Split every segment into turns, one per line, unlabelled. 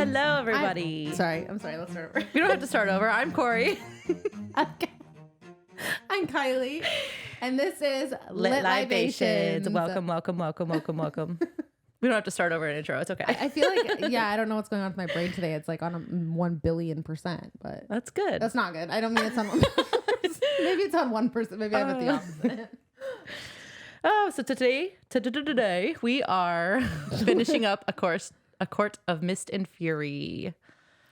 Hello, everybody.
I'm sorry. Let's start over.
We don't have to start over. I'm Corey.
I'm Kylie. And this is
Lit Libations. Welcome. We don't have to start over an intro. It's okay.
I feel like, I don't know what's going on with my brain today. It's like on a 1 billion%, but
that's good.
That's not good. I don't mean it's on 1%. Maybe it's on 1%. Maybe I have it the opposite.
So today we are finishing up a Court of Mist and Fury.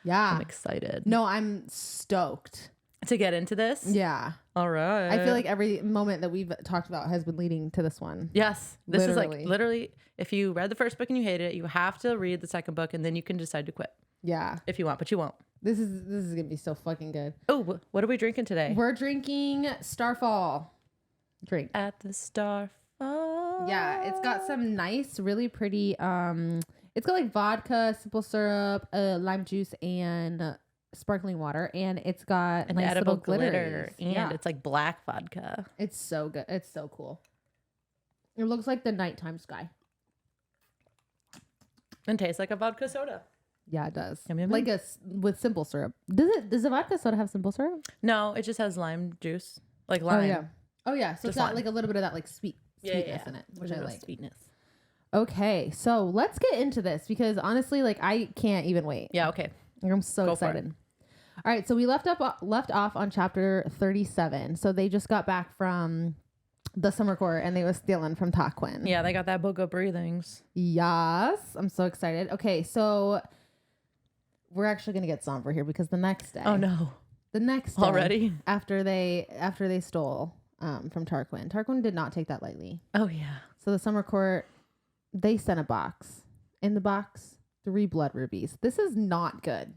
Yeah.
I'm excited.
No, I'm stoked
to get into this.
Yeah.
All right.
I feel like every moment that we've talked about has been leading to this one.
Yes. This is like literally, if you read the first book and you hated it, you have to read the second book and then you can decide to quit.
Yeah.
If you want, but you won't.
This is going to be so fucking good.
Oh, what are we drinking today?
We're drinking Starfall drink.
At the Starfall.
Yeah, it's got some nice, really pretty, it's got like vodka, simple syrup, lime juice, and sparkling water, and it's got
an
nice
edible
little
glitter, and it's like black vodka.
It's so good. It's so cool. It looks like the nighttime sky.
And tastes like a vodka soda.
Yeah, it does.
Yum, yum,
like
yum.
with simple syrup. Does the vodka soda have simple syrup?
No, it just has lime juice, like lime.
Oh yeah. So it's got like a little bit of that like sweetness in it, which I like.
Sweetness.
Okay, so let's get into this because honestly, like I can't even wait.
Yeah. Okay.
I'm so excited. All right, so we left off on chapter 37. So they just got back from the summer court and they were stealing from Tarquin.
Yeah, they got that book of breathings.
Yes, I'm so excited. Okay, so we're actually gonna get somber here because the next day.
Oh no.
The next day
already
after they stole from Tarquin. Tarquin did not take that lightly.
Oh yeah.
So the summer court, they sent a box. In the box, 3 blood rubies. This is not good.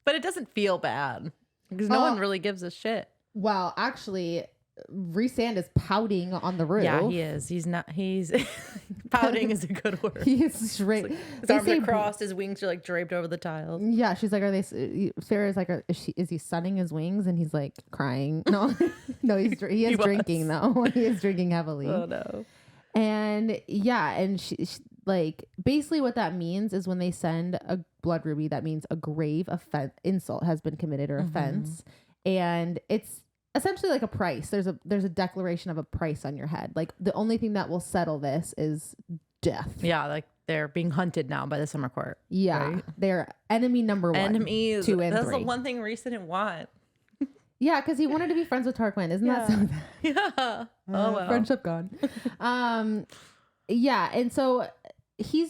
But it doesn't feel bad because no one really gives a shit.
Well, actually, Rhysand is pouting on the roof.
Yeah, he is. He's pouting is a good word.
He is straight.
His arms are crossed. His wings are like draped over the tiles.
Yeah, she's like, Farrah's like, is he sunning his wings? And he's like crying. No, he is drinking though. He is drinking heavily.
Oh no.
And yeah, and she like basically what that means is when they send a blood ruby, that means a grave insult has been committed or offense, and it's essentially like a price. There's a declaration of a price on your head. Like the only thing that will settle this is death.
Yeah, like they're being hunted now by the summer court.
Yeah, right? They're enemy number 1,
enemies.
2, and 3.
That's the one thing Rhys didn't want.
Yeah, because he wanted to be friends with Tarquin. Isn't that something?
Yeah. Oh well.
Friendship gone. Yeah, and so he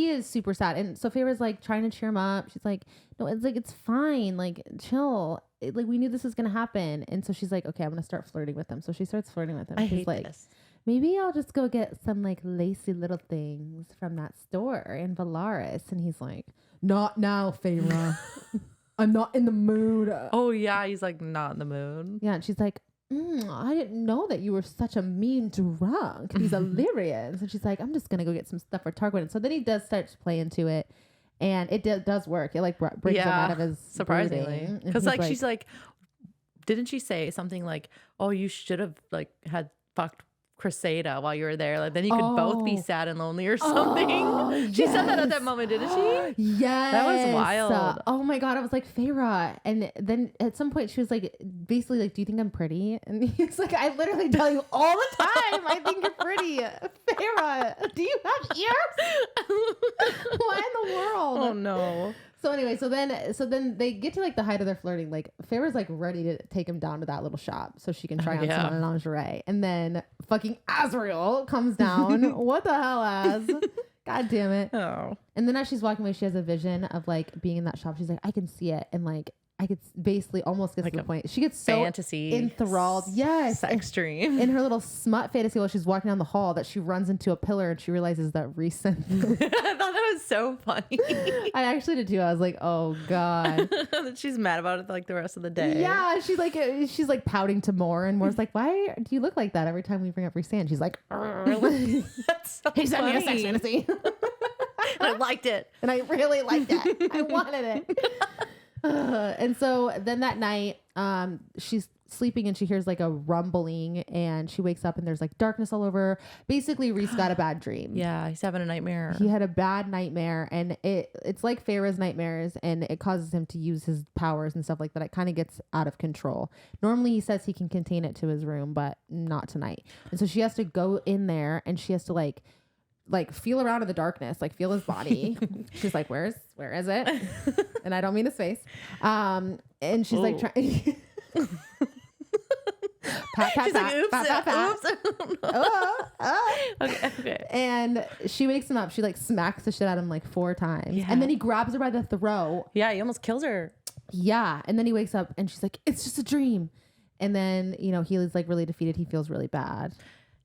is super sad, and so Farrah's like trying to cheer him up. She's like, no, it's fine, like chill. Like we knew this was gonna happen, and so she's like, okay, I'm gonna start flirting with him. So she starts flirting with him. She's
hate
like,
this.
Maybe I'll just go get some like lacy little things from that store in Valaris, and he's like, not now, Farrah. I'm not in the mood.
Oh yeah, he's like not in the mood.
Yeah, and she's like, I didn't know that you were such a mean drunk. These Illyrians. And she's like, I'm just gonna go get some stuff for Tarquin. And so then he does start to play into it, and it does work. It like brings him out of his
surprisingly, because like she's like, didn't she say something like, oh, you should have like had fucked Cressida while you were there, like then you could both be sad and lonely or something. She said that at that moment, didn't she?
Yes,
that was wild.
Oh my god, I was like, Farrah. And then at some point she was like, basically like, do you think I'm pretty? And he's like, I literally tell you all the time I think you're pretty. Farrah, do you have ears? What in the world?
Oh no.
So anyway, so then they get to like the height of their flirting. Like Farrah's like ready to take him down to that little shop so she can try on some lingerie. And then fucking Azrael comes down. What the hell, Az? God damn it.
Oh.
And then as she's walking away, she has a vision of like being in that shop. She's like, I can see it. And like, I could basically almost get like to the point. She gets so
fantasy
enthralled. Yes.
Sex dream.
In her little smut fantasy while she's walking down the hall that she runs into a pillar and she realizes that recent.
I thought that was so funny.
I actually did too. I was like, oh God.
She's mad about it like the rest of the day.
Yeah. She's like pouting to Moore, and Moore's like, why do you look like that every time we bring up Rhysand? She's like,
that's so
he sent me a sex fantasy.
I liked it.
And I really liked it. I wanted it. And so then that night, sleeping and she hears like a rumbling and she wakes up and there's like darkness all over. Basically, Reese got a bad dream.
Yeah, he's having a nightmare.
He had a bad nightmare and it's like Feyre's nightmares and it causes him to use his powers and stuff like that. It kind of gets out of control. Normally he says he can contain it to his room, but not tonight. And so she has to go in there and she has to like feel around in the darkness, like feel his body. She's like, where is it? And I don't mean his face. And she's like trying. Pat, pat,
She's
pat,
like, oops,
pat, pat, pat.
Okay.
And she wakes him up. She like smacks the shit out of him like 4 times.
Yeah.
And then he grabs her by the throat.
Yeah, he almost kills her.
Yeah. And then he wakes up and she's like, it's just a dream. And then, he is like really defeated. He feels really bad.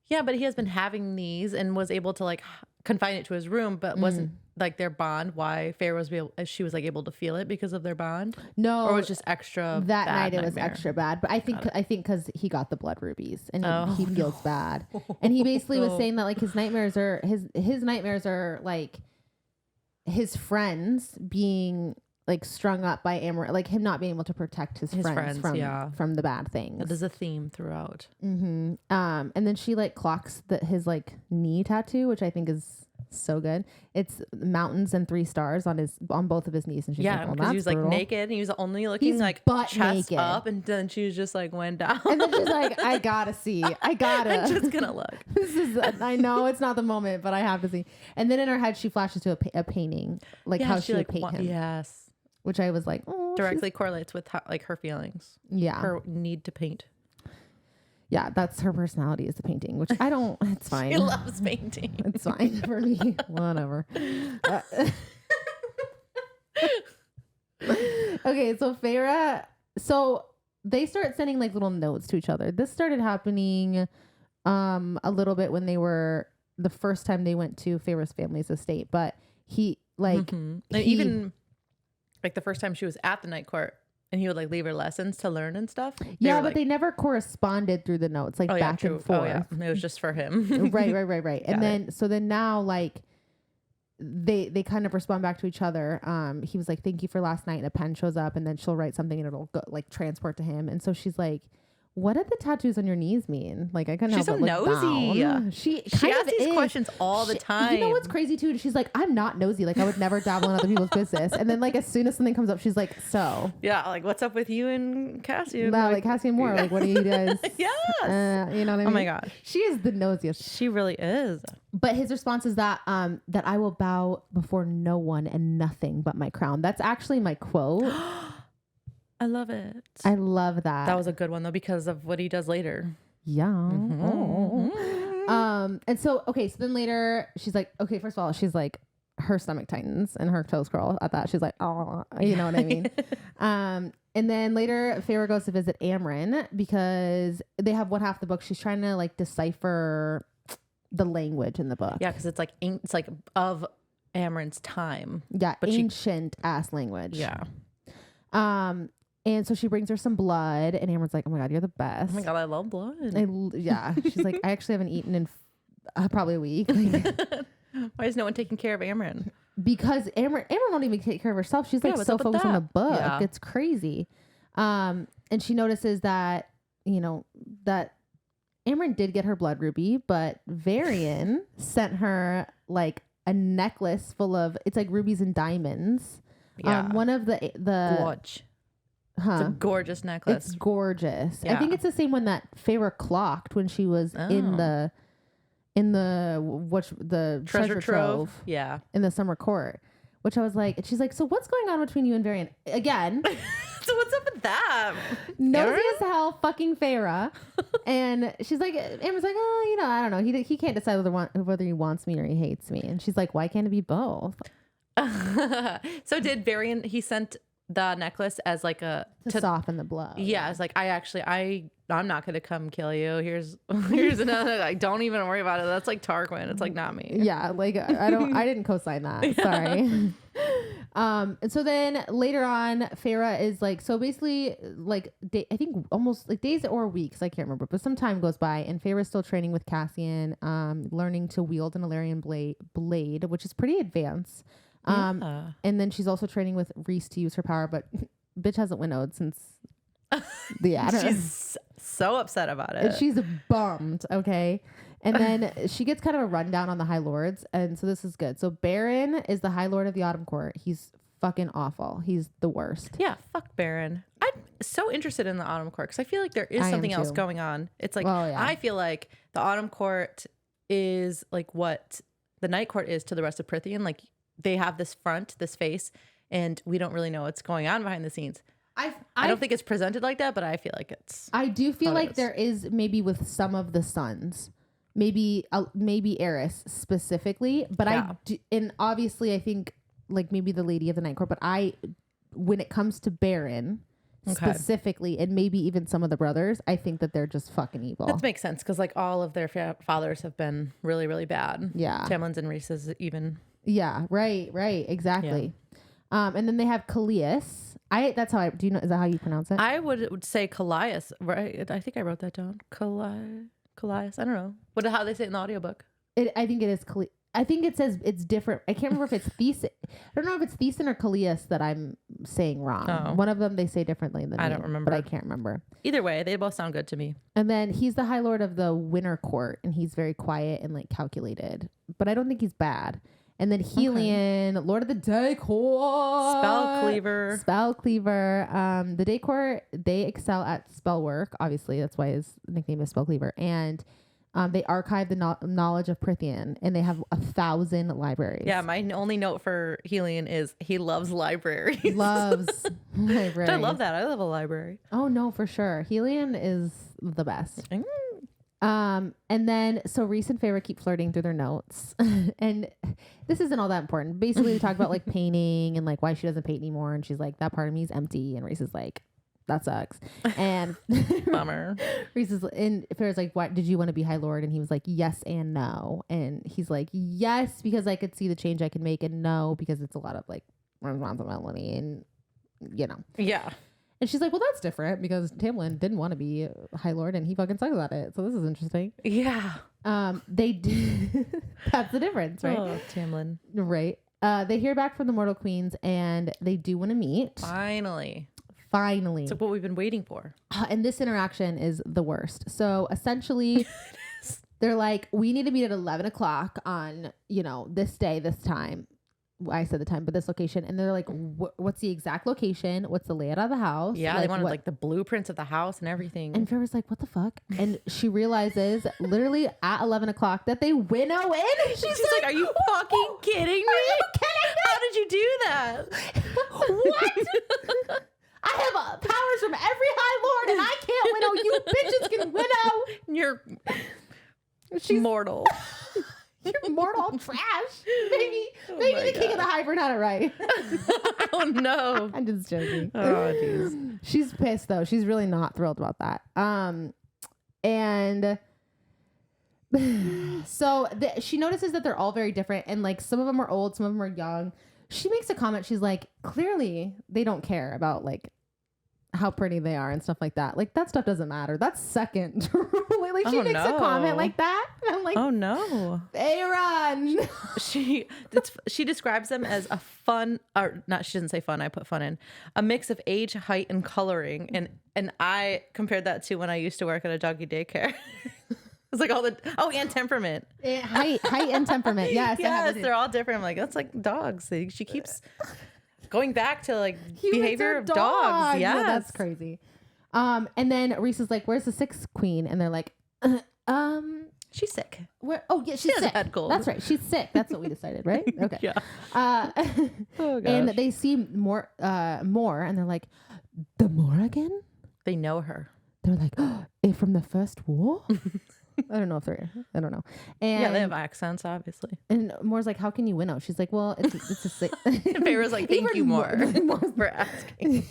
Yeah, but he has been having these and was able to like confine it to his room, but wasn't like their bond. Why Feyre she was like able to feel it because of their bond?
No,
or was just extra
that
bad
night. It was
nightmare?
extra bad. But I think because he got the blood rubies and he feels bad. And he basically was saying that like his nightmares are like his friends being like strung up by Amber, like him not being able to protect his friends from the bad things.
There's a theme throughout.
Mm-hmm. And then she like clocks his like knee tattoo, which I think is so good. It's mountains and 3 stars on both of his knees, and she's like, well,
because he was like
brutal.
naked and he was only looking like
butt
chest
naked.
up, and then she was just like went down.
And then she's like, I gotta see. I'm
just gonna look.
This is. I know it's not the moment, but I have to see. And then in her head, she flashes to a painting, like how she would paint him.
Yes.
Which I was like, oh,
directly correlates with like her feelings.
Yeah.
Her need to paint.
Yeah, that's her personality is the painting, which I don't. It's fine.
She loves painting.
It's fine for me. Whatever. Okay, so Feyre. So they start sending like little notes to each other. This started happening a little bit when they were the first time they went to Feyre's family's estate, but he like
even like the first time she was at the night court and he would like leave her lessons to learn and stuff.
Yeah, but they never corresponded through the notes, like back and forth.
Oh, yeah. It was just for him.
Right. And then now like they kind of respond back to each other. He was like, thank you for last night. And a pen shows up and then she'll write something and it'll go like transport to him. And so she's like, what did the tattoos on your knees mean? Like, I couldn't help but look
nosy.
Down. She
asks these questions all the time.
You know what's crazy too? She's like, I'm not nosy. Like, I would never dabble in other people's business. And then, like, as soon as something comes up, she's like, so.
Yeah, like, what's up with you and Cassian?
No, like Cassian Moore. Like, what are you guys?
Yes.
You know what I mean?
Oh my gosh.
She is the nosiest.
She really is.
But his response is that that I will bow before no one and nothing but my crown. That's actually my quote.
I love it.
I love that.
That was a good one though because of what he does later.
Yeah. And so then later she's like, okay, first of all, she's like, her stomach tightens and her toes curl at that. She's like, oh, you know what I mean? And then later Feyre goes to visit Amren because they have one half the book. She's trying to like decipher the language in the book.
Yeah, because it's like of Amren's time.
Yeah, but ancient ass language.
Yeah.
And so she brings her some blood, and Amber's like, "Oh my god, you're the best."
Oh my god, I love blood.
Yeah, she's like, "I actually haven't eaten in probably a week." Like,
why is no one taking care of Amren?
Because Amren won't even take care of herself. She's like so focused on the book. Yeah. It's crazy. And she notices that that Amren did get her blood ruby, but Varian sent her like a necklace full of it's like rubies and diamonds. Yeah. One of the
Gorge. It's a gorgeous necklace.
It's gorgeous.
Yeah.
I think it's the same one that Feyre clocked when she was in the treasure trove.
Yeah.
In the summer court. Which I was like, she's like, so what's going on between you and Varian? Again.
So what's up with that?
Nosy as hell, fucking Feyre. And she's like, Amber's like, oh, I don't know. He can't decide whether he wants me or he hates me. And she's like, why can't it be both?
So did Varian, he sent the necklace as like to
soften the blow.
Yeah, it's like I'm not gonna come kill you. Here's another. Like, don't even worry about it. That's like Tarquin. It's like not me.
Yeah, like I didn't co-sign that. Yeah. Sorry. And so then later on, Feyre is like, so basically like I think almost like days or weeks, I can't remember, but some time goes by and Feyre's still training with Cassian, learning to wield an Illyrian blade, which is pretty advanced. And then she's also training with Reese to use her power, but bitch hasn't winnowed since Yeah, I don't know.
She's so upset about it.
And she's bummed. Okay. And then she gets kind of a rundown on the High Lords. And so this is good. So Baron is the High Lord of the Autumn Court. He's fucking awful. He's the worst.
Yeah, fuck Baron. I'm so interested in the Autumn Court because I feel like there is something else going on. It's like, I feel like the Autumn Court is like what the Night Court is to the rest of Prythian. Like they have this front, this face, and we don't really know what's going on behind the scenes. I don't think it's presented like that, but I feel like it's.
I do feel like there is maybe with some of the sons, maybe Eris specifically, but and obviously I think like maybe the Lady of the Night Court, but when it comes to Baron specifically, and maybe even some of the brothers, I think that they're just fucking evil.
That makes sense because like all of their fathers have been really, really bad.
Yeah,
Tamlin's and Rhys's even.
Yeah, right, exactly. Yeah. And then they have Callias. That's how is that how you pronounce it?
I would say Callias, right? I think I wrote that down. Callias. I don't know. How they say it in the audiobook.
I think it is Callias. I think it says it's different. I can't remember if it's Thesan. I don't know if it's Thesan or Callias that I'm saying wrong. Oh. One of them they say differently than
I don't remember.
But I can't remember.
Either way, they both sound good to me.
And then he's the High Lord of the Winter Court, and he's very quiet and like calculated. But I don't think he's bad. And then Helion, Lord of the Day Court. Spell Cleaver. The Day Court, they excel at spell work. Obviously, that's why his nickname is Spell Cleaver. And they archive the knowledge of Prythian, and they have 1,000 libraries.
Yeah, my only note for Helion is he loves libraries.
Loves libraries.
I love that. I love a library.
Oh, no, for sure. Helion is the best. And then, so Rhys and Feyre keep flirting through their notes. And this isn't all that important. Basically, they talk about like painting and like why she doesn't paint anymore. And she's like, that part of me is empty. And Rhys is like, that sucks. And
bummer.
Rhys is, and Feyre's like, what did you want to be High Lord? And he was like, yes and no. And he's like, yes, because I could see the change I can make, and no, because it's a lot of like responsibility and
Yeah.
And she's like, well, that's different because Tamlin didn't want to be High Lord and he fucking sucks at it. So this is interesting.
Yeah.
They do. That's the difference, right?
Oh, Tamlin.
Right. They hear back from the Mortal Queens and they do want to meet.
Finally.
It's
what we've been waiting for.
And this interaction is the worst. So essentially, they're like, we need to meet at 11 o'clock on, this day, this time. I said the time, but this location. And they're like, what's the exact location? What's the layout of the house?
Yeah, they wanted like the blueprints of the house and everything.
And Feyre's like, what the fuck? And she realizes literally at 11 o'clock that they winnow in.
She's like, are you fucking kidding me?
Are you kidding me?
How did you do that?
What? I have powers from every High Lord and I can't winnow. You bitches can winnow.
She's mortal.
You're mortal trash. Maybe the King of the Hybrid had it right.
Oh no.
I'm just joking.
Oh jeez.
She's pissed though. She's really not thrilled about that. And so she notices that they're all very different, and like some of them are old, some of them are young. She makes a comment. She's like, clearly they don't care about like how pretty they are and stuff like that. Like that stuff doesn't matter. That's second. Like she makes a comment like that. And I'm like,
oh no.
Aaron.
She describes them as a fun, or not, she doesn't say fun, I put fun in, a mix of age, height, and coloring. And I compared that to when I used to work at a doggy daycare. It's like and temperament.
Height and temperament. Yes.
Yes, they're all different. I'm like, that's like dogs. She keeps going back to like behavior of dogs.
Yeah, that's crazy. And then Rhys is like, where's the sixth queen? And they're like,
she's sick.
Where? Oh yeah, she's sick.
Had cold.
That's right. She's sick. That's what we decided, right? Okay.
Yeah.
Oh, and they see more, and they're like, the Morrigan?
They know her.
They're like, from the First War? I don't know. And
yeah, they have accents, obviously.
And Moore's like, how can you winnow? She's like, well, it's a sick.
And Feyre's like, thank you, Moore, for asking.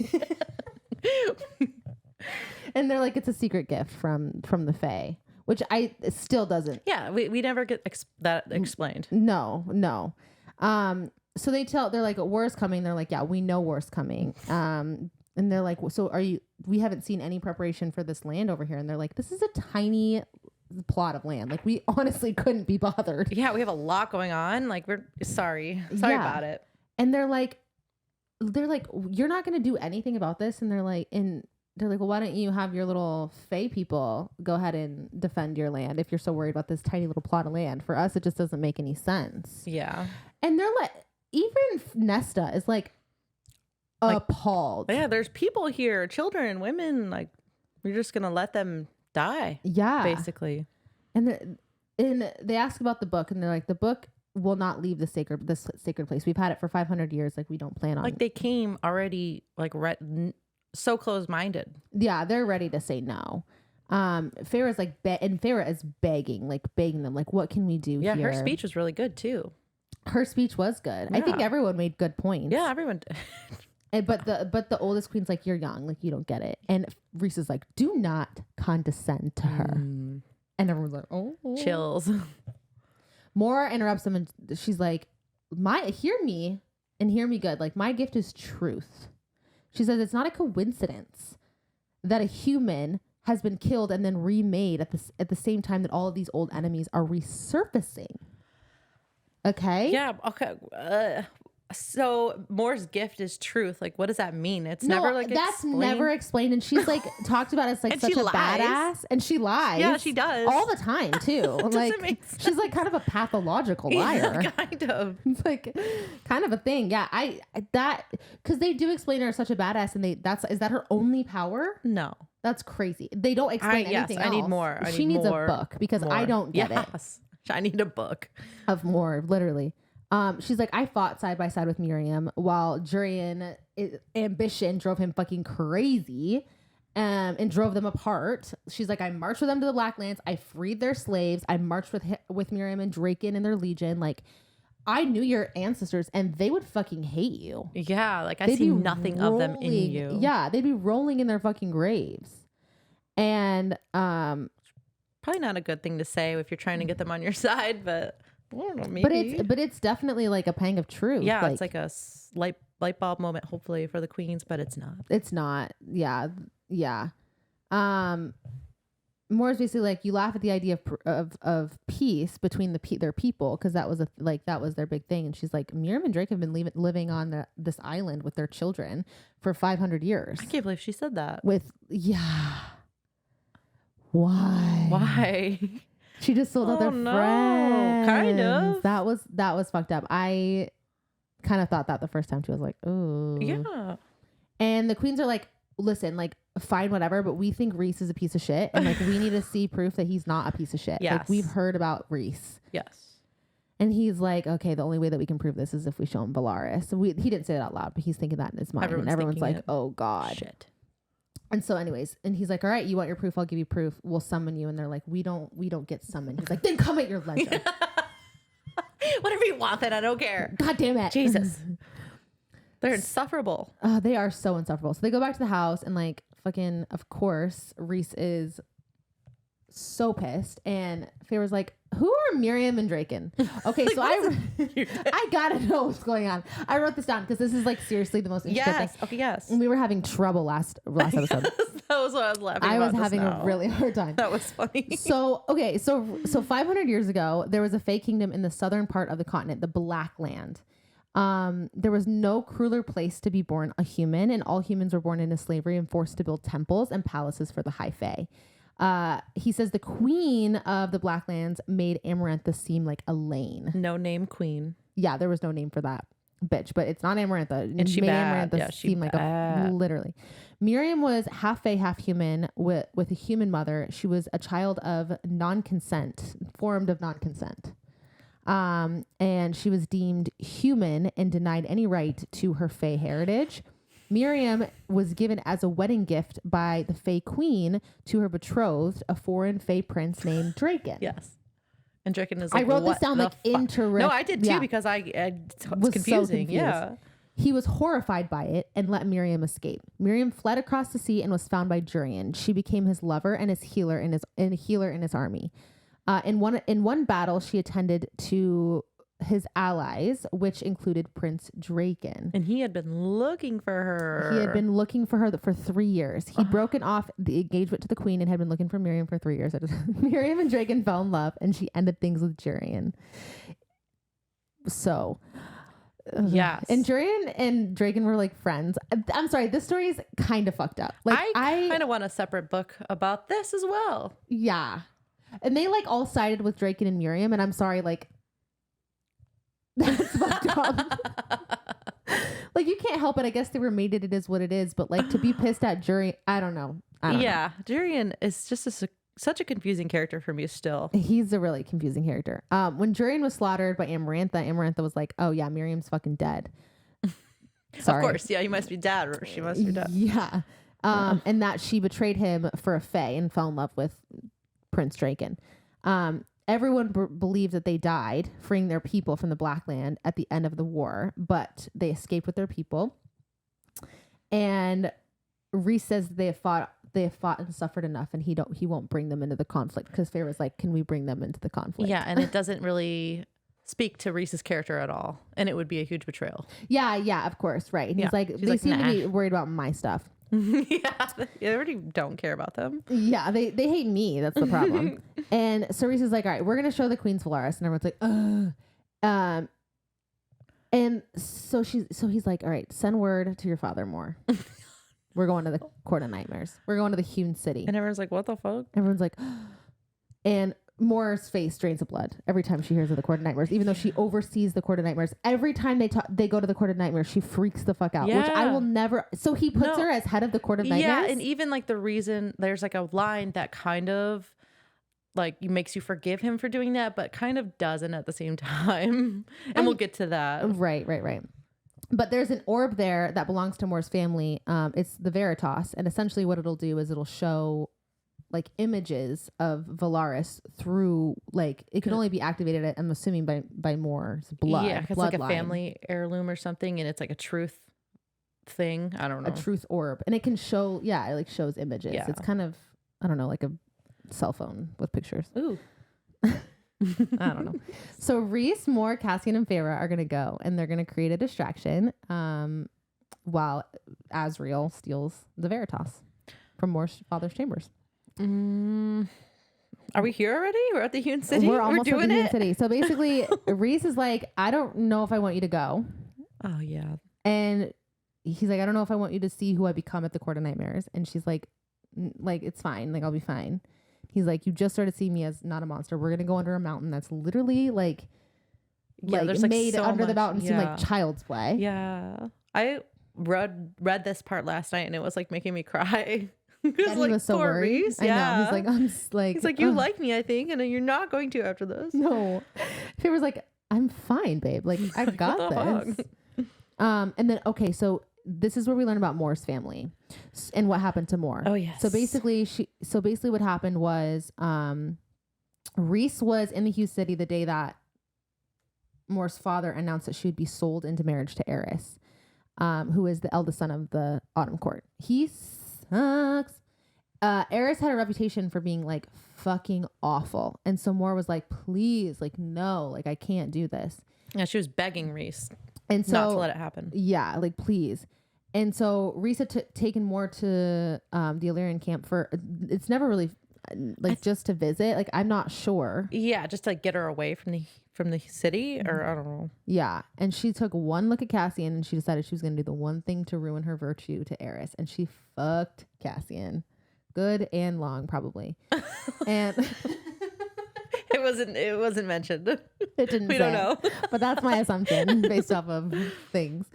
And they're like, it's a secret gift from the Fae, which I still doesn't.
Yeah, we never get that explained.
No. So they're like, war's coming. They're like, yeah, we know war's coming. And they're like, so we haven't seen any preparation for this land over here. And they're like, this is a tiny plot of land. Like we honestly couldn't be bothered.
Yeah, we have a lot going on. Like we're sorry about it.
And they're like, you're not going to do anything about this. And they're like, and they're like, well, why don't you have your little Fae people go ahead and defend your land if you're so worried about this tiny little plot of land? For us, it just doesn't make any sense.
Yeah.
And they're like, even Nesta is like appalled.
Yeah, there's people here, children, women. Like, we're just gonna let them die.
Yeah,
basically.
And they ask about the book, and they're like, the book will not leave this sacred place. We've had it for 500 years. Like, we don't plan on.
Like, they came already like so close-minded.
Yeah, they're ready to say no. Farrah's like, and Farrah is begging them, like, what can we do here?
Yeah, her speech was really good too.
Her speech was good. Yeah. I think everyone made good points.
Yeah, everyone did.
But the oldest queen's like, you're young, like, you don't get it. And Rhys is like, do not condescend to her. And everyone's like, oh.
Chills.
Mora interrupts them, and she's like, hear me and hear me good. Like, my gift is truth. She says it's not a coincidence that a human has been killed and then remade at the same time that all of these old enemies are resurfacing. Okay?
Yeah, okay. So Mora's gift is truth. Like, what does that mean? It's never like
that's
explained.
Never explained. And she's like talked about as like such a badass, and she lies.
Yeah, she does
all the time too. Like, she's like kind of a pathological liar.
Yeah, kind of.
It's like kind of a thing. Yeah, I that because they do explain her as such a badass, and is that her only power?
No,
that's crazy. They don't explain anything else.
I need more.
She needs a book because I don't get it.
I need a book
of more, literally. She's like, I fought side by side with Miriam while Jurian ambition drove him fucking crazy, and drove them apart. She's like, I marched with them to the Blacklands. I freed their slaves. I marched with Miriam and Draken and their legion. Like, I knew your ancestors, and they would fucking hate you.
Yeah, like I see nothing of them in you.
Yeah, they'd be rolling in their fucking graves. And
probably not a good thing to say if you're trying to get them on your side, but.
Maybe. But it's definitely like a pang of truth.
Yeah, it's like a light bulb moment, hopefully, for the queens, but it's not.
It's not. Yeah. Mora's basically like, you laugh at the idea of peace between their people, because that was their big thing. And she's like, Miriam and Drake have been living on this island with their children for 500 years.
I can't believe she said that.
Why? She just sold out their friends.
Kind of.
That was fucked up. I kind of thought that the first time too. I was like, oh.
Yeah.
And the queens are like, listen, like, fine, whatever, but we think Rhys is a piece of shit. And like, we need to see proof that he's not a piece of shit.
Yes.
Like, we've heard about Rhys.
Yes.
And he's like, okay, the only way that we can prove this is if we show him Valaris. He didn't say it out loud, but he's thinking that in his mind. Everyone's like, oh God.
Shit. And
so anyways, and he's like, all right, you want your proof? I'll give you proof. We'll summon you. And they're like, we don't get summoned. He's like, then come at your leisure.
Whatever you want, then I don't care.
God damn it.
Jesus. They're insufferable.
They are so insufferable. So they go back to the house, and like, fucking, of course, Rhys is so pissed. And Farrah's like, who are Miriam and Draken? Okay, so I gotta know what's going on. I wrote this down because this is like seriously the most interesting thing.
Okay, yes.
And we were having trouble last episode.
That was what I was laughing about.
I was having a really hard time.
That was funny.
So 500 years ago, there was a Fae kingdom in the southern part of the continent, the Blackland. There was no crueler place to be born a human, and all humans were born into slavery and forced to build temples and palaces for the High Fae. He says the queen of the Blacklands made Amarantha seem like a lane.
No name queen.
Yeah, there was no name for that bitch, but it's not Amarantha.
And she
made
bad.
Amarantha seem like literally. Miriam was half Fae, half human with a human mother. She was a child of non-consent, formed of non-consent. And she was deemed human and denied any right to her Fae heritage. Miriam was given as a wedding gift by the Fae queen to her betrothed, a foreign Fae prince named Draken.
Yes. And Draken is like,
I wrote this down like
No, I did too, because it's confusing. So yeah.
He was horrified by it and let Miriam escape. Miriam fled across the sea and was found by Jurian. She became his lover and his healer in his army. In one battle, she attended to his allies, which included Prince Draken.
And he had been looking for her.
He had been looking for her for 3 years. He'd broken off the engagement to the queen and had been looking for Miriam for 3 years. Miriam and Draken fell in love, and she ended things with Jurian. So
Yes.
And Jurian and Draken were like friends. I'm sorry, this story is kind of fucked up. Like
I kind of want a separate book about this as well.
Yeah. And they like all sided with Draken and Miriam, and I'm sorry, like that's fucked up. Like you can't help it. I guess they were mated. It is what it is. But like to be pissed at Jurian, I don't know.
Jurian is just such a confusing character for me still.
He's a really confusing character. When Jurian was slaughtered by Amarantha was like, oh yeah, Miriam's fucking dead. Sorry.
Of course, yeah, he must be dead, or she must be dead.
Yeah. And that she betrayed him for a fae and fell in love with Prince Draken. Everyone believed that they died, freeing their people from the Black Land at the end of the war, but they escaped with their people. And Rhys says they have fought and suffered enough, and he won't bring them into the conflict because Feyre was like, can we bring them into the conflict?
Yeah, and it doesn't really speak to Rhys's character at all, and it would be a huge betrayal.
Yeah, of course, right. And he's like, they seem to be worried about my stuff.
Yeah, they already don't care about them.
Yeah, they hate me. That's the problem. And so Rhys is like, all right, we're gonna show the Queen's Valaris, and everyone's like, ugh. And so he's like, all right, send word to your father, Mor. We're going to the Court of Nightmares. We're going to the Hewn City.
And everyone's like, what the fuck?
Everyone's like, and Mor's face drains of blood every time she hears of the Court of Nightmares, even though she oversees the Court of Nightmares. Every time they go to the Court of Nightmares, she freaks the fuck out, which I will never. So he puts her as head of the Court of Nightmares.
Yeah, and even like the reason there's like a line that kind of like makes you forgive him for doing that, but kind of doesn't at the same time. And we'll get to that.
Right. But there's an orb there that belongs to Mor's family. It's the Veritas. And essentially what it'll do is it'll show like images of Valaris through like, it can only be activated, I'm assuming, by Mor's blood.
Yeah, it's like a family heirloom or something. And it's like a truth thing. I don't know.
A truth orb. And it can show, it like shows images. Yeah. It's kind of, I don't know, like a cell phone with pictures.
Ooh.
I don't know. So Rhys, Mor, Cassian, and Feyre are going to go, and they're going to create a distraction while Azriel steals the Veritas from Mor's father's chambers.
Are we here already? We're at the Hewn City?
We're almost
doing
at the Hewn City. So basically, Rhys is like, I don't know if I want you to go.
Oh, yeah.
And he's like, I don't know if I want you to see who I become at the Court of Nightmares. And she's like, it's fine. Like, I'll be fine. He's like, you just started seeing me as not a monster. We're going to go under a mountain that's literally like there's made so under the mountain seem like child's play.
Yeah. I read this part last night and it was like making me cry.
He was so worried.
Rhys.
I know. He's like,
you like me, I think, and you're not going to after this.
No. He was like, I'm fine, babe. Like, I've got this. And then, okay, so this is where we learn about Mor's family and what happened to Mor.
Oh, yes.
So basically what happened was Rhys was in the Hewn City the day that Mor's father announced that she would be sold into marriage to Eris, who is the eldest son of the Autumn Court. He sucks. Eris had a reputation for being like fucking awful. And so Mor was like, please, like, no, like, I can't do this.
Yeah, she was begging Rhys.
And so,
not to let it happen.
Yeah, like, please. And so Rhys had taken Mor to the Illyrian camp for, it's never really like just to visit. Like, I'm not sure.
Yeah, just to like, get her away from the city, or I don't know.
Yeah. And she took one look at Cassian and she decided she was going to do the one thing to ruin her virtue to Eris. And she fucked Cassian. Good and long, probably. And
it wasn't mentioned.
It didn't.
We don't know.
But that's my assumption based off of things.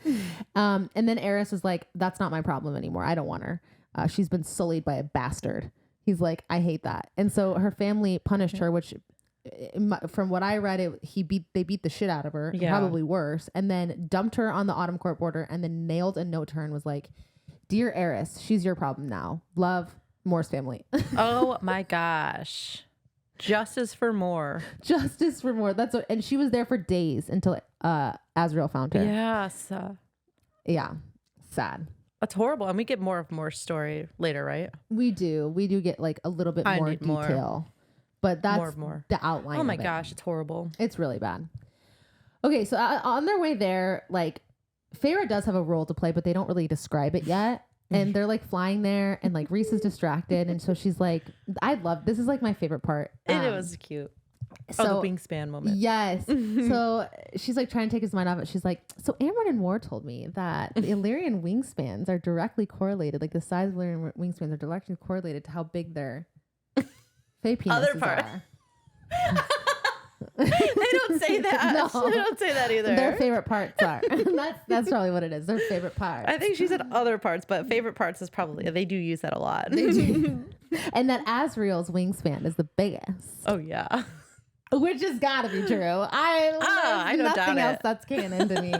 And then Eris was like, that's not my problem anymore. I don't want her. She's been sullied by a bastard. He's like, I hate that. And so her family punished her, which from what I read, they beat the shit out of her, probably worse, and then dumped her on the Autumn Court border and then nailed a note to her and was like, dear Eris, she's your problem now. Love, Mor's family.
Oh my gosh. Justice for Mor.
Justice for Mor. That's what, and she was there for days until Azriel found her.
Yes.
Yeah. Sad.
That's horrible. And we get more of Mor's story later, right?
We do get like a little bit more detail. But that's
more.
The outline.
Oh my gosh, it's horrible.
It's really bad. Okay, so on their way there, like, Feyre does have a role to play, but they don't really describe it yet. And they're like flying there, and like Rhys is distracted, and so she's like, this is like my favorite part.
And it was cute. the wingspan moment.
Yes. So she's like trying to take his mind off it. She's like, so Amber and Moore told me that the Illyrian wingspans are directly correlated, like the size of Illyrian wingspans are directly correlated to how big their fae penises
Other part.
are.
They don't say that.
No.
They don't say that either.
Their favorite parts are. That's probably what it is. Their favorite parts.
I think she said other parts, but favorite parts is probably, they do use that a lot.
They do. And that Asriel's wingspan is the biggest.
Oh, yeah.
Which has got to be true. I
don't
nothing
doubt
else
it.
that's canon to me.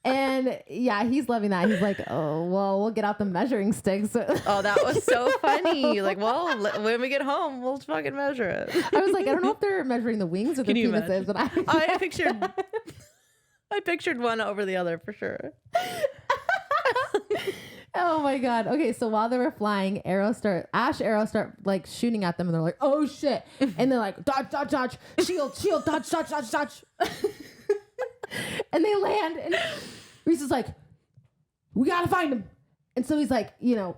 And yeah, he's loving that. He's like, oh, well, we'll get out the measuring sticks.
Oh, that was so funny. Like, well, when we get home, we'll fucking measure it.
I was like, I don't know if they're measuring the wings or the penises, but
I pictured one over the other for sure.
Oh my God. Okay. So while they were flying, Ash arrows start like shooting at them and they're like, oh shit. And they're like, dodge, dodge, dodge, shield, dodge, dodge, dodge, dodge. And they land and Reese is like, we gotta find him. And so he's like,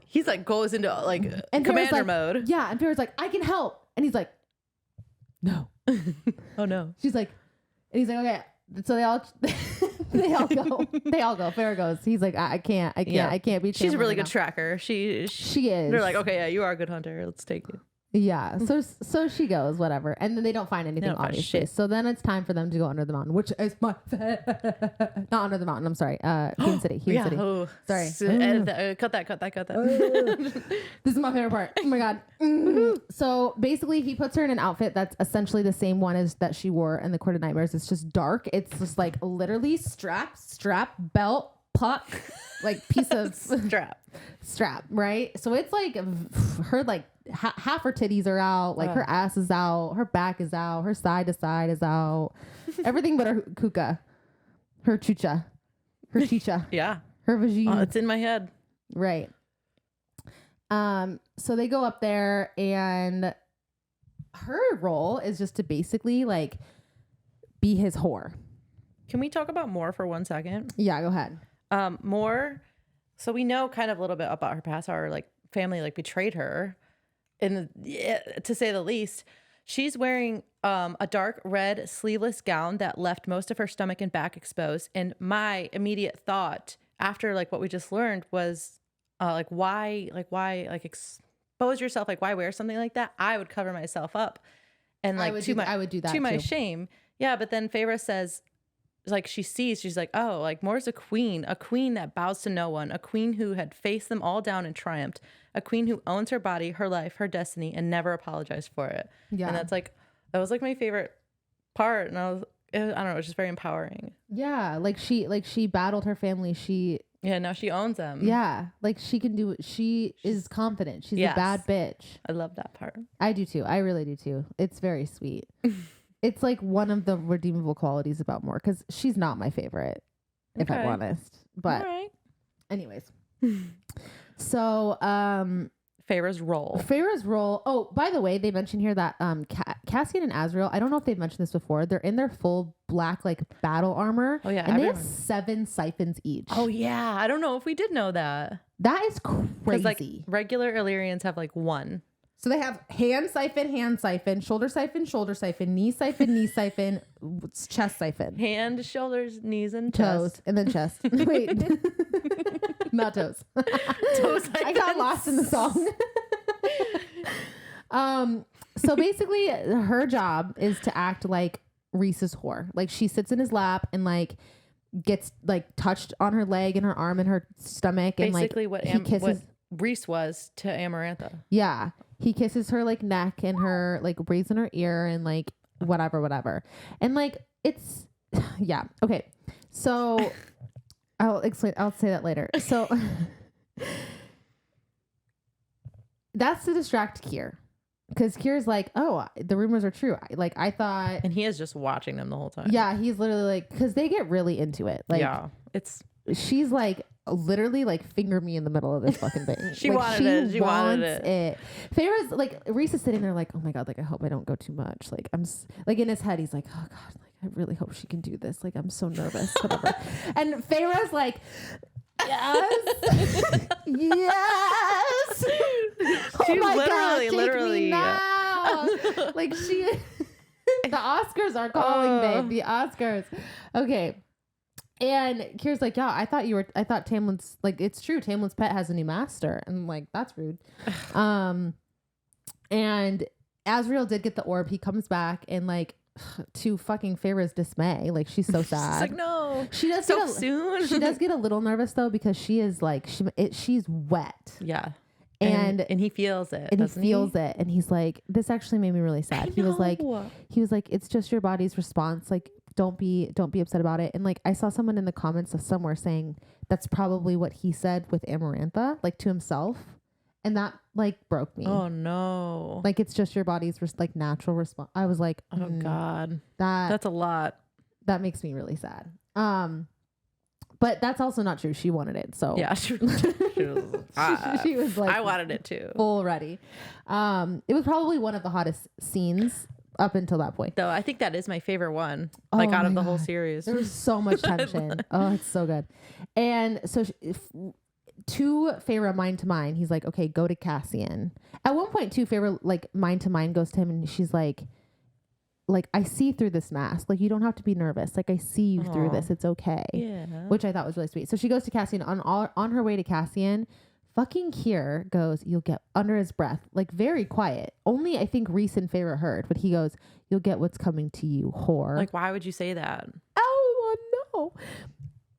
he's like goes into like
and
commander
like,
mode.
Yeah. And Farrah's like, I can help. And he's like, no.
Oh no.
She's like, and he's like, okay. So they all go. Farrah goes. He's like, I can't be.
She's a really good tracker. She
is.
They're like, okay, yeah, you are a good hunter. Let's take you.
Yeah. So she goes, whatever. And then they don't find anything, obviously. So then it's time for them to go under the mountain, which is not under the mountain. I'm sorry. Queen City. City.
Oh,
sorry.
Cut that.
This is my favorite part. Oh my God. So basically he puts her in an outfit that's essentially the same one as that she wore in the Court of Nightmares. It's just dark. It's just like literally strap, belt, puck, like piece of strap, right? So it's like her like half her titties are out, like her ass is out, her back is out, her side to side is out, everything but her kuka, her chucha, her chicha,
yeah,
her vagina.
It's in my head,
right? So they go up there and her role is just to basically like be his whore.
Can we talk about Moore for 1 second?
Yeah, go ahead.
Moore. So we know kind of a little bit about her past. Our like family like betrayed her, to say the least. She's wearing a dark red sleeveless gown that left most of her stomach and back exposed. And my immediate thought after like what we just learned was why expose yourself? Like why wear something like that? I would cover myself up, and like I would do that to my shame. Yeah, but then Feyre says, like she's like, oh, like Moore's a queen that bows to no one, a queen who had faced them all down and triumphed, a queen who owns her body, her life, her destiny, and never apologized for it. Yeah, and that was like my favorite part, and I don't know, it's just very empowering. Yeah,
like she battled her family.
Now she owns them.
Yeah, like she can do it. She is confident. She's a bad bitch.
I love that part.
I do too. I really do too. It's very sweet. It's like one of the redeemable qualities about Moore, because she's not my favorite, if I'm honest. But anyways. So
Feyre's role.
Oh, by the way, they mentioned here that Cassian and Azriel, I don't know if they've mentioned this before, they're in their full black like battle armor.
Oh yeah.
And they have 7 siphons each.
Oh yeah. I don't know if we did know that.
That is crazy.
Like regular Illyrians have like 1.
So they have hand siphon, shoulder siphon, knee siphon, chest siphon.
Hand, shoulders, knees, and
toes,
chest.
and then chest. Wait, not toes.
Toes.
I got lost in the song. So basically, her job is to act like Reese's whore. Like she sits in his lap and like gets like touched on her leg and her arm and her stomach,
Basically,
and like
what Reese was to Amarantha.
Yeah. He kisses her like neck and her like breathes in her ear and like whatever. And like it's yeah. Okay. So I'll say that later. So that's to distract Kier. Because Kier's like, oh, the rumors are true. I thought.
And he is just watching them the whole time.
Yeah, he's literally like, because they get really into it. Like,
yeah,
she's like, literally like finger me in the middle of this fucking thing.
She wanted it.
Feyre's like, Reese is sitting there like, oh my God, like I hope I don't go too much. Like I'm like in his head, he's like, oh God, like I really hope she can do this. Like I'm so nervous, whatever. And Feyre's like, yes, yes.
She's literally
now. Like she. The Oscars are calling, babe. The Oscars. Okay. And Kira's like, yeah, I thought Tamlin's, like, it's true. Tamlin's pet has a new master. And I'm like, that's rude. And Azriel did get the orb. He comes back and, like, to fucking Feyre's dismay, like, she's so sad.
She's like, no,
she does
so soon.
She does get a little nervous though, because she is like, she's wet.
Yeah.
And
he feels it.
And he feels it. And he's like, this actually made me really sad. He was like, it's just your body's response. Like, don't be upset about it. And like, I saw someone in the comments of somewhere saying that's probably what he said with Amarantha, like, to himself. And that, like, broke me.
Oh no.
Like, it's just your body's like natural response. I was like,
oh God,
that's
a lot.
That makes me really sad. But that's also not true. She wanted it. So
yeah, she was like, I wanted it too.
Full ready. It was probably one of the hottest scenes up until that point.
Though I think that is my favorite one, like, out of the whole series.
There was so much tension. Oh, it's so good. And so to Feyre mind to mind, he's like, okay, go to Cassian. At one point too, Feyre, like, mind to mind goes to him and she's like, I see through this mask. Like, you don't have to be nervous. Like, I see you through this. It's okay.
Yeah.
Which I thought was really sweet. So she goes to Cassian. On her way to Cassian, fucking Kier goes, you'll get, under his breath, like, very quiet. Only I think Rhys and Feyre heard, but he goes, you'll get what's coming to you, whore.
Like, why would you say that?
Oh, no.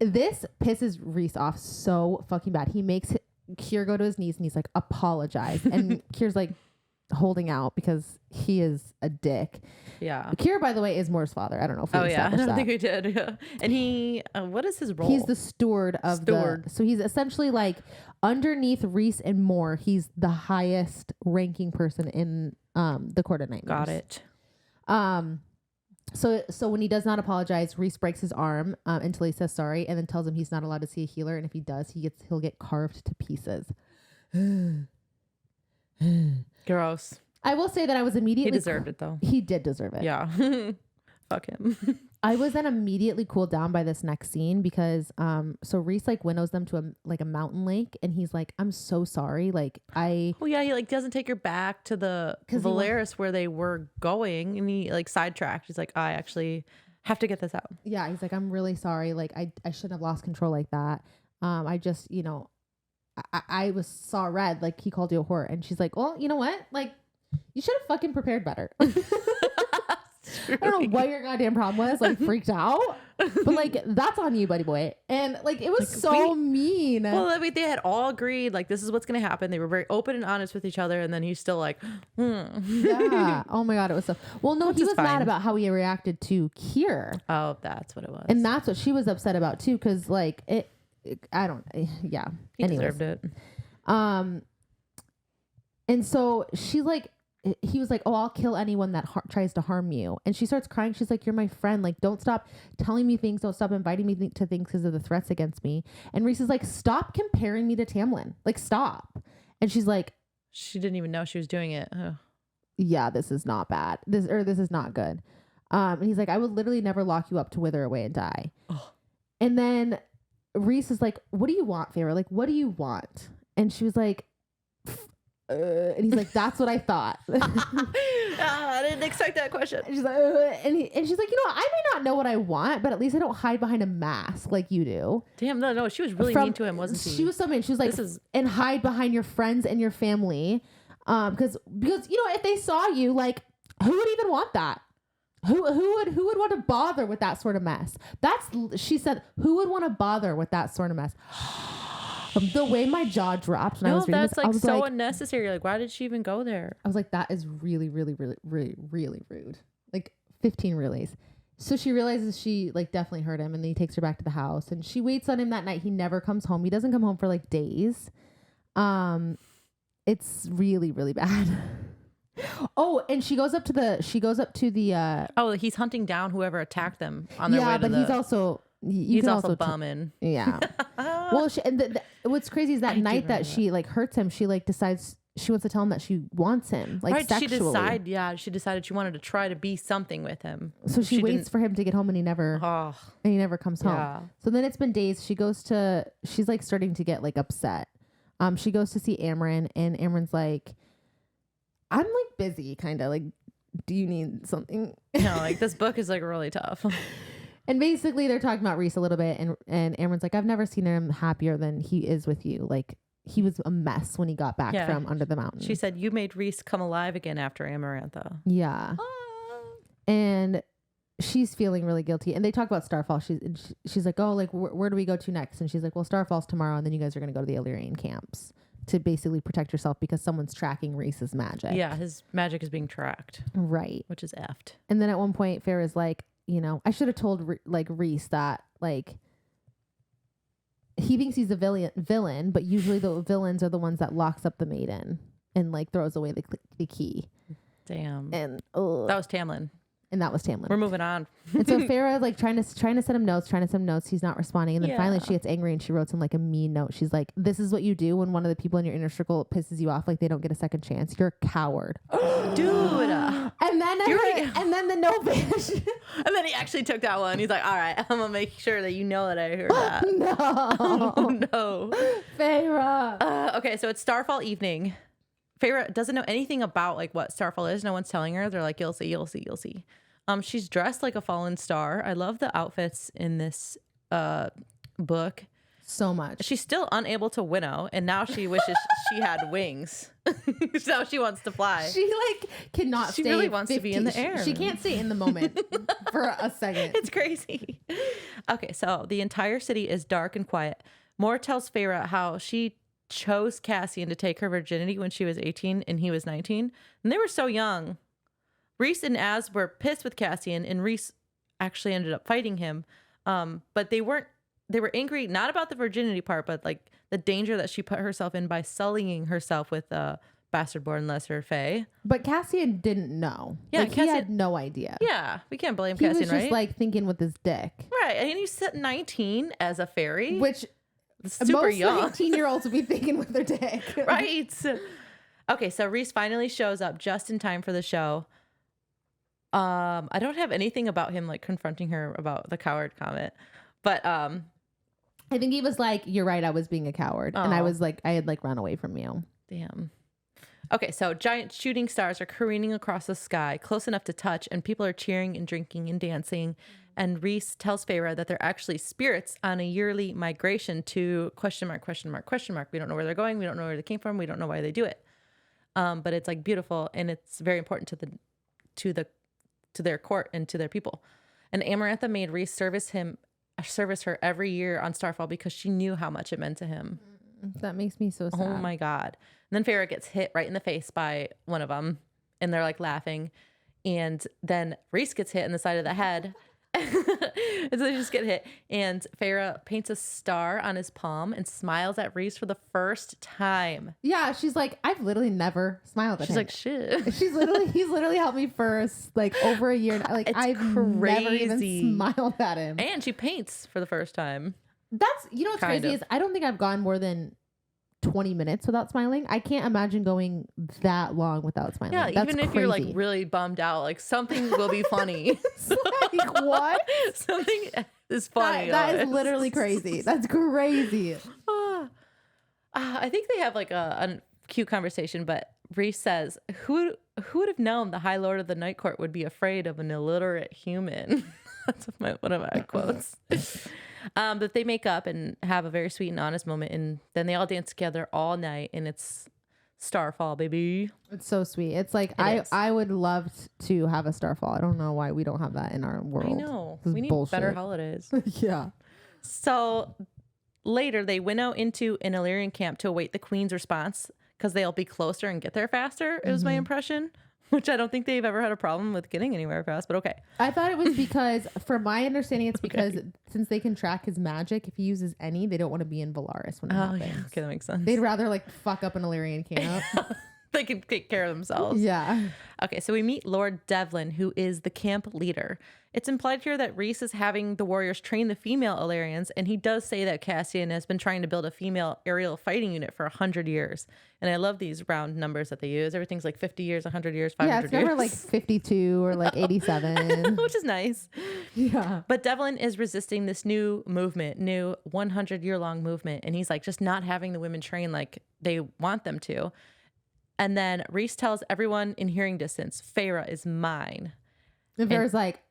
This pisses Rhys off so fucking bad. He makes Kier go to his knees and he's like, apologize. And Kier's like holding out because he is a dick.
Yeah.
Kier, by the way, is Moore's father. I don't know if we
I don't think we did. Yeah. And he, what is his role?
He's the steward of so he's essentially like underneath Rhys and Moore. He's the highest ranking person in the Court of Nightmares.
Got it.
So when he does not apologize, Rhys breaks his arm until he says sorry, and then tells him he's not allowed to see a healer, and if he does, he'll get carved to pieces.
Gross.
I will say that I was immediately...
He deserved it, though.
He did deserve it.
Yeah. Fuck him.
I was then immediately cooled down by this next scene because so Rhys, like, winnows them to a mountain lake, and he's like, I'm so sorry. Like, he
like doesn't take her back to the Valeris where they were going, and he, like, sidetracked. He's like, I actually have to get this out.
Yeah, he's like, I'm really sorry. Like, I shouldn't have lost control like that. I just, I saw red. Like, he called you a whore, and she's like, well, you know what? Like, you should have fucking prepared better. I don't know what your goddamn problem was, like, freaked out, but, like, that's on you, buddy boy. And, like, it was like, mean.
Well, I mean, they had all agreed, like, this is what's going to happen. They were very open and honest with each other, and then he's still like,
Yeah. Oh my God, it was so... Well, no, he was mad about how he reacted to Kier.
Oh, that's what it was.
And that's what she was upset about, too, because, like, I don't... Yeah.
He deserved it.
And so she, like... He was like, oh, I'll kill anyone that tries to harm you. And she starts crying. She's like, you're my friend. Like, don't stop telling me things. Don't stop inviting me to things because of the threats against me. And Rhys is like, stop comparing me to Tamlin. Like, stop. And she's like...
She didn't even know she was doing it. Oh.
Yeah, this is not bad. This is not good. And he's like, I would literally never lock you up to wither away and die. Oh. And then Rhys is like, what do you want, Feyre? Like, what do you want? And she was like... and he's like, that's what I thought.
I didn't expect that question.
And she's like, and she's like, I may not know what I want, but at least I don't hide behind a mask like you do.
Damn, no, she was really mean to him, wasn't she?
She was so mean. She was like, and hide behind your friends and your family, because if they saw you, like, who would even want that? Who would want to bother with that sort of mess? She said, who would want to bother with that sort of mess? The way my jaw dropped when I was reading this,
like, so unnecessary. Like, why did she even go there?
I was like, that is really, really, really, really, really rude. Like, 15 reallys. So she realizes she, like, definitely hurt him, and then he takes her back to the house, and she waits on him that night. He never comes home. He doesn't come home for, like, days. It's really, really bad. Oh, and she goes up to the
oh, he's hunting down whoever attacked them on their way to
he's also he's also
bumming.
Yeah. Well, what's crazy is that night that she, like, hurts him, she, like, decides she wants to tell him that she wants him, like, sexually.
She decided she wanted to try to be something with him.
So she waits for him to get home, and he never comes home. So then it's been days. She's like starting to get, like, upset. She goes to see Amren, and Amren's like, I'm, like, busy, kind of, like, do you need something?
No, like this book is like really tough.
And basically they're talking about Rhys a little bit, and Amren's like, I've never seen him happier than he is with you. Like, he was a mess when he got back from under the mountain.
She said, you made Rhys come alive again after Amarantha.
Yeah. And she's feeling really guilty. And they talk about Starfall. She's like, oh, like, where do we go to next? And she's like, well, Starfall's tomorrow, and then you guys are going to go to the Illyrian camps to basically protect yourself because someone's tracking Rhys's magic.
Yeah, his magic is being tracked.
Right.
Which is effed.
And then at one point, Farrah's like, you know, I should have told Rhys that, like, he thinks he's a villain, but usually the villains are the ones that locks up the maiden and like throws away the key.
Damn.
And
that was Tamlin.
And that was Tamlin.
We're moving on.
And so Farrah like trying to send him notes. He's not responding. And then finally she gets angry and she wrote him like a mean note. She's like, this is what you do when one of the people in your inner circle pisses you off. Like, they don't get a second chance. You're a coward.
Dude.
And then the note vanished.
And then he actually took that one. He's like, all right, I'm going to make sure that you know that I heard that.
No.
Oh, no.
Farrah.
Okay, so it's Starfall evening. Farrah doesn't know anything about like what Starfall is. No one's telling her. They're like, you'll see, you'll see, you'll see. She's dressed like a fallen star. I love the outfits in this book
so much.
She's still unable to winnow, and now she wishes she had wings. So she wants to fly.
She like cannot.
She really wants to be in the air.
She can't stay in the moment for a second.
It's crazy. Okay, so the entire city is dark and quiet. Moore tells Farrah how she chose Cassian to take her virginity when she was 18 and he was 19, and they were so young. Rhys and Az were pissed with Cassian, and Rhys actually ended up fighting him. But they were angry not about the virginity part, but like the danger that she put herself in by sullying herself with bastard-born lesser Fae.
But Cassian didn't know. Yeah, like, Cassian, he had no idea.
Yeah, we can't blame Cassian, right?
He was just like thinking with his dick.
Right, and he's 19 as a fairy.
Which
super
most
young.
19-year-olds would be thinking with their dick.
Right. Okay, so Rhys finally shows up just in time for the show. I don't have anything about him like confronting her about the coward comment, but I
think he was like, you're right, I was being a coward. And I was like, I had like run away from you.
Damn. Okay, so giant shooting stars are careening across the sky, close enough to touch, and people are cheering and drinking and dancing. And Rhys tells Farrah that they're actually spirits on a yearly migration to ? We don't know where they're going. We don't know where they came from. We don't know why they do it. But it's like beautiful, and it's very important to their court and to their people. And Amarantha made Rhys service her every year on Starfall because she knew how much it meant to him.
That makes me so sad.
Oh my God. And then Farrah gets hit right in the face by one of them, and they're like laughing. And then Rhys gets hit in the side of the head. And so they just get hit. And Farrah paints a star on his palm and smiles at Rhys for the first time.
Yeah, she's like, I've literally never smiled at him.
She's like, shit.
He's literally helped me for like over a year. Like, I've
crazy.
Never even smiled at him.
And she paints for the first time.
That's, you know what's crazy is I don't think I've gone more than 20 minutes without smiling. I can't imagine going that long without smiling.
Yeah,
that's
even if
crazy.
you're like really bummed out, like something will be funny.
It's like, what?
Something is funny.
That is literally crazy. That's crazy.
I think they have like a cute conversation, but Rhys says, who would have known the High Lord of the Night Court would be afraid of an illiterate human? That's one of my quotes. But they make up and have a very sweet and honest moment, and then they all dance together all night, and it's Starfall, baby. It's
so sweet. It's like I would love to have a Starfall. I don't know why we don't have that in our world.
I know. We need better holidays.
Yeah.
So later they winnow into an Illyrian camp to await the queen's response because they'll be closer and get there faster. It was my impression. Which I don't think they've ever had a problem with getting anywhere fast, but okay.
I thought it was because, from my understanding, it's because since they can track his magic, if he uses any, they don't want to be in Valaris when it happens.
Yeah. Okay, that makes sense.
They'd rather like fuck up an Illyrian camp.
They can take care of themselves.
Yeah.
Okay, so we meet Lord Devlin, who is the camp leader. It's implied here that Rhys is having the warriors train the female Illyrians, and he does say that Cassian has been trying to build a female aerial fighting unit for 100 years. And I love these round numbers that they use. Everything's like 50 years, 100 years, 500 years.
Yeah, it's never like 52 or like 87.
Which is nice.
Yeah.
But Devlin is resisting this new 100-year-long movement. And he's like just not having the women train like they want them to. And then Reese tells everyone in hearing distance, Feyre is mine.
And Feyre's like,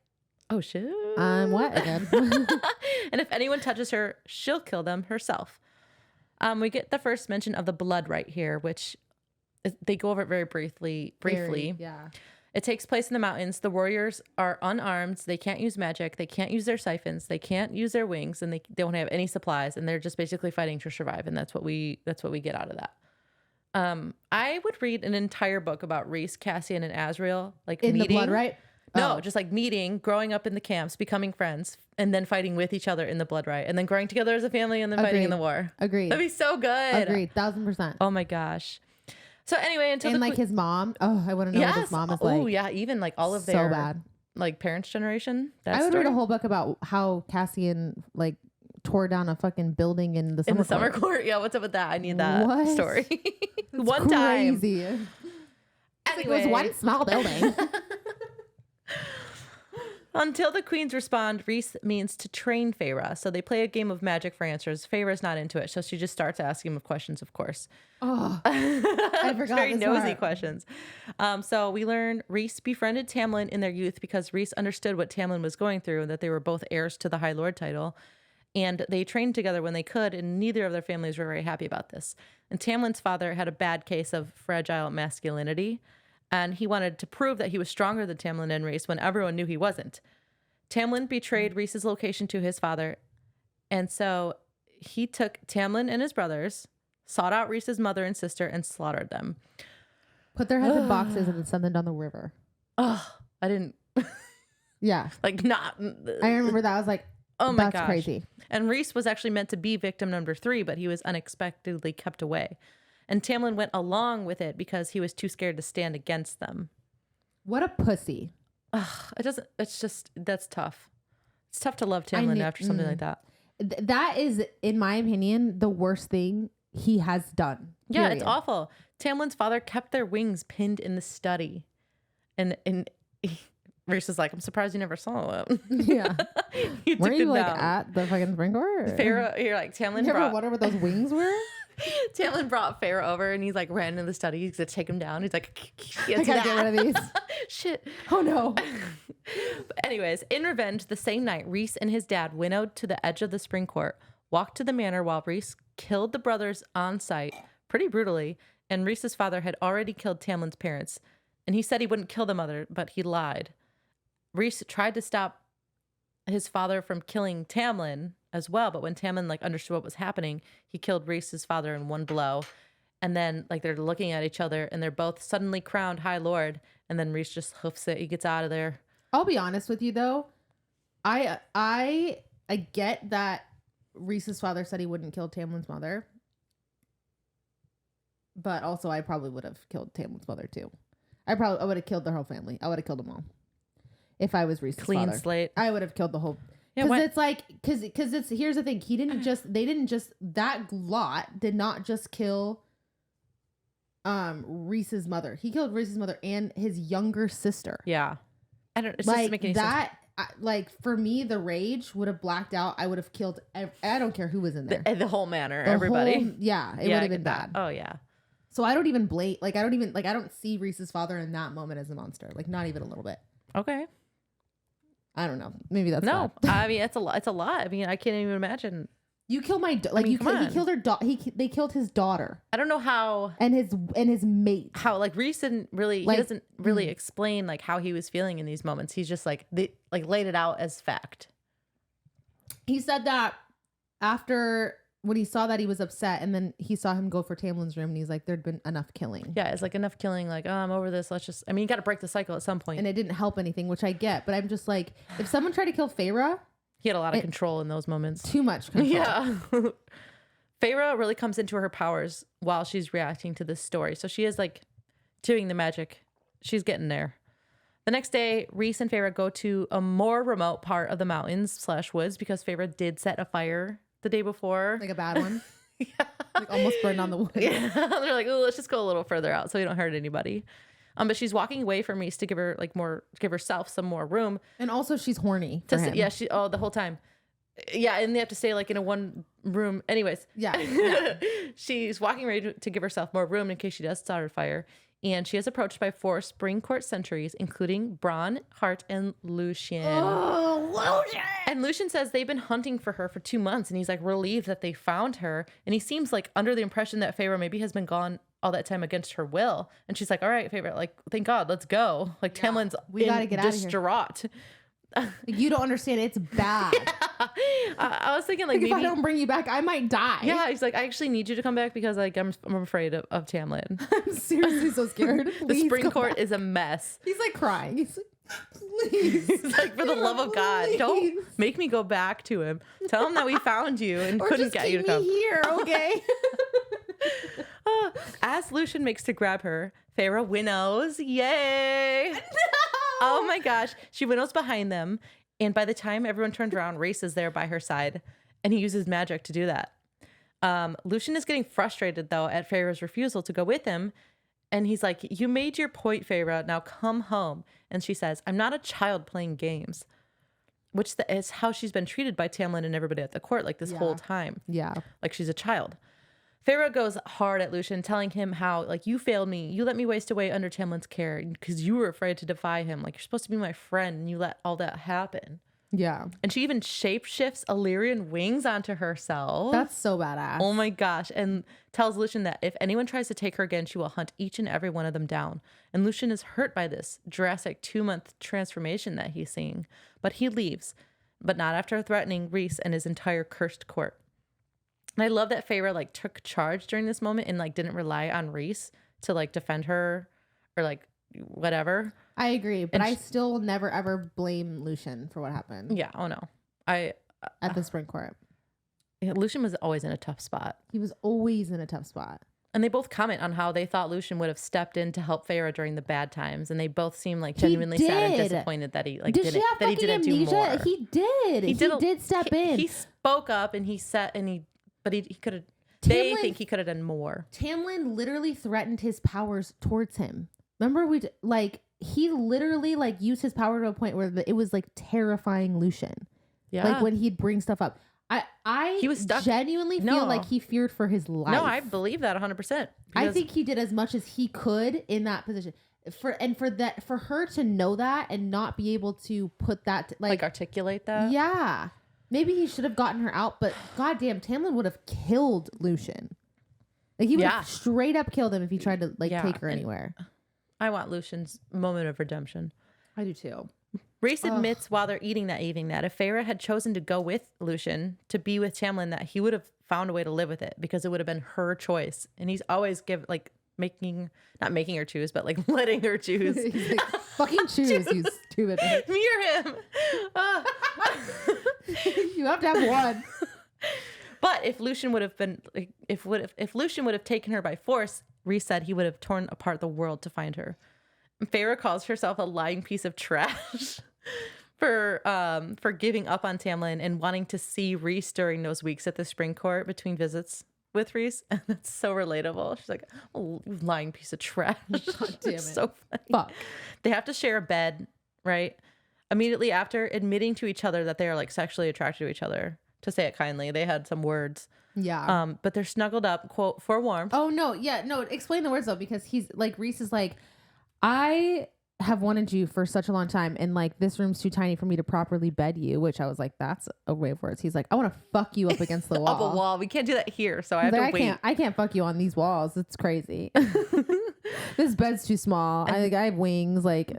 oh shit.
I'm what again?
And if anyone touches her, she'll kill them herself. We get the first mention of the blood right here, which they go over it very briefly.
Yeah.
It takes place in the mountains. The warriors are unarmed. They can't use magic. They can't use their siphons. They can't use their wings, and they don't have any supplies. And they're just basically fighting to survive. And that's what we get out of that. I would read an entire book about Rhys, Cassian, and Azriel, like
in
meeting.
the blood, right?
No, just like meeting, growing up in the camps, becoming friends, and then fighting with each other in the blood riot, and then growing together as a family, and then fighting in the war.
Agreed.
That'd be so good.
Agreed. 1000%.
Oh my gosh. So anyway, until
and like his mom. Oh, I want to know what his mom is like.
Oh yeah, even like all of
so
their
bad.
Like parents' generation.
I would read a whole book about how Cassian like tore down a fucking building in the summer
court. Yeah, what's up with that? I need that story. One
crazy.
time.
Anyway. It was one small building.
Until the queens respond, Rhys means to train Feyre. So they play a game of magic for answers. Feyre's not into it, so she just starts asking him questions, of course.
Oh, I forgot.
Very nosy questions. So we learn Rhys befriended Tamlin in their youth because Rhys understood what Tamlin was going through and that they were both heirs to the High Lord title. And they trained together when they could, and neither of their families were very happy about this. And Tamlin's father had a bad case of fragile masculinity, and he wanted to prove that he was stronger than Tamlin and Rhys when everyone knew he wasn't. Tamlin betrayed Rhys's location to his father, and so he took Tamlin and his brothers, sought out Rhys's mother and sister, and slaughtered them.
Put their heads in boxes and then sent them down the river.
Oh, I didn't.
Yeah.
Like, not.
I remember that. I was like, oh my gosh. That's crazy.
And Rhys was actually meant to be victim number 3, but he was unexpectedly kept away. And Tamlin went along with it because he was too scared to stand against them.
What a pussy.
It's just, that's tough. It's tough to love Tamlin after something like that.
That is, in my opinion, the worst thing he has done.
Yeah,
period.
It's awful. Tamlin's father kept their wings pinned in the study. And Rhys is like, I'm surprised you never saw it.
Yeah.
Were
you like at the fucking sprinkler?
Feyre, you're like, Tamlin
you ever wonder what those wings were?
Tamlin brought Feyre over and he's like ran in the study. He's gonna take him down. He's like,
I gotta get rid of these.
Shit.
Oh no.
But anyways, in revenge, the same night, Rhys and his dad winnowed to the edge of the spring court, walked to the manor while Rhys killed the brothers on sight pretty brutally. And Rhys's father had already killed Tamlin's parents. And he said he wouldn't kill the mother, but he lied. Rhys tried to stop his father from killing Tamlin as well, but when Tamlin like understood what was happening, he killed Rhys's father in one blow. And then like they're looking at each other and they're both suddenly crowned High Lord, and then Rhys just hoofs it. He gets out of there.
I'll be honest with you though. I get that Rhys's father said he wouldn't kill Tamlin's mother. But also I probably would have killed Tamlin's mother too. I would have killed their whole family. I would have killed them all. If I was Rhys's
clean
father.
slate.
I would have killed the whole. Because it's like, because it's, here's the thing. That lot did not just kill Rhys's mother. He killed Rhys's mother and his younger sister.
Yeah. It
like
doesn't make any
sense. Like for me, the rage would have blacked out. I would have killed, I don't care who was in there.
The whole manor, everybody.
It would have been bad.
Oh yeah.
So I don't even blame, I don't see Rhys's father in that moment as a monster. Like not even a little bit.
Okay.
I don't know. Maybe that's
no.
bad.
I mean, it's a lot. It's a lot. I mean, I can't even imagine.
You kill my he killed her daughter. They killed his daughter.
I don't know how.
And his mate.
How like Rhys didn't really. He doesn't really explain like how he was feeling in these moments. He's just like laid it out as fact.
He said that after when he saw that he was upset, and then he saw him go for Tamlin's room, and he's like, "There'd been enough killing."
Yeah, it's like enough killing. Like, oh, I'm over this. Let's just. I mean, you got to break the cycle at some point.
And it didn't help anything, which I get. But I'm just like, if someone tried to kill Feyre,
he had a lot of control in those moments.
Too much control.
Yeah. Feyre really comes into her powers while she's reacting to this story. So she is like doing the magic. She's getting there. The next day, Rhys and Feyre go to a more remote part of the mountains / woods because Feyre did set a fire the day before.
Like a bad one.
Yeah.
Like almost burned on the wood.
Yeah. They're like, oh, let's just go a little further out so we don't hurt anybody. But she's walking away from Rhys to give herself some more room.
And also she's horny for him.
Yeah, the whole time. Yeah, and they have to stay like in a one room. Anyways,
Yeah.
she's walking ready to give herself more room in case she does start a fire. And she is approached by 4 spring court sentries, including Bronn, Hart, and Lucien.
Oh, Lucien!
And Lucien says they've been hunting for her for 2 months, and he's like relieved that they found her. And he seems like under the impression that Feyre maybe has been gone all that time against her will. And she's like, all right, Feyre, like, thank God, let's go. Like, Tamlin's
we gotta get out of here.
distraught.
You don't understand. It's bad.
I was thinking, like,
If I
maybe
don't bring you back, I might die.
yeah, he's like, I actually need you to come back because like I'm afraid of Tamlin.
I'm seriously so scared.
The
Please
spring
come
court
back.
is a mess.
He's like crying. He's like, please.
He's like, for the love of God,
Please.
don't make me go back to him. Tell him that we found you and
Or
couldn't
just
get you
keep
to
me
come.
here, okay?
As Lucien makes to grab her, Feyre winnows. Yay!
No!
Oh my gosh. She winnows behind them. And by the time everyone turns around, Rhys is there by her side. And he uses magic to do that. Lucien is getting frustrated, though, at Feyre's refusal to go with him. And he's like, you made your point, Feyre. Now come home. And she says, I'm not a child playing games. Which is how she's been treated by Tamlin and everybody at the court like this whole time.
Yeah.
Like she's a child. Feyre goes hard at Lucien, telling him how, like, you failed me. You let me waste away under Tamlin's care because you were afraid to defy him. Like, you're supposed to be my friend and you let all that happen.
Yeah.
And she even shapeshifts Illyrian wings onto herself.
That's so badass.
Oh my gosh. And tells Lucien that if anyone tries to take her again, she will hunt each and every one of them down. And Lucien is hurt by this drastic 2-month transformation that he's seeing. But he leaves, but not after threatening Rhys and his entire cursed court. And I love that Feyre like took charge during this moment and like didn't rely on Rhys to like defend her or like whatever.
I agree, but
And
I still will never ever blame Lucien for what happened.
Yeah. Oh no.
At the spring court.
Lucien was always in a tough spot.
He was always in a tough spot.
And they both comment on how they thought Lucien would have stepped in to help Feyre during the bad times, and they both seem like genuinely sad and disappointed that he like
Did she have
that he
fucking
didn't
amnesia?
do more.
He did. He did step in.
He spoke up and he said, but he could have. They think he could have done more.
Tamlin literally threatened his powers towards him. Remember, he literally like used his power to a point where it was like terrifying Lucien.
Yeah,
like when he'd bring stuff up. He was stuck. Genuinely feel like he feared for his life.
No, I believe that 100%.
I think he did as much as he could in that position. For her to know that and not be able to put that
like articulate that.
Yeah. Maybe he should have gotten her out, but goddamn, Tamlin would have killed Lucien. Like he would have straight up killed him if he tried to take her anywhere.
I want Lucien's moment of redemption.
I do too.
Rhys admits while they're eating that evening that if Feyre had chosen to go with Lucien to be with Tamlin, that he would have found a way to live with it because it would have been her choice. And he's always not making her choose, but like letting her choose.
He's like, fucking choose, you stupid bitch.
Me or him.
You have to have one.
But if Lucien would have been, if Lucien would have taken her by force, Rhys said he would have torn apart the world to find her. Feyre calls herself a lying piece of trash for giving up on Tamlin and wanting to see Rhys during those weeks at the spring court between visits with Rhys. And that's so relatable. She's like, oh, lying piece of trash.
God damn it.
So funny.
Fuck.
They have to share a bed, right? Immediately after admitting to each other that they are like sexually attracted to each other. To say it kindly, they had some words.
Yeah.
But they're snuggled up, quote, for warmth.
Oh no, yeah, no. Explain the words though, because he's like Rhys is like, I have wanted you for such a long time, and like this room's too tiny for me to properly bed you. Which I was like, that's a way of words. He's like, I want to fuck you up against the wall.
Up a wall. We can't do that here, so I have to wait.
I can't fuck you on these walls. It's crazy. This bed's too small. I have wings. Like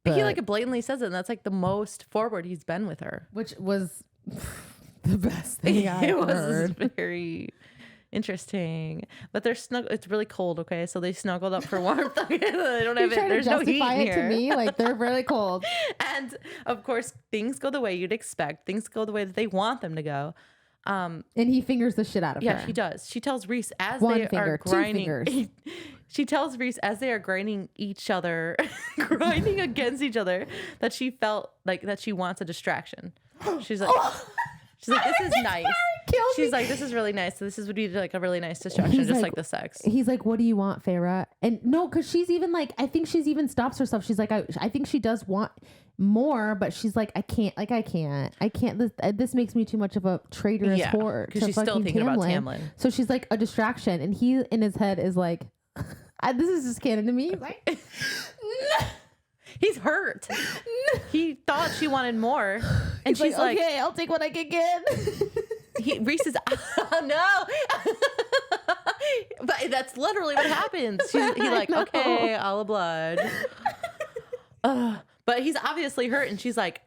he like blatantly says it, and that's like the most forward he's been with her,
which was the best thing I ever heard.
Was very interesting. But they're snug. It's really cold. Okay, so they snuggled up for warmth. Okay? They don't have it. There's no heat in here.
To me, like they're really cold.
And of course, things go the way you'd expect. Things go the way that they want them to go.
And he fingers the shit out of her.
Yeah, he does. She tells Rhys as they are grinding. She tells Rhys as they are grinding each other, grinding against each other, that she felt like that she wants a distraction. She's like, this is nice. She's like, this is really nice. So this would be like a really nice distraction, just like the sex.
He's like, what do you want, Feyre? And no, because she's even like, I think she's even stops herself. She's like, I think she does want. more, but she's like, I can't. This makes me too much of a traitorous whore.
Because she's still thinking about Tamlin.
So she's like a distraction, and he in his head is like, this is just canon to me. He's like,
he's hurt. He thought she wanted more, and she's like,
okay, I'll take what I can get.
Reese is, oh no. But that's literally what happens. He's like, okay, I'll oblige. But he's obviously hurt, and she's like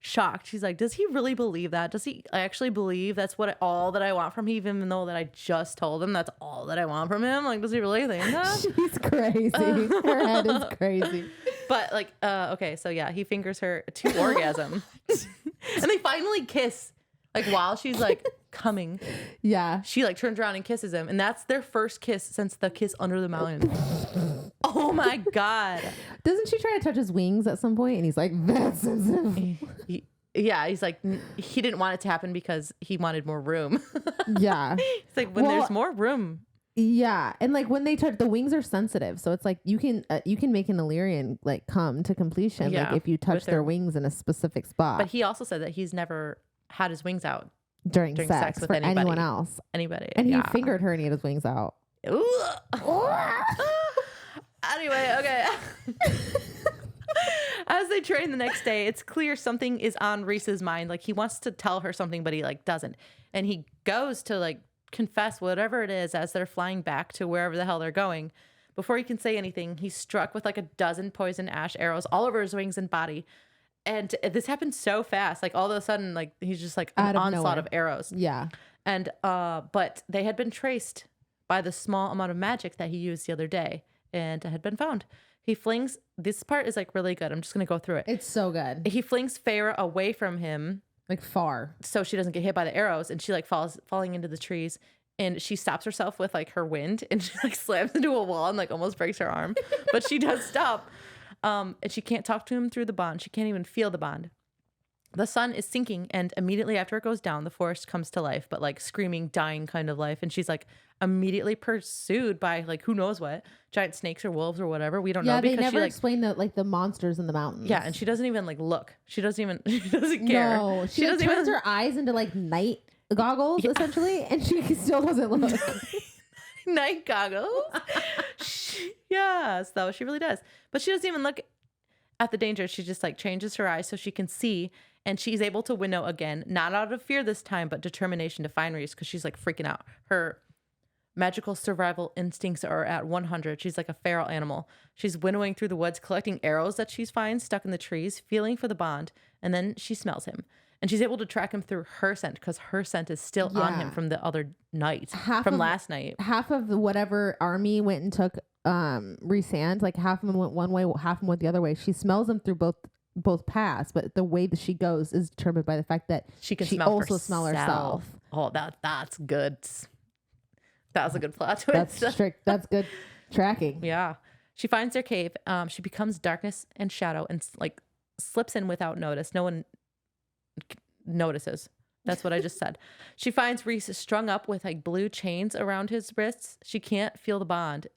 shocked. She's like, does he really believe that? Does he actually believe that's all that I want from him, even though that I just told him that's all that I want from him? Like, does he really think that?
She's crazy. Her head is crazy.
But like, okay, so yeah, he fingers her to orgasm. And they finally kiss. Like while she's like coming.
Yeah.
She like turns around and kisses him. And that's their first kiss since the kiss under the mountain. Oh my God.
Doesn't she try to touch his wings at some point? And he's like, that's sensitive.
Yeah. He's like, he didn't want it to happen because he wanted more room.
Yeah.
It's like, when there's more room.
Yeah. And like when they touch, the wings are sensitive. So it's like you can make an Illyrian like come to completion.
Yeah,
like if you touch their wings in a specific spot.
But he also said that he's never had his wings out
during sex with anyone else.
Anybody.
And he fingered her and he had his wings out.
Anyway, okay. As they train the next day, it's clear something is on Reese's mind. Like he wants to tell her something, but he like doesn't. And he goes to like confess whatever it is as they're flying back to wherever the hell they're going. Before he can say anything, he's struck with like a dozen poison ash arrows all over his wings and body. And this happened so fast. Like all of a sudden, like he's just like an onslaught of arrows.
Yeah.
And but they had been traced by the small amount of magic that he used the other day, and had been found. He flings. This part is like really good. I'm just gonna go through it.
It's so good.
He flings Feyre away from him,
like far,
so she doesn't get hit by the arrows, and she like falling into the trees. And she stops herself with like her wind, and she like slams into a wall and like almost breaks her arm, but she does stop. And she can't talk to him through the bond. She can't even feel the bond. The sun is sinking, and immediately after it goes down, the forest comes to life, but like screaming, dying kind of life. And she's like immediately pursued by like who knows what, giant snakes or wolves or whatever. We don't know.
Yeah, they
because
never
she,
explain the monsters in the mountains.
Yeah, and she doesn't even like look. She doesn't care.
No, she like, turns her eyes into like night goggles essentially, and she still doesn't look.
Night goggles. Yes, though she really does. But she doesn't even look at the danger. She just like changes her eyes so she can see, and she's able to winnow again, not out of fear this time, but determination to find Reese because she's like freaking out. Her magical survival instincts are at 100. She's like a feral animal. She's winnowing through the woods, collecting arrows that she's finds stuck in the trees, feeling for the bond, and then she smells him. And she's able to track him through her scent because her scent is still on him from the other night, last night.
Half of whatever army went and took Rhysand, like half of them went one way, half of them went the other way. She smells them through both paths, but the way that she goes is determined by the fact that she smell herself.
Oh, that's good. That was a good plot twist.
That's strict. That's good tracking.
Yeah. She finds their cave. She becomes darkness and shadow and like slips in without notice. No one notices. That's what I just said. She finds Reese strung up with like blue chains around his wrists. She can't feel the bond.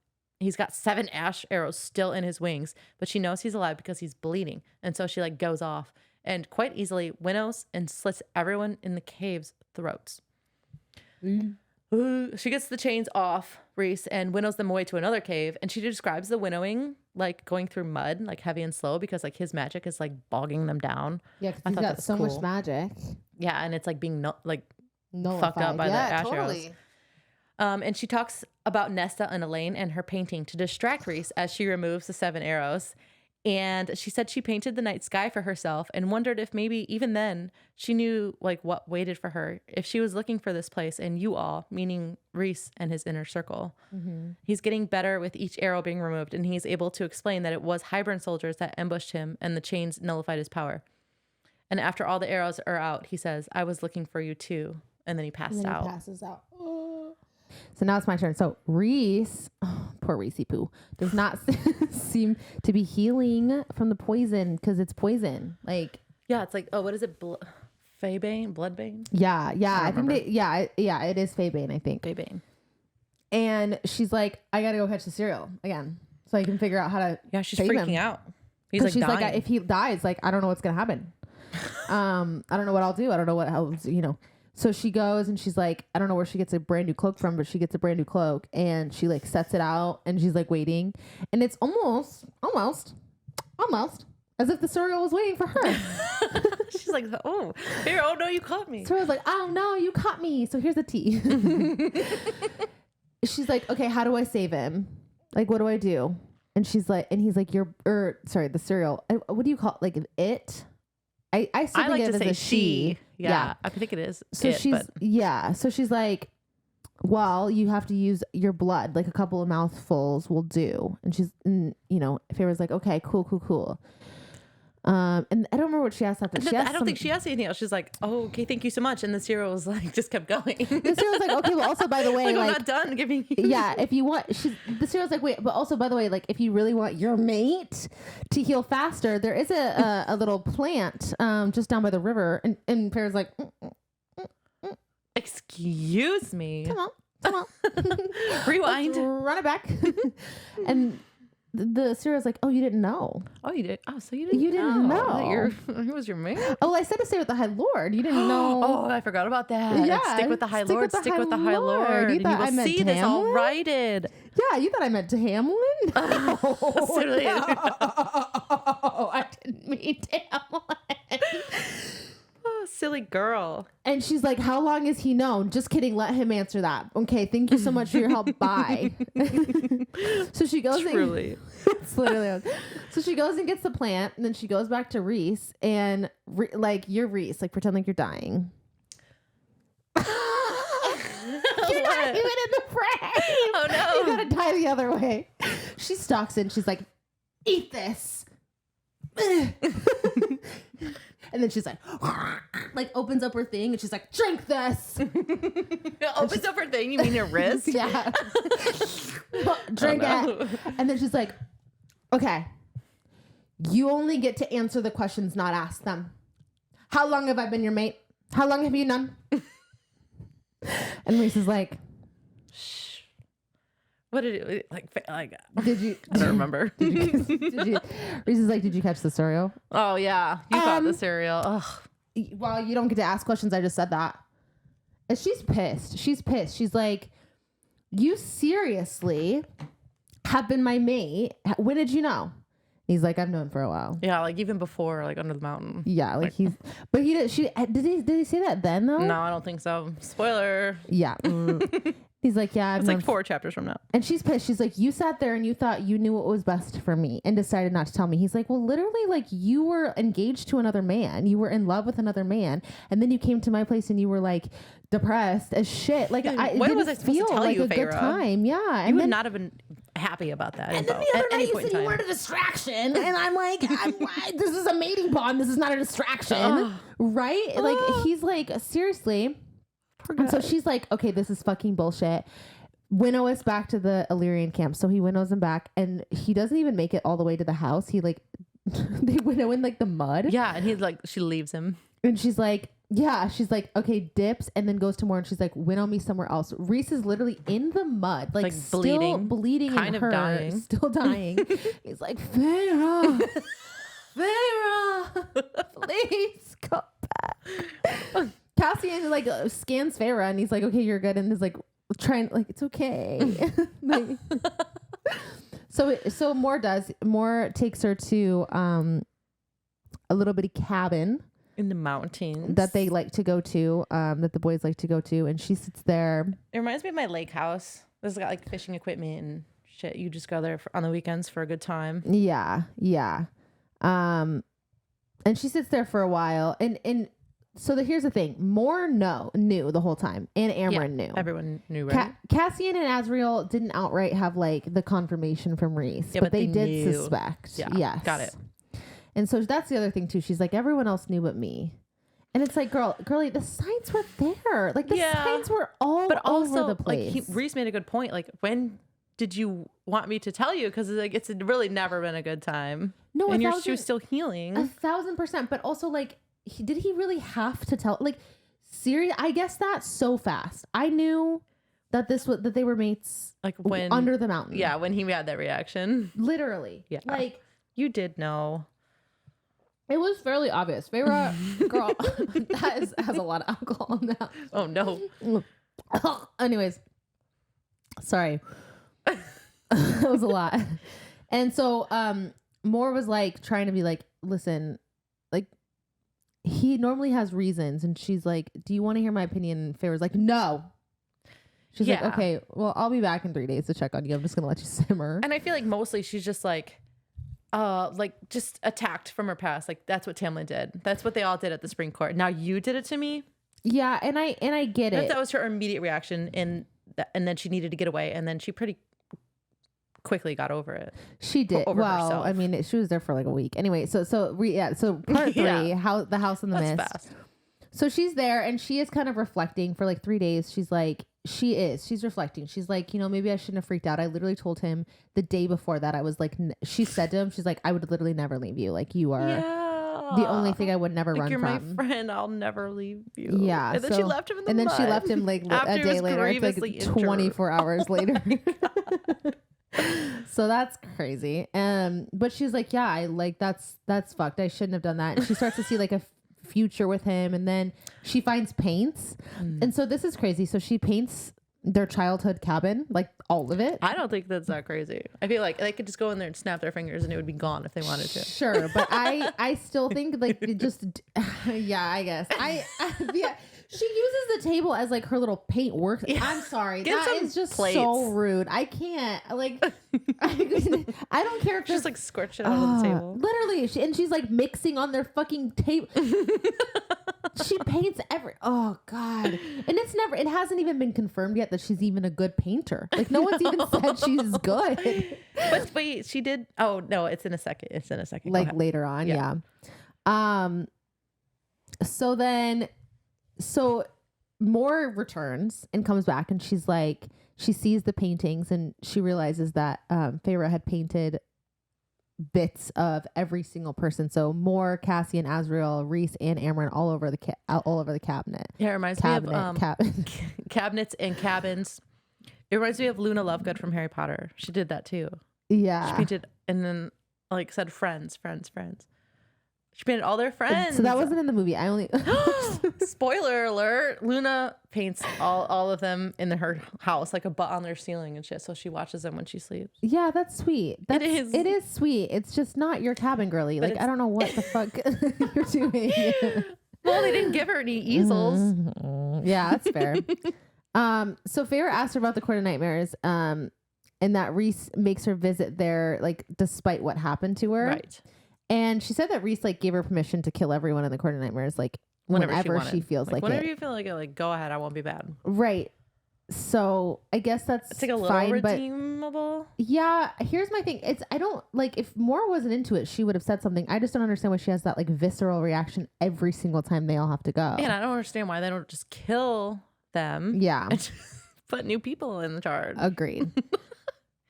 He's got 7 ash arrows still in his wings, but she knows he's alive because he's bleeding. And so she like goes off and quite easily winnows and slits everyone in the cave's throats. She gets the chains off Reese and winnows them away to another cave. And she describes the winnowing like going through mud, like heavy and slow, because like his magic is like bogging them down.
Yeah, because he's got so much magic.
Yeah, and it's like being
nullified.
Fucked up by the ash
totally.
arrows. And she talks about Nesta and Elaine and her painting to distract Reese as she removes the 7 arrows. And she said she painted the night sky for herself and wondered if maybe even then she knew like what waited for her if she was looking for this place and you all, meaning Reese and his inner circle. Mm-hmm. He's getting better with each arrow being removed, and he's able to explain that it was Hybern soldiers that ambushed him and the chains nullified his power. And after all the arrows are out, he says, "I was looking for you too." And then he passes out.
So now it's my turn. So Reese, poor Reese poo, does not seem to be healing from the poison because it's poison. Like,
yeah, it's like, oh, what is it? Faebane? Bloodbane?
Yeah. I think it is Faebane, I think.
Faebane.
And she's like, I got to go catch the Suriel again so I can figure out how to.
Yeah, she's freaking out. He's like,
she's
dying.
like, if he dies, like, I don't know what's gonna happen. I don't know what I'll do. I don't know what else, So she goes and she's like, I don't know where she gets a brand new cloak from, but she gets a brand new cloak and she like sets it out and she's like waiting, and it's almost as if the Suriel was waiting for her.
She's like, oh, here, oh no, you caught me.
Suriel's like, oh no, you caught me. So here's the tea. She's like, okay, how do I save him? Like, what do I do? And he's like, the Suriel. What do you call it? Like it? I still think
like
it
to
is
say
a
she. Yeah, I think it is.
So so she's like, well, you have to use your blood, like a couple of mouthfuls will do. And Pharaoh's like, okay, cool. And I don't remember what she asked after.
I don't think she asked anything else. She's like, oh, okay, thank you so much. And the Suriel was like, just kept going.
The Suriel's like, okay, well, also, by the way,
like, I'm not done giving you.
Yeah, if you want, the Suriel's like, wait, but also, by the way, like, if you really want your mate to heal faster, there is a little plant just down by the river. And Pharaoh's like,
excuse me.
Come on.
Rewind.
Run it back. And the Suriel's like, oh, you didn't know.
Oh, you did. Oh, so you didn't know. Who was your man?
Oh, I said to stay with the High Lord. You didn't know.
Oh, I forgot about that.
Yeah,
stick with the High Lord. Stick with the High Lord.
You thought I meant
see this all righted.
Yeah, you thought I meant to Hamlin? Oh, I didn't mean to Hamlin.
Oh, silly girl.
And she's like, how long has he known? Just kidding. Let him answer that. Okay. Thank you so much for your help. Bye. So she goes.
Truly.
It's literally. So she goes and gets the plant, and then she goes back to Reese and you're Reese, like pretend like you're dying. You're not even in the frame.
Oh no.
You gotta die the other way. She stalks in. She's like, eat this. And then she's like opens up her thing and she's like, drink this.
Opens up her thing? You mean her wrist?
Yeah. Drink it. And then she's like, okay, you only get to answer the questions, not ask them. How long have I been your mate? How long have you known? And Reese is like,
shh. What did it like?
Did you?
I don't remember.
Reese is like, did you catch the Suriel?
Oh yeah, you caught the Suriel. Ugh.
Well, you don't get to ask questions. I just said that. And she's pissed. She's like, you seriously have been my mate. When did you know? He's like, I've known for a while.
Yeah, like even before, like under the mountain.
Yeah, like did he say that then though?
No, I don't think so. Spoiler.
Yeah. He's like, yeah,
it's like 4 chapters from now.
And she's pissed. She's like, you sat there and you thought you knew what was best for me and decided not to tell me. He's like, well, literally, like you were engaged to another man. You were in love with another man. And then you came to my place and you were like depressed as shit. Like,
what was I supposed to tell
like
you,
a good time. Yeah.
You would not have been happy about that.
And then the other night you said you weren't a distraction. And I'm like, this is a mating bond. This is not a distraction. Right? Like, he's like, seriously. And so she's like, okay, this is fucking bullshit. Winnow us back to the Illyrian camp. So he winnows him back and he doesn't even make it all the way to the house. He like, they winnow in like the mud.
Yeah. And he's like, she leaves him.
And she's like, okay, dips and then goes to more. And she's like, winnow me somewhere else. Reese is literally in the mud, like still bleeding
kind of dying.
Still dying. He's like, Farah, please come back. Cassian like scans Farah and he's like, okay, you're good. And is like trying, like, it's okay. Like, so Moore takes her to a little bitty cabin
in the mountains
that they like to go to, that the boys like to go to, and she sits there.
It reminds me of my lake house. This has got like fishing equipment and shit. You just go there on the weekends for a good time.
Yeah. And she sits there for a while, and so here's the thing. Moore knew the whole time, and Amryn knew.
Everyone knew, right?
Cassian and Azriel didn't outright have like the confirmation from Reese, but they did suspect.
Yeah,
yes.
Got it.
And so that's the other thing too. She's like, everyone else knew but me. And it's like, girlie, the signs were there. Like the signs were all over the place.
Like Reese made a good point. Like, when did you want me to tell you? Because like it's really never been a good time.
No,
and she was still healing.
1,000%. But also, like, did he really have to tell? Like, seriously, I guess that so fast. I knew that that they were mates.
Like when
under the mountain.
Yeah, when he had that reaction.
Literally.
Yeah.
Like,
You did know.
It was fairly obvious. Feyre, girl, has a lot of alcohol in that.
Oh, no.
Anyways. Sorry. It was a lot. And so Moore was like trying to be like, listen, like he normally has reasons. And she's like, do you want to hear my opinion? And Feyre's like, no. She's like, okay, well, I'll be back in 3 days to check on you. I'm just going to let you simmer.
And I feel like mostly she's just like just attacked from her past. Like that's what Tamlin did. That's what they all did at the Spring Court. Now you did it to me.
Yeah. And I get it.
That was her immediate reaction. And then she needed to get away. And then she pretty quickly got over it.
She did. Herself. I mean, she was there for like a week. Anyway, so part 3, the House in the Mist. Fast. So she's there and she is kind of reflecting for like 3 days. She's reflecting. She's like, maybe I shouldn't have freaked out. I literally told him the day before that I was like, she said to him, she's like, I would literally never leave you. Like you are the only thing I would never run
you're
from.
You're my friend. I'll never leave you.
Yeah.
And then she left him in the
mud.
And then
she left him like a day later. It's like 24 hours later. So that's crazy. But she's like, yeah, I like that's fucked. I shouldn't have done that. And she starts to see like a future with him, and then she finds paints. And so this is crazy. So she paints their childhood cabin, like all of it.
I don't think that's that crazy. I feel like they could just go in there and snap their fingers and it would be gone if they wanted to.
Sure, but I still think like it just yeah, I guess yeah. She uses the table as like her little paint work. Yeah. I'm sorry. That is just plates. So rude. I can't like, I don't care if
just like scorch it out on the table.
Literally. She's like mixing on their fucking table. She paints oh God. And it hasn't even been confirmed yet that she's even a good painter. Like no one's even said she's good.
But wait, she did. Oh no, it's in a second.
Like later on. Yeah. So Moore returns and comes back and she's like, she sees the paintings and she realizes that Feyre had painted bits of every single person. So Moore, Cassian, Azriel, Rhys, and Amren all over the cabinet.
Yeah, it reminds me of cabinets and cabins. It reminds me of Luna Lovegood from Harry Potter. She did that too.
Yeah.
She painted and then like said friends. She painted all their friends.
So that wasn't in the movie. I only
spoiler alert. Luna paints all of them in her house, like a butt on their ceiling and shit. So she watches them when she sleeps.
Yeah, that's sweet. It is sweet. It's just not your cabin girly. Like I don't know what the fuck you're doing.
Well, they didn't give her any easels.
Mm-hmm. Yeah, that's fair. So Feyre asked her about the Court of Nightmares. And that Rhys makes her visit there, like despite what happened to her.
Right.
And she said that Rhys like gave her permission to kill everyone in the Court of Nightmares, like whenever she feels like
whenever
it.
you feel like it, like go ahead, I won't be bad.
Right. So I guess it's like a little fine,
redeemable.
But yeah, here's my thing. I don't like if Moore wasn't into it, she would have said something. I just don't understand why she has that like visceral reaction every single time they all have to go.
And I don't understand why they don't just kill them.
Yeah.
And put new people in charge.
Agreed.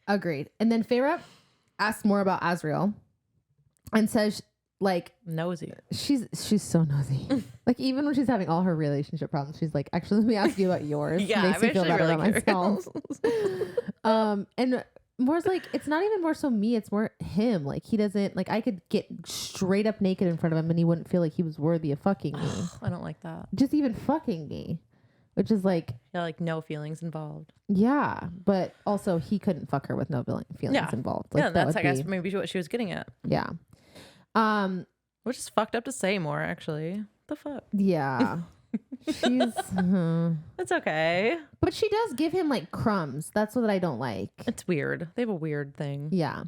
Agreed. And then Feyre asks more about Azriel. And says, like,
nosy.
She's so nosy. Like, even when she's having all her relationship problems, she's like, actually, let me ask you about yours.
Yeah,
makes me feel better
really
about myself. And Moore's like, it's not even more so me, it's more him. Like, he doesn't, like, I could get straight up naked in front of him and he wouldn't feel like he was worthy of fucking me.
I don't like that.
Just even fucking me. Which is like...
Yeah, like no feelings involved.
Yeah, but also he couldn't fuck her with no feelings involved. Like,
yeah, that's I guess maybe what she was getting at.
Yeah.
Which is fucked up to say more, actually. The fuck?
Yeah. She's...
It's okay.
But she does give him like crumbs. That's what I don't like.
It's weird. They have a weird thing.
Yeah.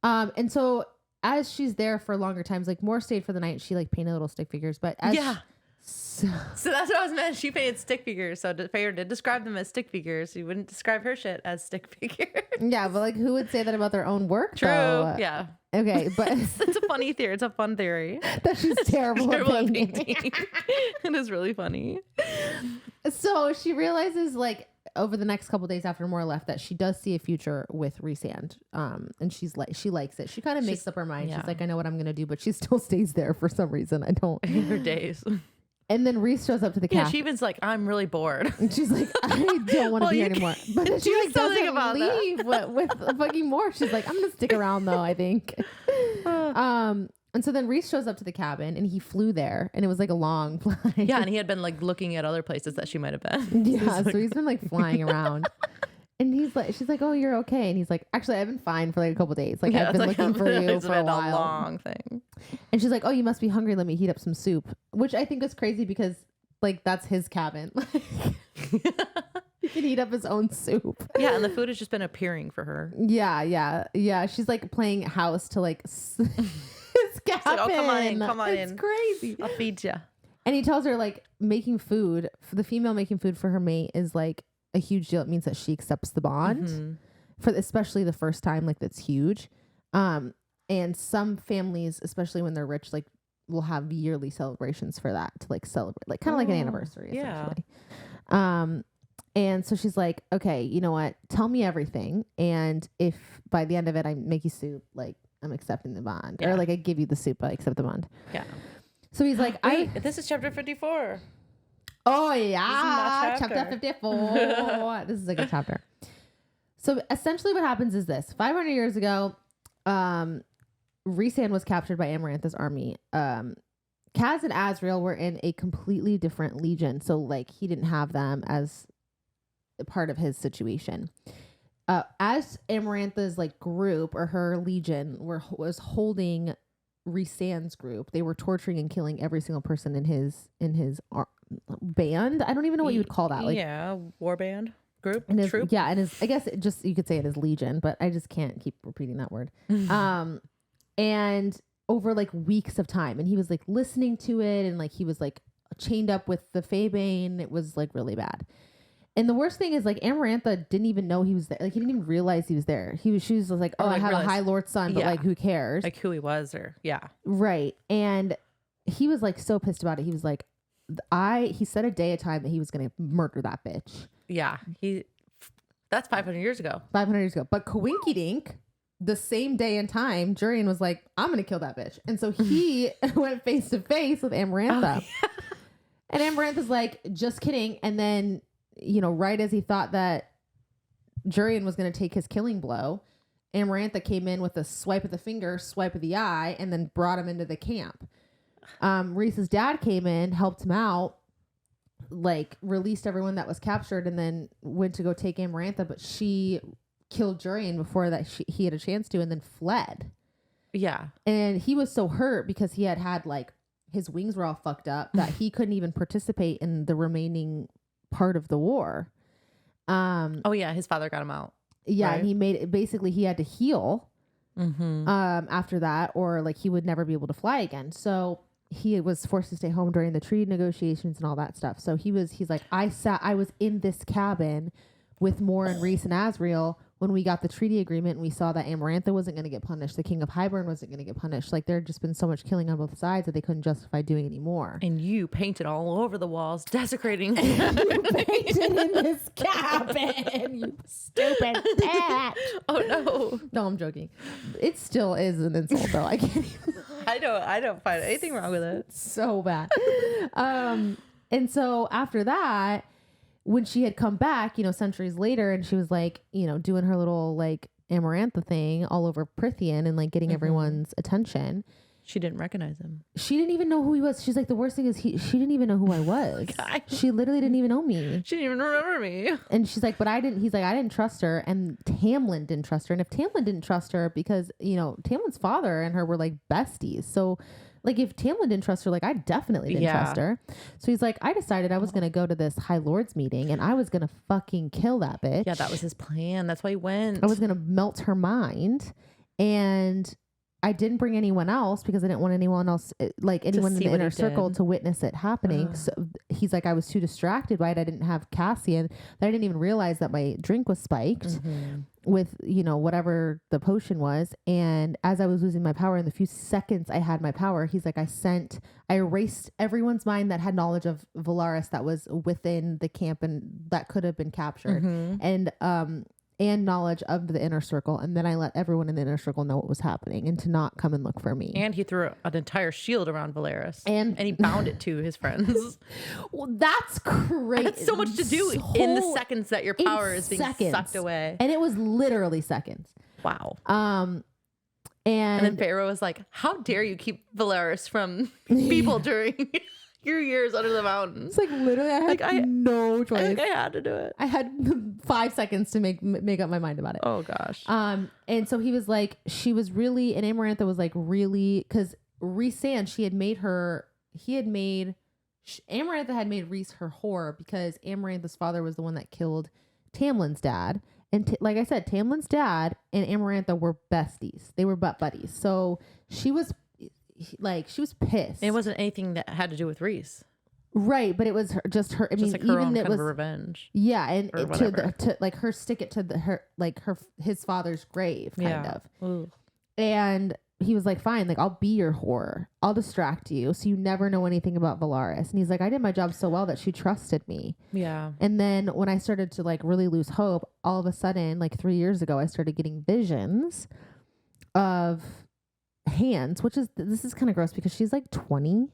And so as she's there for longer times, like Moore stayed for the night. She like painted little stick figures, but as
so that's what I was meant. She painted stick figures. So Feyre did describe them as stick figures. She wouldn't describe her shit as stick figures. Yeah,
but like who would say that about their own work?
True.
Though?
Yeah.
Okay, but
it's a funny theory. It's a fun theory.
That she's terrible at painting.
It is really funny.
So she realizes like over the next couple of days after Moore left that she does see a future with Rhysand. And she's like, she likes it. She kind of makes up her mind. Yeah. She's like, I know what I'm going to do, but she still stays there for some reason. I don't.
Her days.
And then Reese shows up to the
Yeah,
cafe.
she even's like, I'm really bored.
And she's like, I don't want to be here anymore. But then she like doesn't leave with fucking more. She's like, I'm gonna stick around though, I think. And so then Reese shows up to the cabin and he flew there and it was like a long flight.
Yeah, and he had been like looking at other places that she might have been.
Yeah, so he's been like flying around. And she's like, oh, you're okay. And he's like, actually, I've been fine for like a couple days. Like I've been looking for you for a while.
A long thing.
And she's like, oh, you must be hungry. Let me heat up some soup, which I think is crazy because like that's his cabin. He can heat up his own soup.
Yeah, and the food has just been appearing for her.
Yeah. She's like playing house to like his cabin.
Like, oh, come on in.
It's crazy.
I'll feed you.
And he tells her like making food for the female, making food for her mate is like a huge deal. It means that she accepts the bond for especially the first time. Like that's huge. And some families, especially when they're rich, like will have yearly celebrations for that to like celebrate, like kind of like an anniversary. Essentially. And so she's like, okay, you know what? Tell me everything. And if by the end of it, I make you soup, like I'm accepting the bond or like I give you the soup, I accept the bond.
Yeah.
So he's like,
this is chapter 54.
Oh yeah. Chapter 54. This is a good chapter. So essentially what happens is this: 500 years ago, Rhysand was captured by Amarantha's army. Kaz and Azriel were in a completely different legion. So like he didn't have them as a part of his situation. As Amarantha's like group or her legion was holding Rhysand's group, they were torturing and killing every single person in his band. I don't even know what you would call that. Like
war band group.
Troop. Yeah, and his, I guess it just, you could say it is legion, but I just can't keep repeating that word. And over like weeks of time, and he was like listening to it, and like he was like chained up with the Fabane. It was like really bad. And the worst thing is like Amarantha didn't even know he was there. Like he didn't even realize he was there. She was like, oh, I have a High Lord son, but like who cares?
Like who he was
Right. And he was like so pissed about it. He was like, he set a day a time that he was going to murder that bitch.
Yeah. That's 500 years ago. 500 years ago.
But Coinky Dink, the same day and time, Jurian was like, I'm going to kill that bitch. And so he went face to face with Amarantha. Oh, yeah. And Amarantha's like, just kidding. And then, you know, right as he thought that Jurian was going to take his killing blow, Amarantha came in with a swipe of the finger, swipe of the eye, and then brought him into the camp. Rhys's dad came in, helped him out, like released everyone that was captured, and then went to go take Amarantha, but she killed Jurian before that he had a chance to, and then fled. Yeah. And he was so hurt because he had like his wings were all fucked up that he couldn't even participate in the remaining part of the war.
His father got him out.
Yeah, right? And he made it, basically he had to heal after that, or like he would never be able to fly again. So he was forced to stay home during the treaty negotiations and all that stuff. So he's like, I was in this cabin with Mor and Rhys and Azriel when we got the treaty agreement, and we saw that Amarantha wasn't going to get punished. The King of Hybern wasn't going to get punished. Like there had just been so much killing on both sides that they couldn't justify doing anymore.
And you painted all over the walls, desecrating.
You painted in this cabin, you stupid bitch.
Oh no.
No, I'm joking. It still is an insult though. I can't even.
I don't find anything wrong with it.
It's so bad. And so after that, when she had come back, you know, centuries later, and she was like, you know, doing her little like Amarantha thing all over Prithian and like getting everyone's attention.
She didn't recognize him.
She didn't even know who he was. She's like, the worst thing is she didn't even know who I was. She literally didn't even know me.
She didn't even remember me.
And she's like, but he's like, I didn't trust her. And Tamlin didn't trust her. And if Tamlin didn't trust her, because, you know, Tamlin's father and her were like besties. So like if Tamlin didn't trust her, like I definitely didn't trust her. So he's like, I decided I was going to go to this High Lords meeting and I was going to fucking kill that bitch.
Yeah, that was his plan. That's why he went.
I was going to melt her mind. And I didn't bring anyone else because I didn't want anyone else, like anyone in the inner circle to witness it happening. So he's like, I was too distracted by it. I didn't have Cassian, that I didn't even realize that my drink was spiked with, you know, whatever the potion was. And as I was losing my power, in the few seconds I had my power, he's like, I erased everyone's mind that had knowledge of Valaris that was within the camp and that could have been captured. And and knowledge of the inner circle. And then I let everyone in the inner circle know what was happening and to not come and look for me.
And he threw an entire shield around Valeris.
And
he bound it to his friends.
Well, that's crazy.
That's so much to do in the seconds that your power is being sucked away.
And it was literally seconds.
Wow.
And
then Pharaoh was like, how dare you keep Valeris from people during your years under the mountain?
It's like literally I had no choice.
I had to do it.
I had 5 seconds to make up my mind about it.
Oh gosh.
And so he was like, she was really, and Amarantha was like really, because Rhys-Anne, Amarantha had made Rhys her whore because Amarantha's father was the one that killed Tamlin's dad. And like I said, Tamlin's dad and Amarantha were besties. They were butt buddies. So she was pissed.
It wasn't anything that had to do with Rhys.
Right, but it was just her. I mean,
like her
even
own
it
kind
was
of revenge.
Yeah, and to like her stick it to his father's grave, kind of.
Ooh.
And he was like, "Fine, like I'll be your whore. I'll distract you, so you never know anything about Valeris." And he's like, "I did my job so well that she trusted me."
Yeah. And
then when I started to like really lose hope, all of a sudden, like 3 years ago, I started getting visions of hands, this is kind of gross because she's like 20.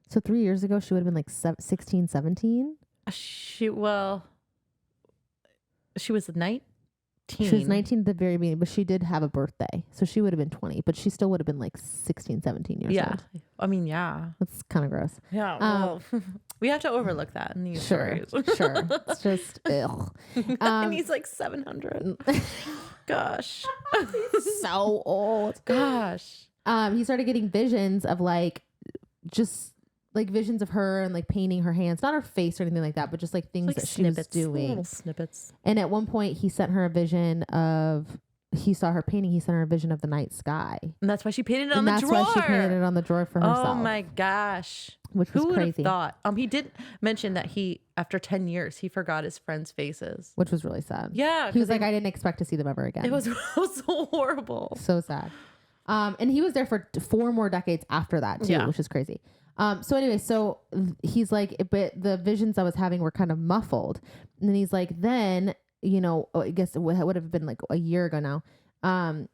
So 3 years ago, she would have been like 16, 17.
She was 19.
She was 19 at the very beginning, but she did have a birthday. So she would have been 20, but she still would have been like 16, 17 years old.
I mean, yeah.
That's kind of gross.
Yeah. Well, we have to overlook that in these stories.
Sure. It's just, ugh.
And he's like 700. Gosh.
He's so old.
Gosh.
He started getting visions of like, just like visions of her and like painting her hands, not her face or anything like that, but just like things like that
snippets,
she was doing.
Little snippets.
And at one point he sent her a vision he saw her painting, he sent her a vision of the night sky.
And that's why she painted it on the drawer.
That's why she painted it on the drawer for herself.
Oh my gosh.
Which was
crazy. Who would have thought? He did mention that after 10 years, he forgot his friends' faces.
Which was really sad.
Yeah.
He was like, I didn't expect to see them ever again.
It was so horrible.
So sad. And he was there for 4 more decades after that too, which is crazy. So anyway, he's like, but the visions I was having were kind of muffled. And then he's like, then, I guess it would have been like a year ago now.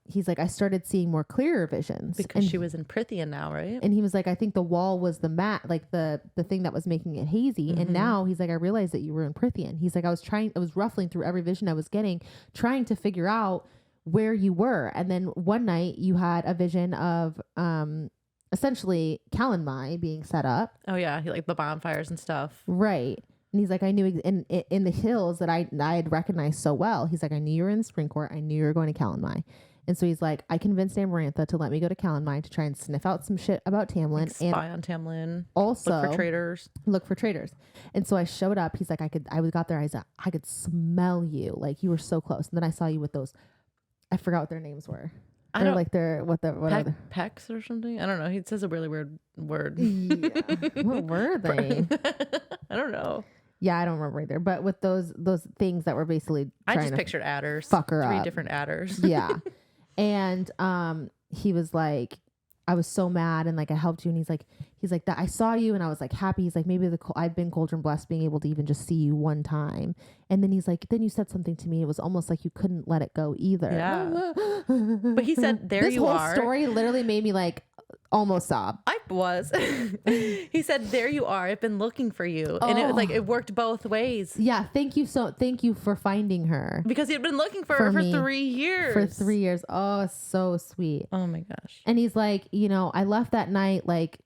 He's like, I started seeing more clearer visions.
Because she was in Prythian now, right?
And he was like, I think the wall was the mat, like the thing that was making it hazy. Mm-hmm. And now he's like, I realized that you were in Prythian. He's like, I was ruffling through every vision I was getting, trying to figure out where you were. And then one night you had a vision of, essentially Calanmai being set up.
Oh yeah, like the bonfires and stuff.
Right. And he's like, I knew in the hills that I had recognized so well. He's like, I knew you were in the Spring Court. I knew you were going to Calanmai. And so he's like, I convinced Amarantha to let me go to Calanmai to try and sniff out some shit about Tamlin.
Like spy on Tamlin.
Also
look for traitors.
And so I showed up. He's like, I got there. I could smell you. Like you were so close. And then I saw you with those, I forgot what their names were. They're like
Pecs or something. I don't know. He says a really weird word.
Yeah. What were they?
I don't know.
Yeah, I don't remember either. But with those things that were basically,
I just pictured adders.
Fuck her
3
up.
different adders.
Yeah, and he was like, I was so mad, and like I helped you, and he's like that I saw you, and I was like happy. He's like, maybe I've been cauldron blessed being able to even just see you one time. And then he's like, then you said something to me. It was almost like you couldn't let it go either.
Yeah. But he said, there you are.
This whole story literally made me like almost sob.
I was. He said, there you are. I've been looking for you. And it worked both ways.
Yeah. Thank you for finding her.
Because he'd been looking for her for 3 years.
For 3 years. Oh, so sweet.
Oh my gosh.
And he's like, I left that night, like,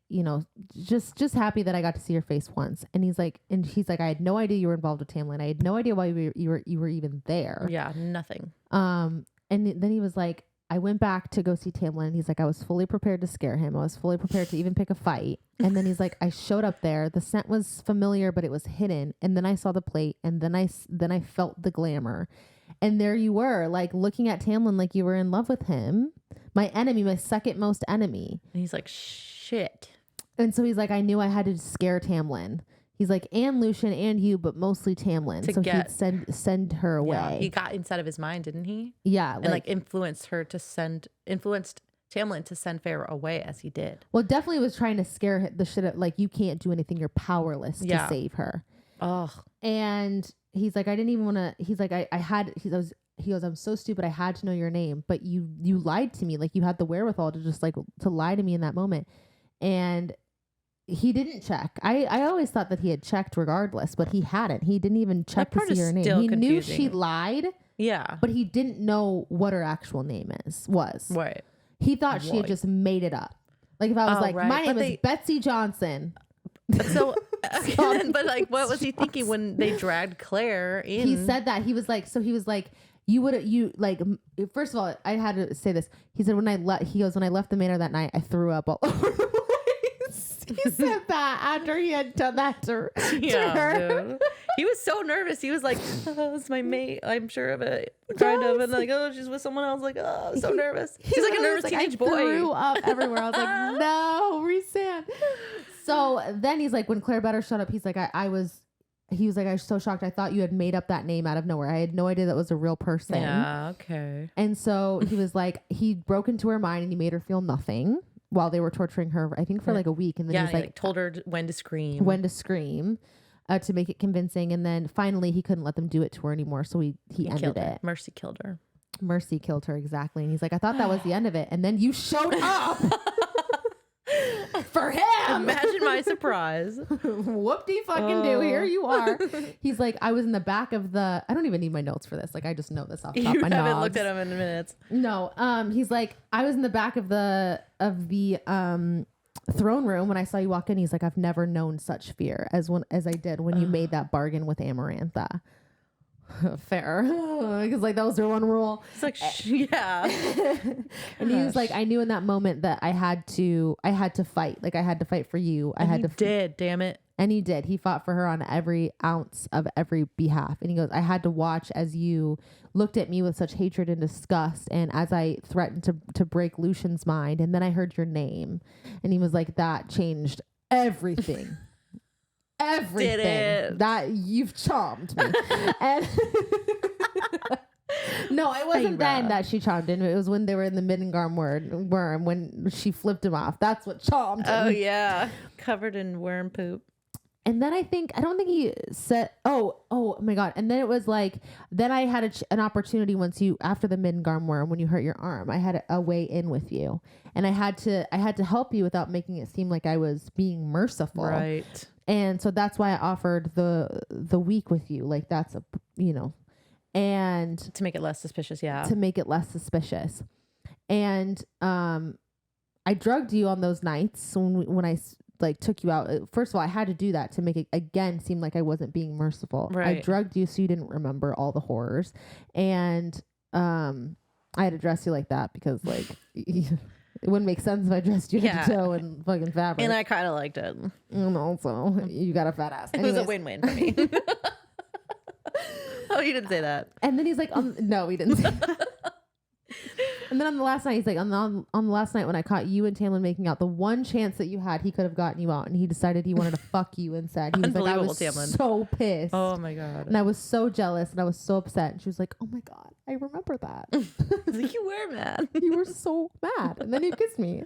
just happy that I got to see your face once. And he's like, I had no idea you were involved with Tamlin. I had no idea why you were even there.
Yeah. Nothing.
And then he was like, I went back to go see Tamlin. He's like, I was fully prepared to scare him. I was fully prepared to even pick a fight. And then he's like, I showed up there. The scent was familiar, but it was hidden. And then I saw the plate, and then I felt the glamour. And there you were, like looking at Tamlin like you were in love with him. My enemy, my second most enemy.
And he's like, shit.
And so he's like, I knew I had to scare Tamlin. He's like, and Lucian and you, but mostly Tamlin. He'd send her away. Yeah,
he got inside of his mind, didn't he?
Yeah.
And influenced Tamlin to send Pharaoh away as he did.
Well, definitely was trying to scare the shit out. Like, you can't do anything. You're powerless to save her.
Oh.
And he's like, I didn't even want to, he's like, he goes, I'm so stupid. I had to know your name, but you lied to me. Like you had the wherewithal to just like to lie to me in that moment. And he didn't check. I always thought that he had checked regardless, but he hadn't. He didn't even check to see her name. He knew she lied.
Yeah.
But he didn't know what her actual name was.
Right.
He thought she had just made it up. Like if I was my name is Betsy Johnson.
So, but like, what was he thinking when they dragged Claire in?
He said that he was like, first of all, I had to say this. He said, when I left the manor that night, I threw up all over the place. He said that after he had done that to her.
Dude. He was so nervous. He was like, oh, it's my mate. I'm sure of it. Kind of. And like, oh, she's with someone else. Like, oh, I'm so nervous. He's like a nervous teenage boy. I
threw up everywhere. I was like, no, Resand. So then he's like, when Claire Better showed up, he's like, I was so shocked. I thought you had made up that name out of nowhere. I had no idea that was a real person.
Yeah, okay.
And so he was like, he broke into her mind and he made her feel nothing while they were torturing her, I think for like a week. And then he like
told her when to scream.
To make it convincing. And then finally he couldn't let them do it to her anymore. So he ended it.
Mercy killed her.
Mercy killed her. Exactly. And he's like, I thought that was the end of it. And then you showed up. For him.
Imagine my surprise.
Whoop-de fucking do. Here you are. He's like, I was in the back of the, I don't even need my notes for this. Like, I just know this off the top of my notes. You haven't
looked at him in minutes.
No. He's like, I was in the back of the throne room when I saw you walk in. He's like, I've never known such fear as I did when you made that bargain with Amarantha. Fair. Because like that was their one rule.
It's like, yeah.
And he was like, I knew in that moment that I had to fight. Like I had to fight for you.
Damn it.
And he did. He fought for her on every ounce of every behalf. And he goes, I had to watch as you looked at me with such hatred and disgust. And as I threatened to break Lucian's mind. And then I heard your name. And he was like, that changed everything. Everything.
Did it.
That you've charmed me. And no, it wasn't then that she charmed him. It was when they were in the Middengarm worm when she flipped him off. That's what charmed him.
Oh yeah, covered in worm poop.
And then I don't think he said, oh my God. And then it was like, then I had an opportunity after the Middengarm worm, when you hurt your arm, I had a way in with you, and I had to help you without making it seem like I was being merciful.
Right.
And so that's why I offered the week with you. Like that's and
to make it less suspicious. Yeah.
To make it less suspicious. And, I drugged you on those nights when I like took you out. First of all, I had to do that to make it again seem like I wasn't being merciful.
Right.
I drugged you so you didn't remember all the horrors. And, I had to dress you like that because like it wouldn't make sense if I dressed you head to toe in fucking fabric.
And I kind of liked it.
And also, you got a fat ass.
Anyways. It was a win-win for me. Oh, you didn't say that.
And then he's like, no, he didn't say that. And then on the last night, he's like, on the last night when I caught you and Tamlin making out, the one chance that you had, he could have gotten you out, and he decided he wanted to fuck you instead. He was like, I was
Tamlin.
so pissed.
Oh my God.
And I was so jealous, and I was so upset. And she was like, oh my God, I remember that.
Like, you were mad.
You were so mad. And then he kissed me.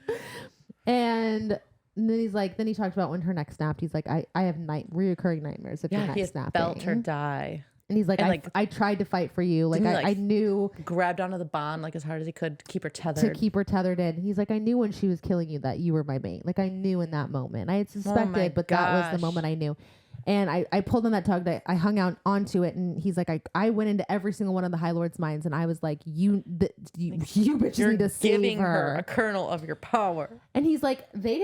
And then he's like, then he talked about when her neck snapped. He's like, I have reoccurring nightmares of your neck snapping.
Felt her die.
And he's like, I tried to fight for you. Like, I knew.
Grabbed onto the bond like as hard as he could to keep her tethered.
To keep her tethered in. He's like, I knew when she was killing you that you were my mate. Like, I knew in that moment. I had suspected, but that was the moment I knew. And I pulled on that tug. I hung out onto it. And he's like, I went into every single one of the High Lord's minds. And I was like, you bitches need to save her.
A kernel of your power.
And he's like, they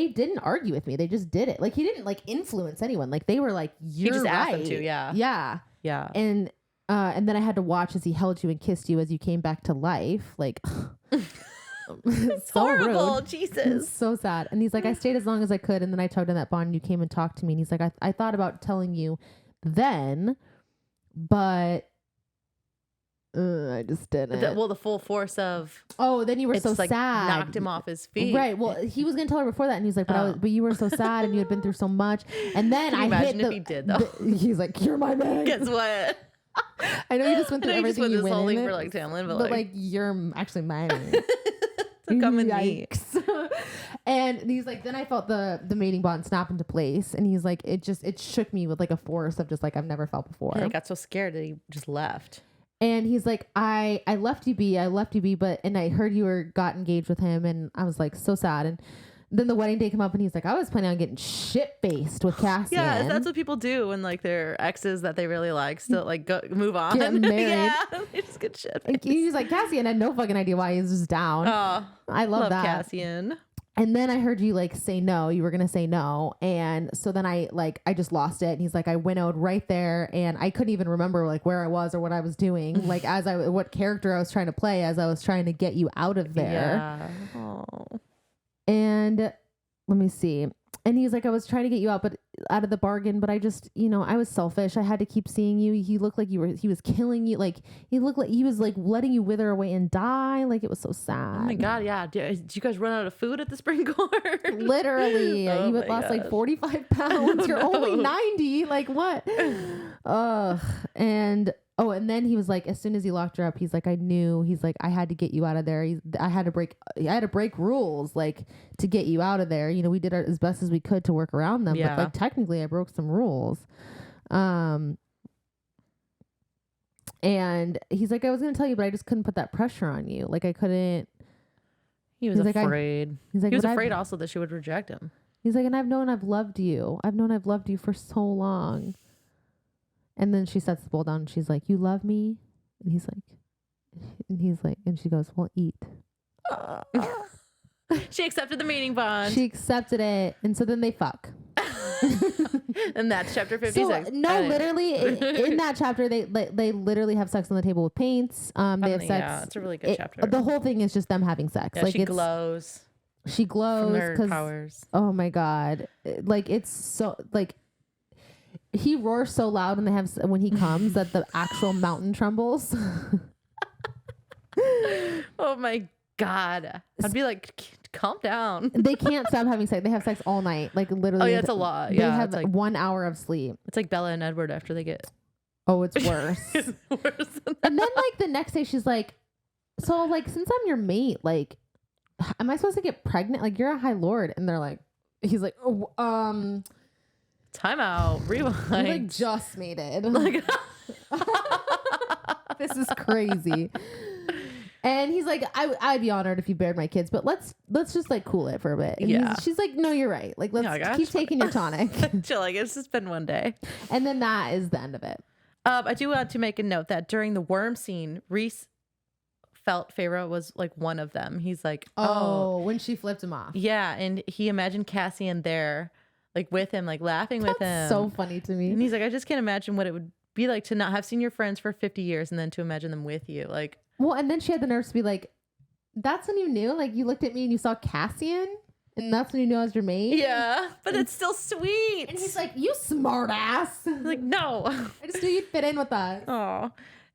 didn't argue with me. They just did it. Like, he didn't like influence anyone. Like, they were like, you're
just
right.
asked them to, yeah.
Yeah.
Yeah.
And then I had to watch as he held you and kissed you as you came back to life. Like,
it's so horrible. Rude. Jesus.
So sad. And he's like, I stayed as long as I could. And then I tugged on that bond and you came and talked to me. And he's like, I thought about telling you then, but I just didn't.
The full force of.
Oh, then you were so
like
sad.
Knocked him off his feet.
Right. Well, he was gonna tell her before that, and he's like, "But you were so sad, and you had been through so much." And then
Can you imagine if he did though.
He's like, "You're my man."
Guess what?
I know you just went through everything.
You
went
this whole
in
thing
it,
for like Tamlin,
but like you're actually my man.
So come and me.
And he's like, then I felt the mating bond snap into place, and he's like, it shook me with like a force of just like I've never felt before.
And I got so scared that he just left.
And he's like, I left you be, and I heard you got engaged with him, and I was like so sad. And then the wedding day came up, and he's like, I was planning on getting shit faced with Cassian.
Yeah, that's what people do when like their exes that they really like still like move on.
Get married.
Yeah, they just get shit faced.
He's like, Cassian had no fucking idea why he was just down.
Oh,
I love that.
Cassian.
And then I heard you like say no, you were going to say no. And so then I just lost it. And he's like, I winnowed right there. And I couldn't even remember like where I was or what I was doing. Like what character I was trying to play as I was trying to get you out of there.
Yeah. Oh.
And let me see. And he's like, I was trying to get you out of the bargain, but I just, I was selfish. I had to keep seeing you. He looked like he was killing you. Like he looked like he was like letting you wither away and die. Like it was so sad.
Oh my God. Yeah. Did you guys run out of food at the spring court?
Literally.
Oh
you had lost like 45 pounds. You're only 90. Like what? Ugh. And then he was like, as soon as he locked her up, he's like, I knew. He's like, I had to get you out of there. I had to break rules like to get you out of there. We did as best as we could to work around them.
Yeah.
But like technically, I broke some rules. And he's like, I was gonna tell you, but I just couldn't put that pressure on you. Like I couldn't.
He was afraid.
He
was afraid also that she would reject him.
He's like, and I've known I've loved you. I've known I've loved you for so long. And then she sets the bowl down and she's like, you love me? And he's like, and she goes, well, eat.
She accepted the mating bond.
She accepted it. And so then they fuck.
And that's chapter 56.
So, no, literally in that chapter, they literally have sex on the table with paints. They have sex.
Yeah, it's a really good chapter.
The whole thing is just them having sex.
Yeah, like she glows.
She glows
from her powers.
Oh my God. Like it's so like, he roars so loud when he comes that the actual mountain trembles.
Oh my God. I'd be like, calm down.
They can't stop having sex. They have sex all night. Like literally.
Oh yeah, it's a lot.
They have like 1 hour of sleep.
It's like Bella and Edward after they get.
Oh, it's worse.
It's worse than
and then like the next day she's like, so like, since I'm your mate, like, am I supposed to get pregnant? Like you're a high lord. And they're like, he's like, oh,
time out. Rewind.
He like just made it. Like, this is crazy. And he's like, I'd be honored if you bared my kids, but let's just like cool it for a bit. And she's like, no, you're right. Like let's keep taking your tonic.
Chill. Like it's just been one day.
And then that is the end of it.
I do want to make a note that during the worm scene, Rhys felt Feyre was like one of them. He's like, oh,
when she flipped him off.
Yeah, and he imagined Cassian there. Like with him, like laughing with him.
So funny to me.
And he's like, I just can't imagine what it would be like to not have seen your friends for 50 years and then to imagine them with you. Like,
well, and then she had the nerves to be like, that's when you knew? Like you looked at me and you saw Cassian and that's when you knew I was your mate?
Yeah, but it's still sweet.
And he's like, you smart ass.
Like, no.
I just knew you'd fit in with us.
Oh.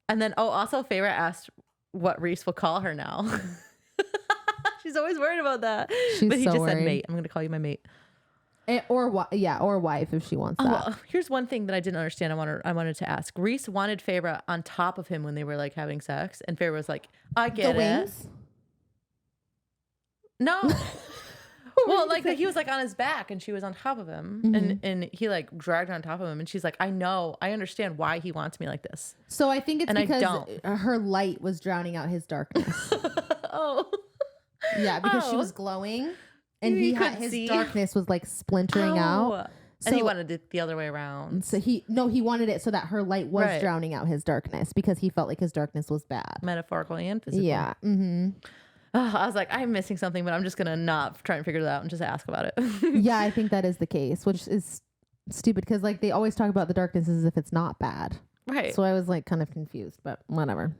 And then, also Feyre asked what Rhys will call her now. She's always worried about that. But he just said mate. I'm going to call you my mate.
Or wife if she wants that.
Well, here's one thing that I didn't understand. I wanted to ask. Rhys wanted Feyre on top of him when they were like having sex, and Feyre was like, "I get
the
it."
Wings?
No. Well, like he was like on his back, and she was on top of him, and he like dragged her on top of him, and she's like, "I know, I understand why he wants me like this."
So I think it's because her light was drowning out his darkness.
Oh.
Yeah, because she was glowing. And his darkness was like splintering out.
So, and he wanted it the other way around.
So he wanted it so that her light was drowning out his darkness because he felt like his darkness was bad.
Metaphorical and physical.
Yeah. Mm-hmm.
I was like, I'm missing something, but I'm just going to not try and figure it out and just ask about it.
Yeah, I think that is the case, which is stupid because like they always talk about the darkness as if it's not bad.
Right.
So I was like kind of confused, but whatever.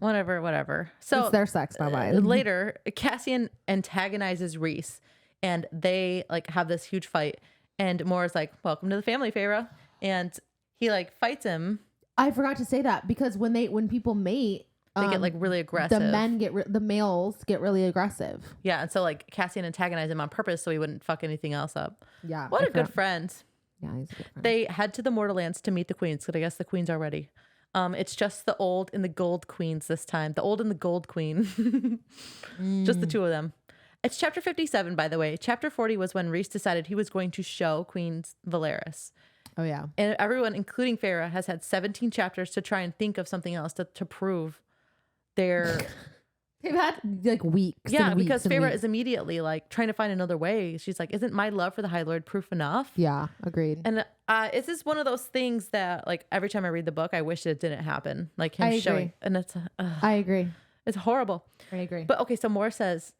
So
it's their sex, not mine.
Later, Cassian antagonizes Rhys. And they like have this huge fight, and Moira's like, "Welcome to the family, Feyre," and he like fights him.
I forgot to say that because when people mate,
they get like really aggressive.
The males get really aggressive.
Yeah, and so like Cassian antagonized him on purpose so he wouldn't fuck anything else up.
Yeah,
what a good friend.
Yeah, he's a good friend.
They head to the Mortarlands to meet the queens, because I guess the queens are ready. It's just the old and the gold queens this time. The old and the gold queen, just the two of them. It's chapter 57, by the way. Chapter 40 was when Rhys decided he was going to show Queen Valeris.
Oh, yeah.
And everyone, including Feyre, has had 17 chapters to try and think of something else to prove they're
they've had like weeks.
yeah,
and weeks
because
and
Feyre
weeks.
is immediately like trying to find another way. She's like, isn't my love for the High Lord proof enough?
Yeah, agreed.
And it's just one of those things that like every time I read the book, I wish it didn't happen. Like him
I
showing,
agree.
and it's
I agree.
it's horrible.
I agree.
But okay, so Moore says,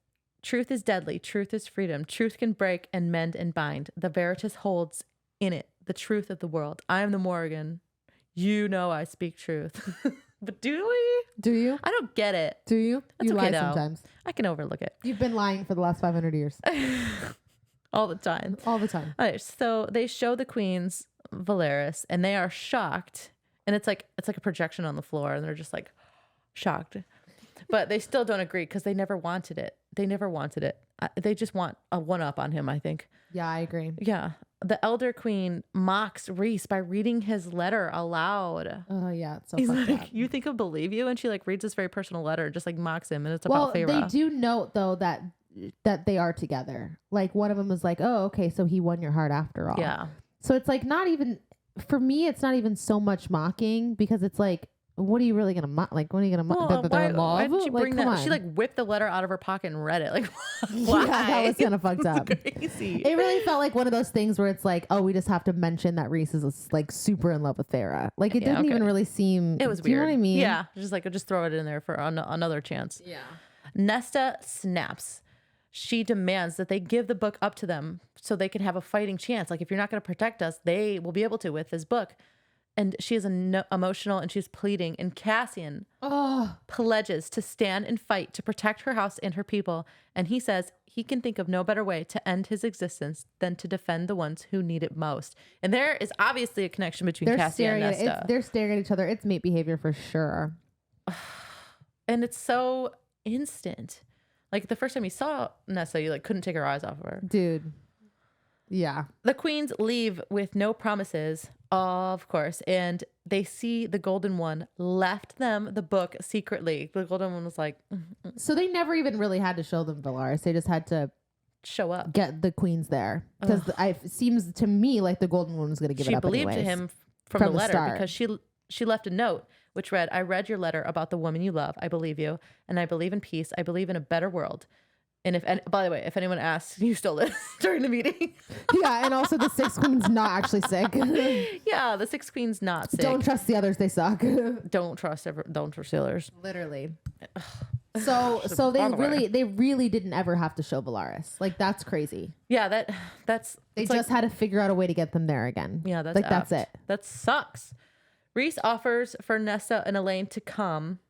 truth is deadly. Truth is freedom. Truth can break and mend and bind. The Veritas holds in it the truth of the world. I am the Morrigan. You know I speak truth. But do we?
Do you?
I don't get it.
Do you?
That's
You
okay,
lie
though.
sometimes.
I can overlook it.
You've been lying for the last 500 years.
All the time.
All the time.
All right, so they show the queens Valeris and they are shocked. And it's like a projection on the floor and they're just like shocked. But they still don't agree because they never wanted it. They never wanted it. They just want a one-up on him, I think.
Yeah, I agree.
Yeah. The elder queen mocks Rhys by reading his letter aloud.
Oh, yeah. It's so
He's
fucked
like,
up.
you think I'll believe you? And she like reads this very personal letter and just like mocks him. And it's
Well,
about Feyre.
they do note, though, that they are together. Like, one of them was like, oh, okay, so he won your heart after all.
Yeah.
So it's like not even, for me, it's not even so much mocking because it's like, what are you really going to mock? Like, what are you going to mock?
Well,
That they're in love?
why did she bring
come
that?
on.
She like whipped the letter out of her pocket and read it. Like, why?
Yeah, that was kind of fucked up.
Crazy.
It really felt like one of those things where it's like, oh, we just have to mention that Rhys is like super in love with Feyre. Like it didn't even really seem.
It was
do you
weird.
know what I mean?
Yeah, just throw it in there for another chance.
Yeah.
Nesta snaps. She demands that they give the book up to them so they can have a fighting chance. Like if you're not going to protect us, they will be able to with this book. And she is emotional and she's pleading. And Cassian pledges to stand and fight to protect her house and her people. And he says he can think of no better way to end his existence than to defend the ones who need it most. And there is obviously a connection between Cassian and Nesta.
They're staring at each other. It's mate behavior for sure.
And it's so instant. Like the first time you saw Nesta, you like couldn't take her eyes off of her.
Dude. Yeah.
The queens leave with no promises, of course, and they see the Golden One left them the book secretly. The Golden One was like,
So they never even really had to show them Valeris. They just had to
show up.
get the queens there. Because it seems to me like the Golden One was going to give it up
She believed
anyways.
to him from the letter
start.
because she left a note which read, I read your letter about the woman you love. I believe you, and I believe in peace. I believe in a better world. And by the way, if anyone asks, you still live during the meeting.
Yeah, and also the six queens not actually sick.
Yeah, the six queens not sick.
Don't trust the others; they suck.
Don't trust the others.
Literally. So they really didn't ever have to show Valeris. Like that's crazy.
Yeah, that's
They just had to figure out a way to get them there again.
Yeah, that's
like that's it.
That sucks. Rhys offers for Nesta and Elaine to come.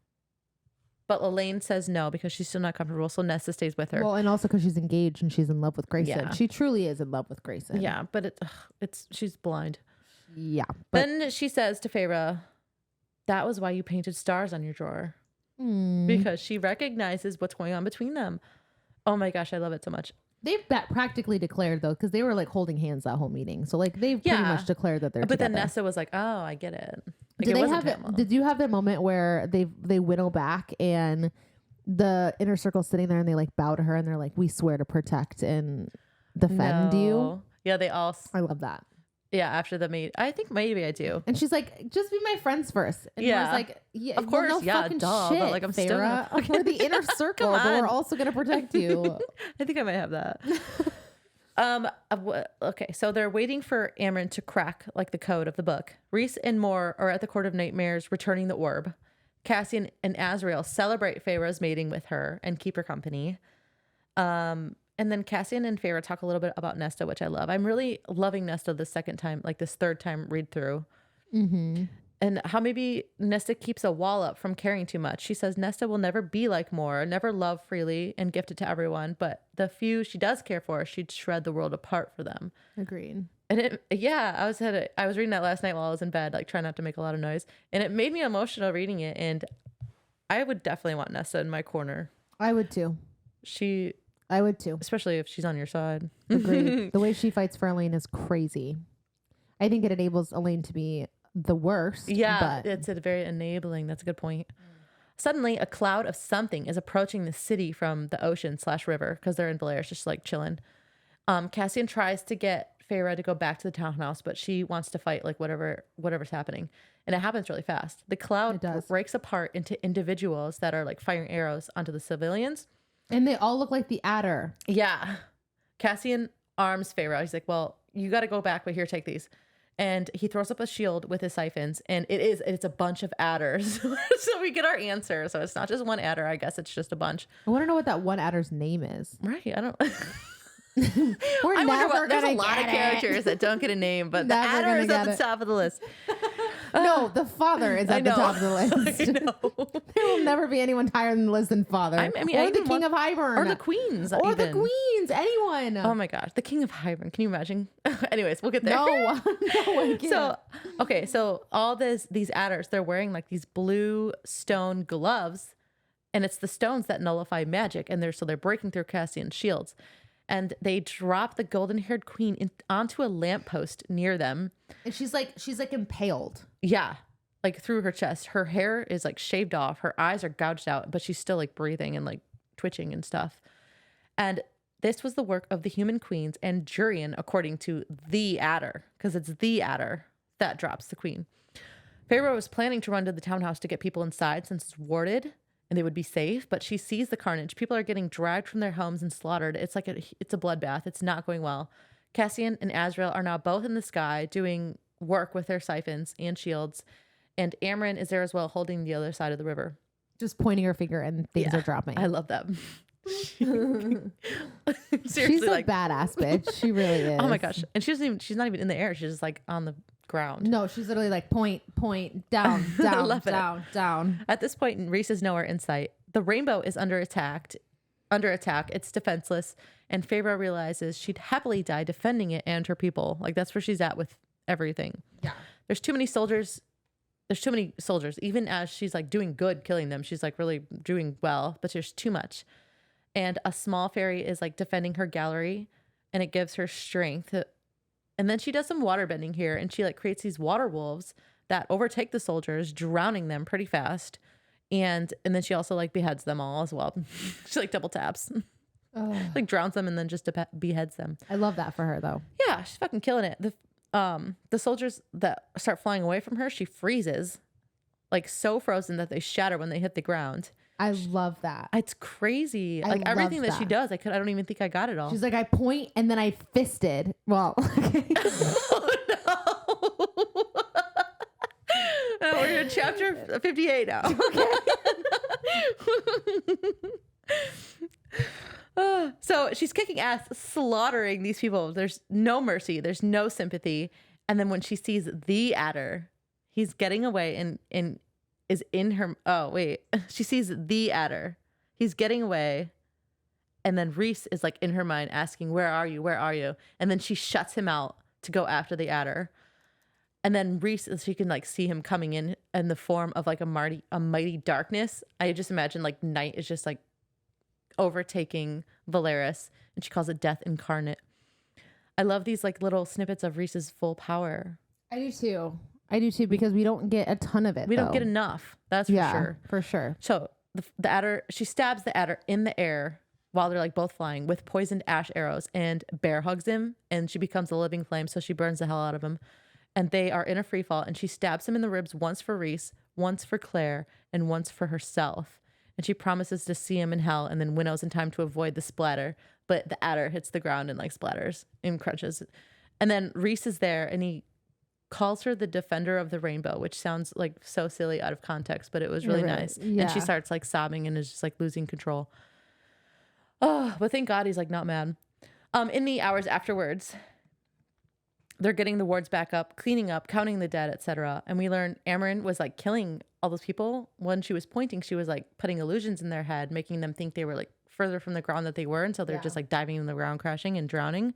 But Elaine says no because she's still not comfortable. So Nesta stays with her.
Well, and also because she's engaged and she's in love with Grayson.
Yeah.
She truly is in love with Grayson.
Yeah, but she's blind.
Yeah. But
Then she says to Feyre, that was why you painted stars on your drawer. Because she recognizes what's going on between them. Oh my gosh, I love it so much.
they've practically declared though, because they were like holding hands that whole meeting. So like they've pretty much declared that they're
But
together.
then Nesta was like, oh, I get it. Like,
Did
it
they
wasn't
have it?
Pamela.
Did you have that moment where they whittle back and the inner circle sitting there and they like bow to her and they're like, we swear to protect and defend you?
No. Yeah, they all.
I love that.
Yeah, after the meet, I think maybe I do.
And she's like, just be my friends first. And
Yeah.
Laura's like, yeah,
Of course,
well, no
yeah,
fucking
duh,
shit,
but, like, I'm still
Feyre.
gonna
We're the inner circle, but we're also gonna protect you.
I think I might have that. Okay, so they're waiting for Amryn to crack like the code of the book. Rhys and Moore are at the Court of Nightmares returning the orb. Cassian and Azriel celebrate Feyre's mating with her and keep her company. And then Cassian and Feyre talk a little bit about Nesta, which I love. I'm really loving Nesta this third time read through.
Mm-hmm.
And how maybe Nesta keeps a wall up from caring too much. She says Nesta will never be like Moore, never love freely and gift it to everyone. But the few she does care for, she'd shred the world apart for them.
Agreed.
And I was reading that last night while I was in bed, like trying not to make a lot of noise. And it made me emotional reading it. And I would definitely want Nesta in my corner.
I would too. I would too.
Especially if she's on your side.
Agreed. The way she fights for Elaine is crazy. I think it enables Elaine to be the worst.
Yeah,
but
it's a very enabling. That's a good point. Suddenly, a cloud of something is approaching the city from the ocean/river because they're in Valeris, just like chilling. Cassian tries to get Feyre to go back to the townhouse, but she wants to fight like whatever's happening. And it happens really fast. The cloud breaks apart into individuals that are like firing arrows onto the civilians.
And they all look like the adder.
Yeah. Cassian arms Feyre. He's like, well, you got to go back, but here, take these. And he throws up a shield with his siphons, and it's a bunch of adders. So we get our answer. So it's not just one adder. I guess it's just a bunch.
I want to know what that one adder's name is.
Right. I don't...
We're never
there's
gonna
a lot of characters that don't get a name, but the
Never
adder is
gonna
at
get
the
it.
top of the list.
No, the father is at the top of the list.
I know.
There will never be anyone higher than the list than father.
I mean,
or the king of Hybern.
Or the queens.
Or
even.
the queens. Anyone.
Oh my gosh. The king of Hybern. Can you imagine? Anyways, we'll get there.
No, I can't.
So all these adders, they're wearing like these blue stone gloves, and it's the stones that nullify magic, and they're breaking through Cassian's shields. And they drop the golden-haired queen onto a lamppost near them.
And she's like impaled.
Yeah, like through her chest. Her hair is like shaved off. Her eyes are gouged out, but she's still like breathing and like twitching and stuff. And this was the work of the human queens and Jurian, according to the adder, because it's the adder that drops the queen. Feyre was planning to run to the townhouse to get people inside since it's warded and they would be safe, but she sees the carnage. People are getting dragged from their homes and slaughtered. It's like it's a bloodbath. It's not going well. Cassian and Azrael are now both in the sky doing work with their siphons and shields, and Amren is there as well, holding the other side of the river.
Just pointing her finger and things are dropping.
I love that.
Seriously, she's a badass bitch. She really is.
Oh my gosh. And she's not even in the air. She's just like on the ground.
No, she's literally like point, down, down.
At this point, Rhys is nowhere in sight. The rainbow is under attack. It's defenseless. And Feyre realizes she'd happily die defending it and her people. Like that's where she's at with everything.
Yeah.
There's too many soldiers. Even as she's like doing good killing them, she's like really doing well, but there's too much. And a small fairy is like defending her gallery, and it gives her strength. And then she does some water bending here, and she like creates these water wolves that overtake the soldiers, drowning them pretty fast. And then she also like beheads them all as well. She like double taps, like drowns them and then just beheads them.
I love that for her though.
Yeah, she's fucking killing it. The soldiers that start flying away from her, she freezes, like so frozen that they shatter when they hit the ground.
I love that.
It's crazy. Like everything that she does, I don't even think I got it all.
She's like, I point and then I fisted. Well,
oh no. We're in chapter 58 now. Okay. So she's kicking ass, slaughtering these people. There's no mercy. There's no sympathy. And then when she sees the adder, he's getting away and is in her. Oh, wait. She sees the adder. He's getting away. And then Rhys is like in her mind asking, where are you? Where are you? And then she shuts him out to go after the adder. And then Rhys, she can like see him coming in the form of like a mighty darkness. I just imagine like night is just like overtaking Valeris, and she calls it death incarnate. I love these like little snippets of Rhys's full power.
I do too, because we don't get a ton of it.
We don't get enough. That's for sure.
For sure.
So the adder, she stabs the adder in the air while they're like both flying with poisoned ash arrows, and Bear hugs him, and she becomes a living flame. So she burns the hell out of him, and they are in a free fall, and she stabs him in the ribs once for Rhys, once for Claire, and once for herself. And she promises to see him in hell and then winnows in time to avoid the splatter. But the adder hits the ground and like splatters and crunches. And then Rhys is there, and he calls her the defender of the rainbow, which sounds like so silly out of context, but it was really nice. Yeah. And she starts like sobbing and is just like losing control. Oh, but thank God he's like not mad. In the hours afterwards, they're getting the wards back up, cleaning up, counting the dead, etc. And we learn Amren was like killing all those people. When she was pointing, she was like putting illusions in their head, making them think they were like further from the ground that they were. And so they're just like diving in the ground, crashing and drowning,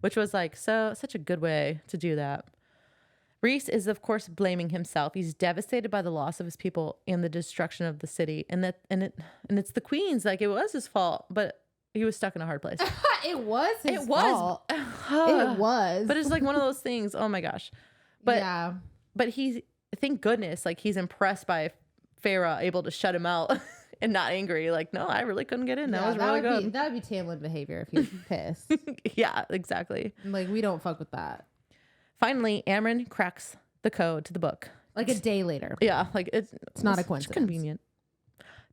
which was like such a good way to do that. Rhys is, of course, blaming himself. He's devastated by the loss of his people and the destruction of the city. And it's the queens. Like, it was his fault, but he was stuck in a hard place.
It was his fault. It was.
But it's like one of those things. Oh my gosh. But thank goodness, like he's impressed by Feyre able to shut him out and not angry. Like, no, I really couldn't get in. That was really good.
That would be Tamlin behavior if he was pissed.
Yeah, exactly.
Like, we don't fuck with that.
Finally, Amren cracks the code to the book.
Like a day later.
Yeah, like it's
not a coincidence.
It's convenient.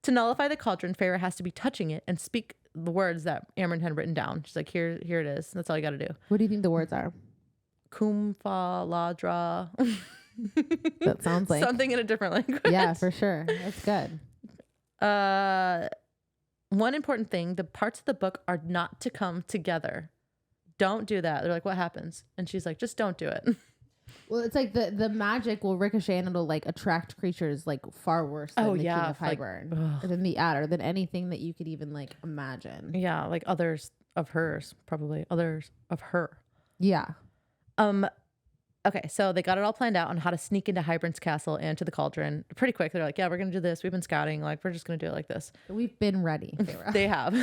To nullify the cauldron, Feyre has to be touching it and speak the words that Amren had written down. She's like, here it is. That's all you got to do.
What do you think the words are?
Kumfa ladra.
That sounds like
something in a different language.
Yeah, for sure. That's good.
One important thing, the parts of the book are not to come together. Don't do that. They're like, what happens? And she's like, just don't do it.
Well, it's like the magic will ricochet and it'll like attract creatures like far worse than the King of Hybern, than the Adder, than anything that you could even like imagine.
Yeah, like others of hers, probably others of her.
Yeah.
Okay, so they got it all planned out on how to sneak into Hybern's castle and to the cauldron pretty quick. They're like, yeah, we're gonna do this. We've been scouting. Like, we're just gonna do it like this.
We've been ready.
They have.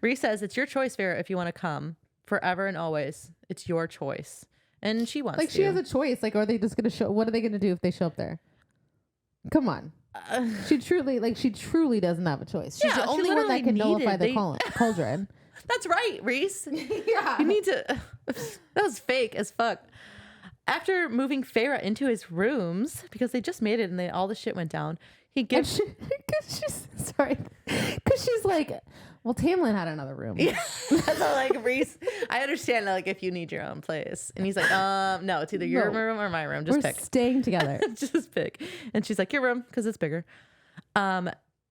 Rhys says, it's your choice, Feyre, if you want to come forever and always. It's your choice. And she wants
like
to.
She has a choice. Like, are they just gonna show? What are they gonna do if they show up there? Come on. She truly doesn't have a choice. She's the only one that can nullify the cauldron.
That's right, Rhys.
Yeah.
You need to. That was fake as fuck. After moving Feyre into his rooms, because they just made it and all the shit went down, he gives.
Because she's like, well, Tamlin had another room.
Yeah. So like, Rhys, I understand that, like, if you need your own place. And he's like, no, it's either your room or my room. Just pick.
We're staying together.
Just pick. And she's like, your room, because it's bigger.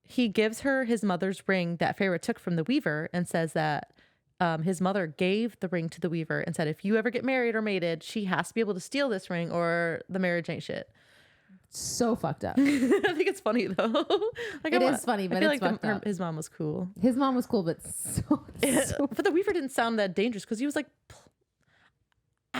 He gives her his mother's ring that Feyre took from the Weaver and says that his mother gave the ring to the Weaver and said, if you ever get married or mated, she has to be able to steal this ring or the marriage ain't shit.
So fucked up.
I think it's funny though. Like,
it is funny, but
I feel
it's
like
fucked up.
His mom was cool.
His mom was cool, but
but the Weaver didn't sound that dangerous because he was like,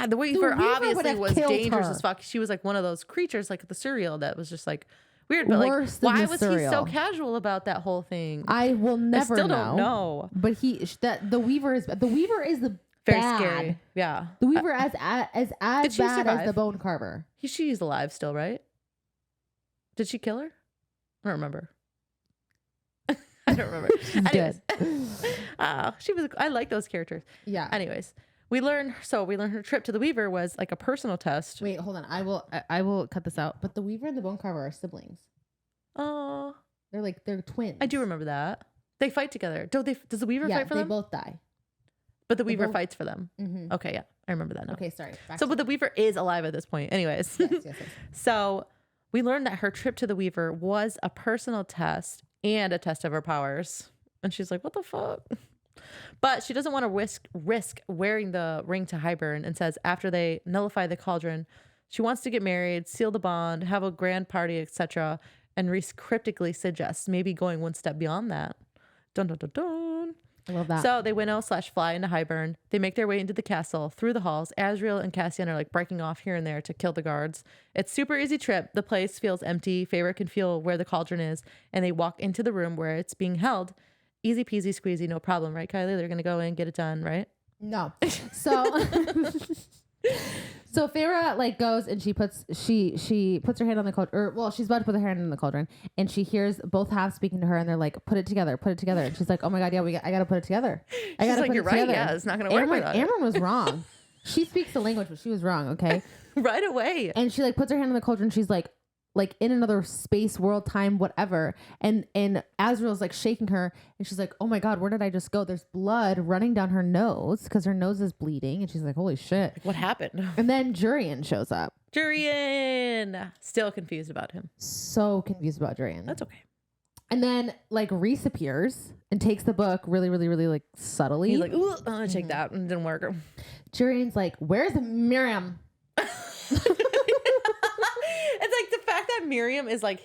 the Weaver obviously was dangerous as fuck. She was like one of those creatures like the Suriel that was just like weird. But like, why was he so casual about that whole thing?
I will never
don't know.
But the Weaver is the
very
bad.
Scary. Yeah,
the Weaver as bad as the Bone Carver.
She's alive still, right? Did she kill her? I don't remember. I don't remember. Anyways, she was. I like those characters.
Yeah.
Anyways, we learn her trip to the Weaver was like a personal test.
Wait, hold on. I will cut this out. But the Weaver and the Bone Carver are siblings.
Oh,
they're twins.
I do remember that. They fight together. Does the Weaver fight for them?
They both die.
But the Weaver fights for them. Mm-hmm. Okay, yeah, I remember that now.
Okay, sorry.
But the Weaver is alive at this point. Anyways, yes. So we learned that her trip to the Weaver was a personal test and a test of her powers. And she's like, what the fuck? But she doesn't want to risk wearing the ring to Hybern and says after they nullify the cauldron, she wants to get married, seal the bond, have a grand party, etc. And Rhys cryptically suggests maybe going one step beyond that. Dun, dun, dun, dun.
I love that.
So they winnow/fly into Hybern. They make their way into the castle through the halls. Asriel and Cassian are like breaking off here and there to kill the guards. It's super easy trip. The place feels empty. Feyre can feel where the cauldron is, and they walk into the room where it's being held. Easy peasy squeezy, no problem, right, Kylie? They're gonna go in, get it done, right?
No. So so Feyre like goes and she puts her hand on the cauldron, she's about to put her hand in the cauldron, and she hears both halves speaking to her, and they're like, put it together, and she's like, oh my god, yeah, I gotta put it together. I gotta put it together. Right,
yeah, it's not gonna work.
Amren was wrong. She speaks the language, but she was wrong. Okay,
right away.
And she like puts her hand in the cauldron. She's like in another space, world, time, whatever. And Asriel's like shaking her, and she's like, oh my god, where did I just go? There's blood running down her nose because her nose is bleeding, and she's like, holy shit,
what happened?
And then Jurian shows up.
Jurian, still confused about him.
So confused about Jurian.
That's okay.
And then like Rhys appears and takes the book really, really, really like subtly.
He's like, ooh, I'm gonna take that. And it didn't work.
Jurian's like, where's Miriam?
It's like the fact that Miriam is like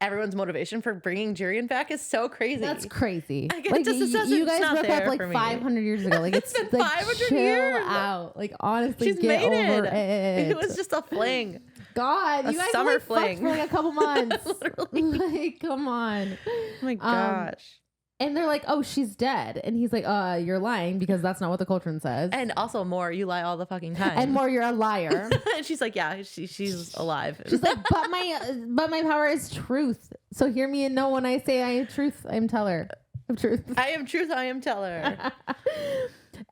everyone's motivation for bringing Jurian back is so crazy.
That's crazy.
Like,
you guys broke up like 500 years ago. Like
it's been
like
500
chill
years
out. Like honestly,
she's
get over it.
It was just a fling.
God, you guys
summer
only
fling
fucked for like a couple months.
Literally.
Like, come on.
Oh my gosh.
And they're like, oh, she's dead. And he's like, you're lying because that's not what the cauldron says.
And also more, you lie all the fucking time.
And more, you're a liar.
And she's like, yeah, she's alive.
She's like, but my power is truth. So hear me and know when I say I am truth, I am teller of truth.
I am truth, I am teller.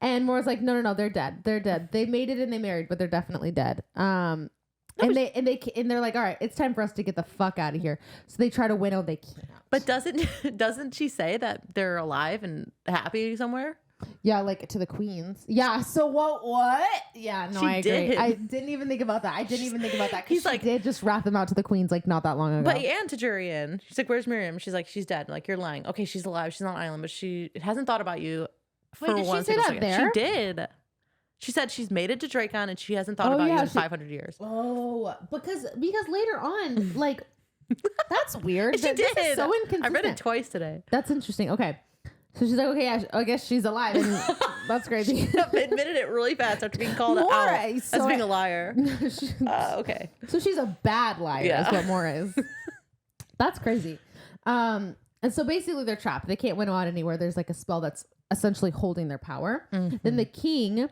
And Moore's like, no, they're dead. They're dead. They made it and they married, but they're definitely dead. And they're like, all right, it's time for us to get the fuck out of here. So they try to winnow, they can't.
But doesn't she say that they're alive and happy somewhere?
Yeah, like to the queens. Yeah. So what? Yeah, no, I agree. I didn't even think about that. He's like, did just rat them out to the queens like not that long ago.
But and to Jurian, she's like, "Where's Miriam?" She's like, "She's dead." I'm like, you're lying. Okay, she's alive. She's on an island, but she hasn't thought about you for one single second. She did. She said she's made it to Dracon and she hasn't thought about you in 500 years.
Oh, because later on, like, that's weird.
She did.
This is so inconsistent.
I read it twice today.
That's interesting. Okay. So she's like, okay, I guess she's alive. And that's crazy.
She admitted it really fast after being called out as being a liar. Okay.
So she's a bad liar is what Moore is. That's crazy. And so basically they're trapped. They can't winnow out anywhere. There's like a spell that's essentially holding their power. Mm-hmm. Then the king...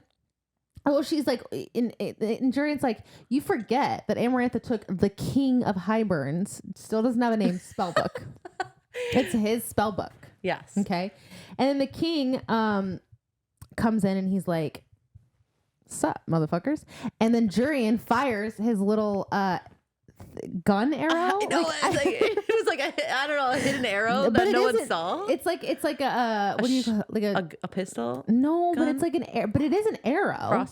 Oh, she's like, in Jurian's like, you forget that Amarantha took the King of Highburns, still doesn't have a name, spell book. It's his spell book.
Yes.
Okay. And then the king comes in and he's like, sup, motherfuckers. And then Jurian fires his little gun arrow.
No, it was like a hidden arrow that no one saw.
It's like a what do you call it? Like
a pistol?
No,
gun?
But it's like but it is an arrow.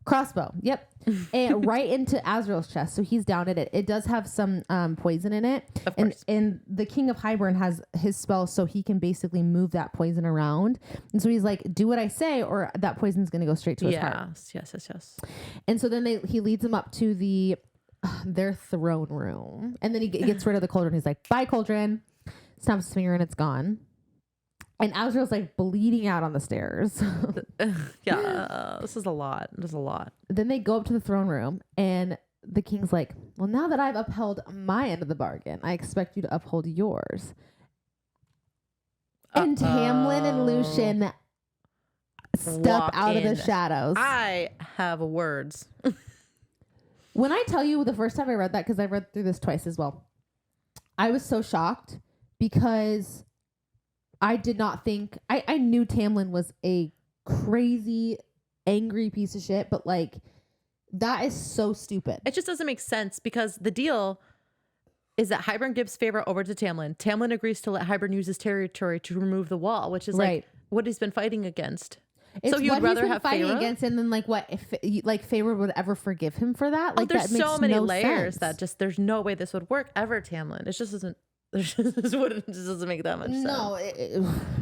Crossbow. Yep. And right into Azrael's chest. So he's down at it. It does have some poison in it.
Of course.
And the King of Highburn has his spell so he can basically move that poison around. And so he's like, do what I say or that poison's going to go straight to his heart.
Yes.
And so then he leads him up to their throne room. And then he gets rid of the cauldron. He's like, bye, cauldron. Snaps his finger and it's gone. And Azrael's like bleeding out on the stairs.
This is a lot. There's a lot.
Then they go up to the throne room and the king's like, well, now that I've upheld my end of the bargain, I expect you to uphold yours. And Tamlin and Lucian step out of the shadows.
I have words.
When I tell you the first time I read that, because I read through this twice as well, I was so shocked because I did not think... I knew Tamlin was a crazy, angry piece of shit, but like, that is so stupid.
It just doesn't make sense because the deal is that Hybern gives favor over to Tamlin. Tamlin agrees to let Hybern use his territory to remove the wall, which is like what he's been fighting against.
It's
so you'd rather have
fighting
Feyre
against, and then like what if like Feyre would ever forgive him for that? Like
there's
that makes
so many
no
layers
sense.
that just there's no way this would work ever. Tamlin, it just doesn't. It just doesn't make that much sense.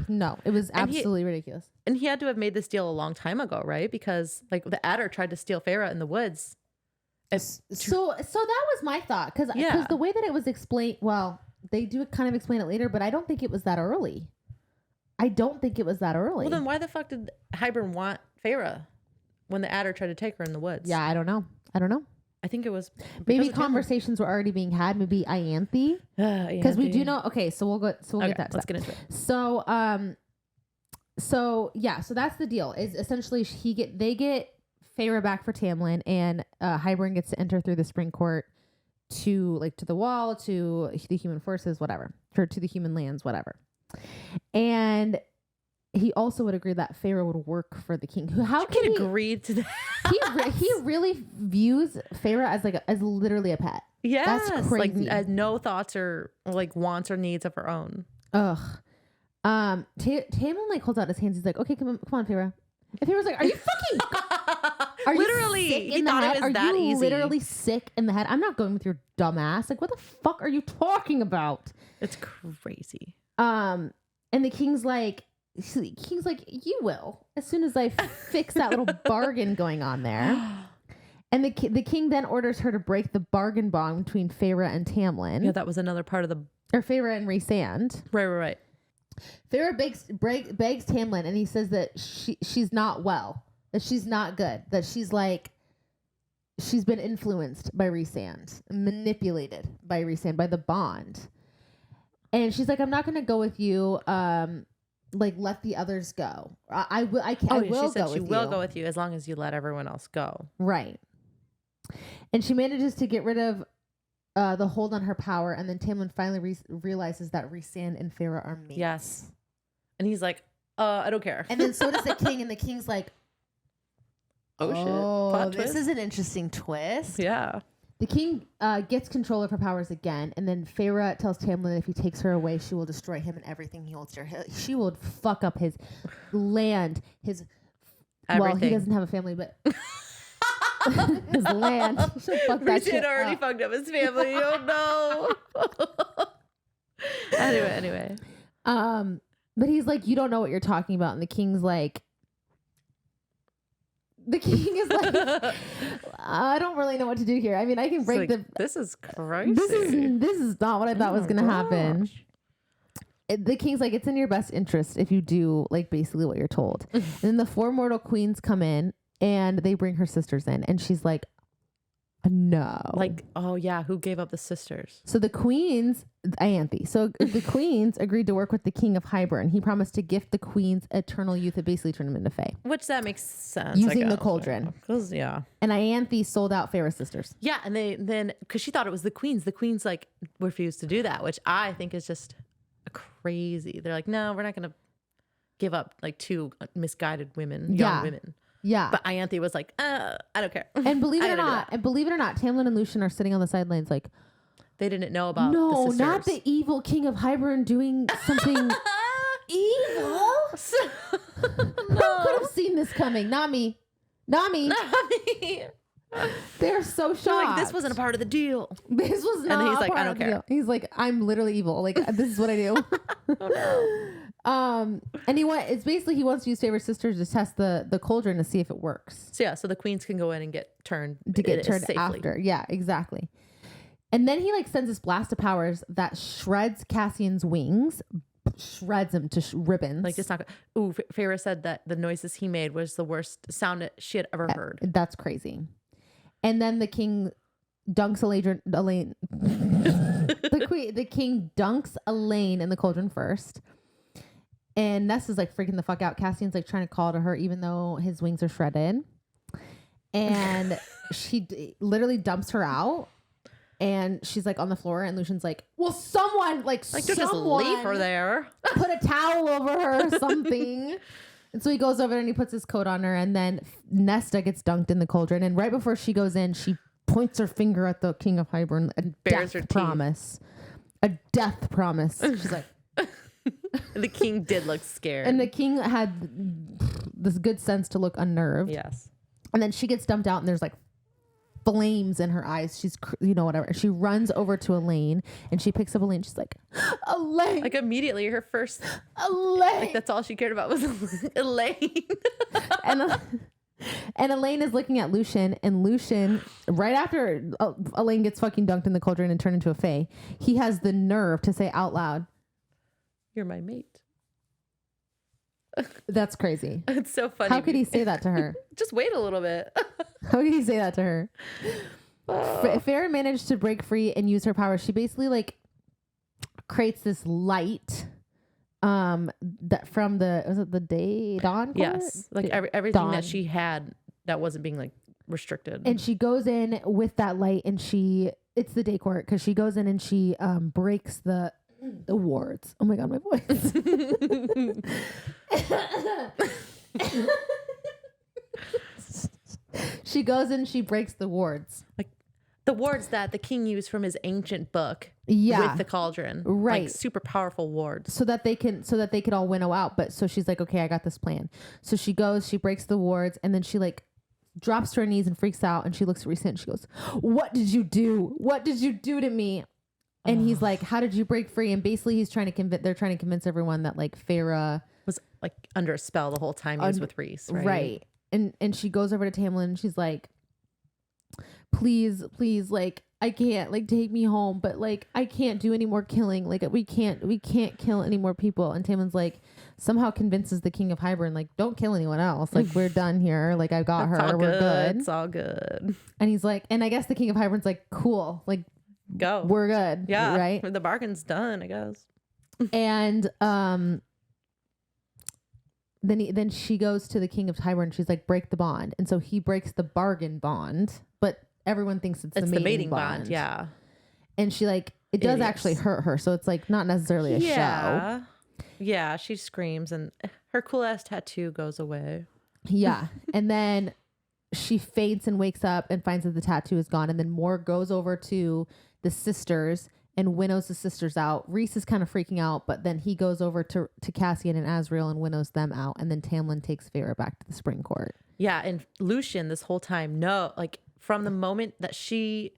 No, it was absolutely ridiculous.
And he had to have made this deal a long time ago, right? Because like the Adder tried to steal Feyre in the woods.
So that was my thought because the way that it was explained. Well, they do kind of explain it later, but I don't think it was that early. Well, then why the fuck did Hybern want Feyre when the Adder tried to take her in the woods? Yeah, I don't know.
I think it was
maybe conversations were already being had. Maybe Ianthe, because we do know. Okay, so we'll get that.
Let's get into it.
So that's the deal. Is essentially they get Feyre back for Tamlin, and Hybern gets to enter through the spring court to the wall, to the human forces, whatever, or to the human lands, whatever. And he also would agree that Feyre would work for the king. How can he
agree to that?
He really views Feyre as literally a pet.
Yeah,
that's crazy.
Like no thoughts or like wants or needs of her own.
Ugh. Tamlin like holds out his hands. He's like, "Okay, come on, Feyre." And Feyre's like, "Are you fucking? Are
literally,
you sick in
he
the
thought
head?
it was
are
that
you
easy.
Literally sick in the head? I'm not going with your dumb ass. Like, what the fuck are you talking about?
It's crazy."
And the king's like, you will, as soon as I fix that little bargain going on there. And the king then orders her to break the bargain bond between Feyre and Tamlin.
Yeah, that was another part of
or Feyre and Rhysand.
Right.
Feyre begs Tamlin, and he says that she's not well, that she's not good, that she's been influenced by Rhysand, manipulated by Rhysand, by the bond. And she's like, I'm not going to go with you. Let the others go. I will
go with you as long as you let everyone else go.
Right. And she manages to get rid of the hold on her power, and then Tamlin finally realizes that Rhysand and Feyre are mates.
Yes. And he's like, I don't care.
And then so does the king, and the king's like,
oh shit. Plot
this
twist?
is an interesting twist.
Yeah.
The king gets control of her powers again, and then Feyre tells Tamlin that if he takes her away, she will destroy him and everything he holds dear. She will fuck up his land, his... Everything. Well, he doesn't have a family, but... his land. She'll fuck that shit
already
up.
Fucked up his family. Oh, no. Anyway.
But he's like, you don't know what you're talking about. And the king's like... The king is like, I don't really know what to do here. I mean, I can break
like, This is crazy.
This is not what I thought was going to happen. The king's like, it's in your best interest if you do, like, basically what you're told. And then the 4 mortal queens come in, and they bring her sisters in. And she's like, no.
Like, oh, yeah, who gave up the sisters?
So the queens, Ianthe. So the queens agreed to work with the king of Hybern. He promised to gift the queens eternal youth and basically turn them into fae.
Which that makes sense.
Using the cauldron.
Yeah.
And Ianthe sold out Feyre's sisters.
Yeah, and then, because she thought it was the queens, like, refused to do that, which I think is just crazy. They're like, no, we're not going to give up, like, 2 misguided women, young women.
Yeah.
But Ianthe was like, I don't care.
And believe it or not, Tamlin and Lucien are sitting on the sidelines like,
they didn't know about
no,
the sisters.
not the evil king of Hybern doing something evil. Who could have seen this coming? Not me. They're so shocked.
Like, this wasn't a part of the deal.
This was not.
And he's like,
I don't care. He's like, I'm literally evil. Like, this is what I do.
Oh no.
And he wants to use Feyre's sisters to test the cauldron to see if it works.
So the queens can go in and get turned safely.
After. Yeah, exactly. And then he like sends this blast of powers that shreds Cassian's wings, shreds him to ribbons.
Like, it's not good. Ooh, Feyre said that the noises he made was the worst sound that she had ever heard.
That's crazy. And then the king dunks Elaine. the king dunks Elaine in the cauldron first. And Ness is like freaking the fuck out. Cassian's like trying to call to her even though his wings are shredded. And she literally dumps her out. And she's like on the floor, and Lucian's like, well, someone
just leave her there.
Put a towel over her or something. And so he goes over and he puts his coat on her, and then Nesta gets dunked in the cauldron. And right before she goes in, she points her finger at the king of Hybern, a
Bears
death promise. A death promise. She's like,
the king did look scared.
And the king had this good sense to look unnerved.
Yes.
And then she gets dumped out, and there's like flames in her eyes. She's, whatever. She runs over to Elaine, and she picks up Elaine. She's like, Elaine.
Like, immediately, her first.
Elaine.
Like, that's all she cared about was Elaine.
And Elaine is looking at Lucien, and Lucien, right after Elaine gets fucking dunked in the cauldron and turned into a fae, he has the nerve to say out loud,
"You're my mate."
That's crazy.
It's so funny.
How could he say that to her?
Just wait a little bit.
How could he say that to her? Feyre managed to break free and use her power. She basically like creates this light that from the dawn court?
Yes, like everything dawn. That she had that wasn't being like restricted.
And she goes in with that light, and it's the day court, because she goes in and she breaks the wards. Oh my god, my voice. She goes in, she breaks the wards.
Like the wards that the king used from his ancient book.
Yeah.
With the cauldron.
Right.
Like super powerful wards.
So that they could all winnow out. But so she's like, okay, I got this plan. So she goes, she breaks the wards, and then she like drops to her knees and freaks out, and she looks at Rhys and she goes, what did you do? What did you do to me? And he's like, how did you break free? And basically they're trying to convince everyone that like Feyre
was like under a spell the whole time he was with Rhys, right?
Right. And she goes over to Tamlin and she's like, please, like, I can't, like, take me home, but like I can't do any more killing. Like we can't kill any more people. And Tamlin's like somehow convinces the king of Hybern, like, don't kill anyone else. Like, we're done here. Like, I got her. We're good.
It's all good.
And he's like, and I guess the king of Hybern's like, cool. Like,
go.
We're good.
Yeah.
Right.
The bargain's done, I guess.
And then she goes to the king of Hybern and she's like, break the bond. And so he breaks the bargain bond, but everyone thinks it's the mating bond.
Yeah.
And she like, it does actually hurt her. So it's like not necessarily a show.
Yeah. She screams and her cool ass tattoo goes away.
Yeah. And then she faints and wakes up and finds that the tattoo is gone. And then Moore goes over to the sisters and winnows the sisters out. Reese is kind of freaking out, but then he goes over to Cassian and Azriel and winnows them out. And then Tamlin takes Feyre back to the spring court.
Yeah. And Lucien this whole time, like from the moment that she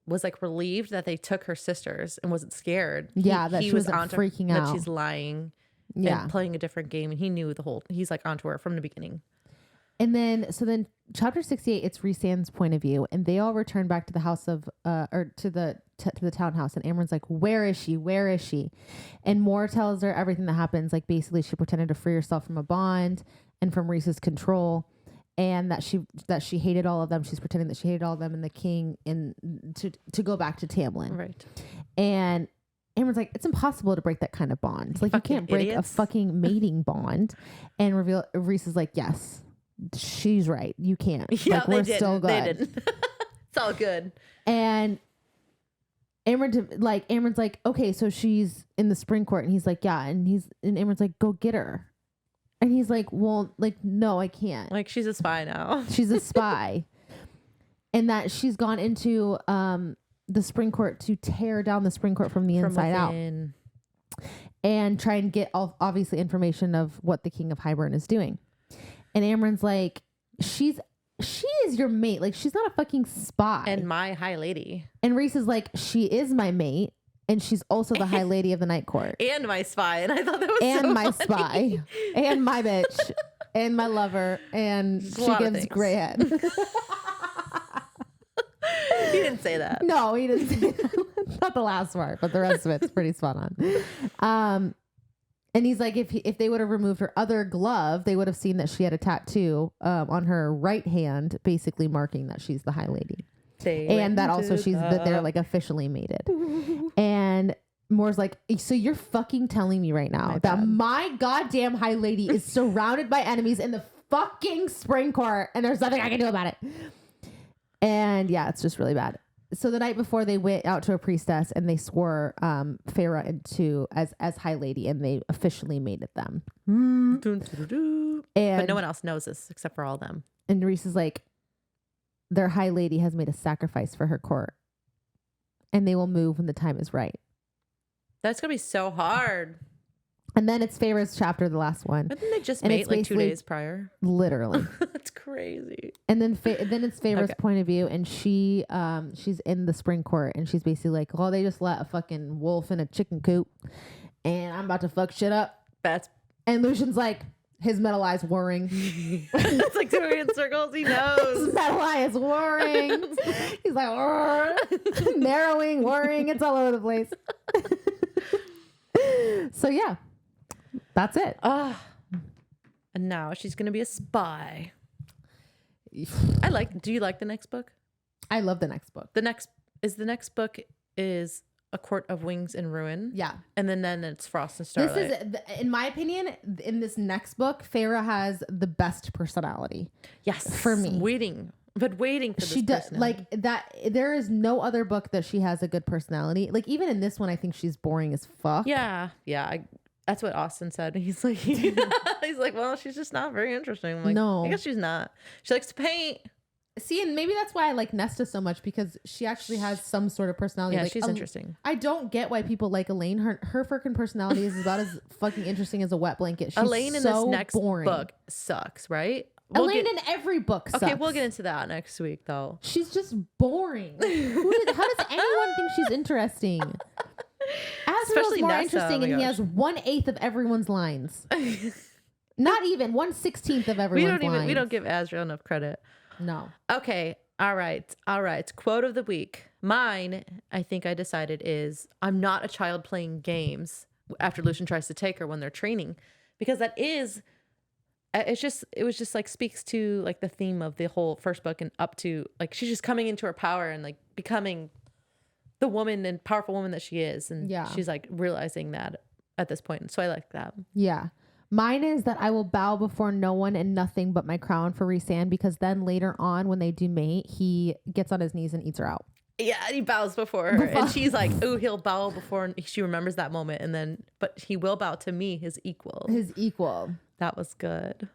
was like relieved that they took her sisters and wasn't scared.
That she wasn't
onto
freaking out.
That she's lying and playing a different game. And he knew he's like onto her from the beginning.
And then chapter 68, it's Rhysand's point of view, and they all return back to the house of, or to the townhouse, and Amren's like, where is she? Where is she? And Moore tells her everything that happens. Like basically she pretended to free herself from a bond and from Rhys's control, and that she hated all of them. She's pretending that she hated all of them and the king and to go back to Tamlin.
Right.
And Amren's like, it's impossible to break that kind of bond. Like you can't break a fucking mating bond. And Rhys is like, yes. She's right. You can't.
Yeah,
like, we're still good.
They didn't. It's all good.
And Amren's like, okay, so she's in the spring court, and he's like, yeah, and Amren's like, go get her, and he's like, well, like, no, I can't.
Like she's a spy now.
She's a spy, and that she's gone into the spring court to tear down the spring court from the inside out, and try and get obviously information of what the King of Hybern is doing. And Amren's like, she is your mate. Like, she's not a fucking spy.
And my high lady.
And Rhys is like, she is my mate. And she's also the high lady of the night court.
And my spy. And I thought that was
and
so
my
funny.
spy. And my bitch. And my lover. And she gives gray head.
He didn't say that.
No, he didn't say that. Not the last part, but the rest of it's pretty spot on. And he's like, if they would have removed her other glove, they would have seen that she had a tattoo on her right hand, basically marking that she's the high lady. And that also they're like officially mated. And Moore's like, so you're fucking telling me right now that my goddamn high lady is surrounded by enemies in the fucking spring court and there's nothing I can do about it. And yeah, it's just really bad. So the night before, they went out to a priestess and they swore Feyre into as high lady, and they officially mated them.
But no one else knows this except for all of them.
And Rhys is like, their high lady has made a sacrifice for her court, and they will move when the time is right.
That's gonna be so hard.
And then it's Feyre's chapter, the last one.
But then they just made like 2 days prior.
Literally.
That's crazy.
And then then it's Feyre's point of view, and she's in the spring court, and she's basically like, well, they just let a fucking wolf in a chicken coop, and I'm about to fuck shit up. And Lucian's like, his metal eye's whirring.
It's like doing in circles. He knows.
His metal eye is whirring. He's like, narrowing, whirring. It's all over the place. So yeah. That's it.
And now she's going to be a spy. Do you like the next book?
I love the next book.
The next book is A Court of Wings and Ruin.
Yeah.
And then it's Frost and Starlight.
This is, in my opinion, in this next book, Feyre has the best personality.
Yes.
For me.
Waiting for this.
She does like that. There is no other book that she has a good personality. Like even in this one, I think she's boring as fuck.
Yeah. Yeah. That's what Austin said. He's like, well, she's just not very interesting. I'm like, no, I guess she's not. She likes to paint.
See, and maybe that's why I like Nesta so much, because she actually has some sort of personality.
Yeah,
like,
she's interesting.
I don't get why people like Elaine. Her freaking personality is about as fucking interesting as a wet blanket. She's
Elaine in this next book sucks, right?
Elaine in every book sucks.
Okay, we'll get into that next week, though.
She's just boring. How does anyone think she's interesting? Azriel's more interesting, and he has 1/8 of everyone's lines. Not even 1/16 of everyone's lines.
We don't give Azriel enough credit.
No.
Okay. All right. Quote of the week. Mine, I think I decided is, I'm not a child playing games after Lucien tries to take her when they're training, because that is, it was just like speaks to like the theme of the whole first book and up to like, she's just coming into her power and like becoming the woman and powerful woman that she is. And she's like realizing that at this point. So I like that.
Yeah. Mine is that I will bow before no one and nothing but my crown for Rhysand, because then later on when they do mate, he gets on his knees and eats her out.
Yeah, and he bows before her. And she's like, oh, he'll bow before she remembers that moment. And then, but he will bow to me, his equal.
His equal.
That was good.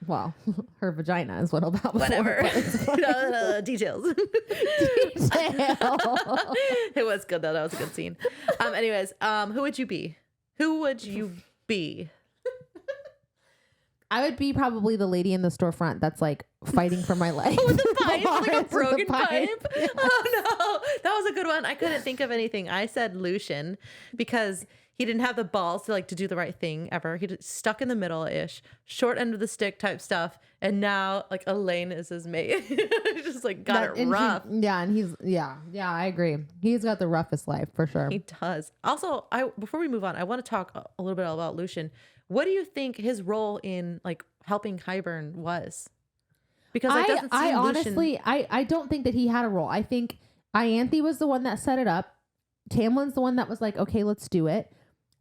Well, her vagina is what I'll bow before.
Whatever. No, details.
Detail.
It was good, though. That was a good scene. Anyways, who would you be? Who would you be?
I would be probably the lady in the storefront that's like fighting for my life.
With the pipe, like a broken
pipe.
Yes. Oh no, that was a good one. I couldn't think of anything. I said Lucian because he didn't have the balls to do the right thing ever. He just stuck in the middle-ish, short end of the stick type stuff, and now like Elaine is his mate. Just like got it rough.
And he's I agree. He's got the roughest life for sure.
He does. Also, before we move on, I want to talk a little bit about Lucian. What do you think his role in like helping Hybern was? Because
I honestly don't think that he had a role. I think Ianthe was the one that set it up. Tamlin's the one that was like, okay, let's do it.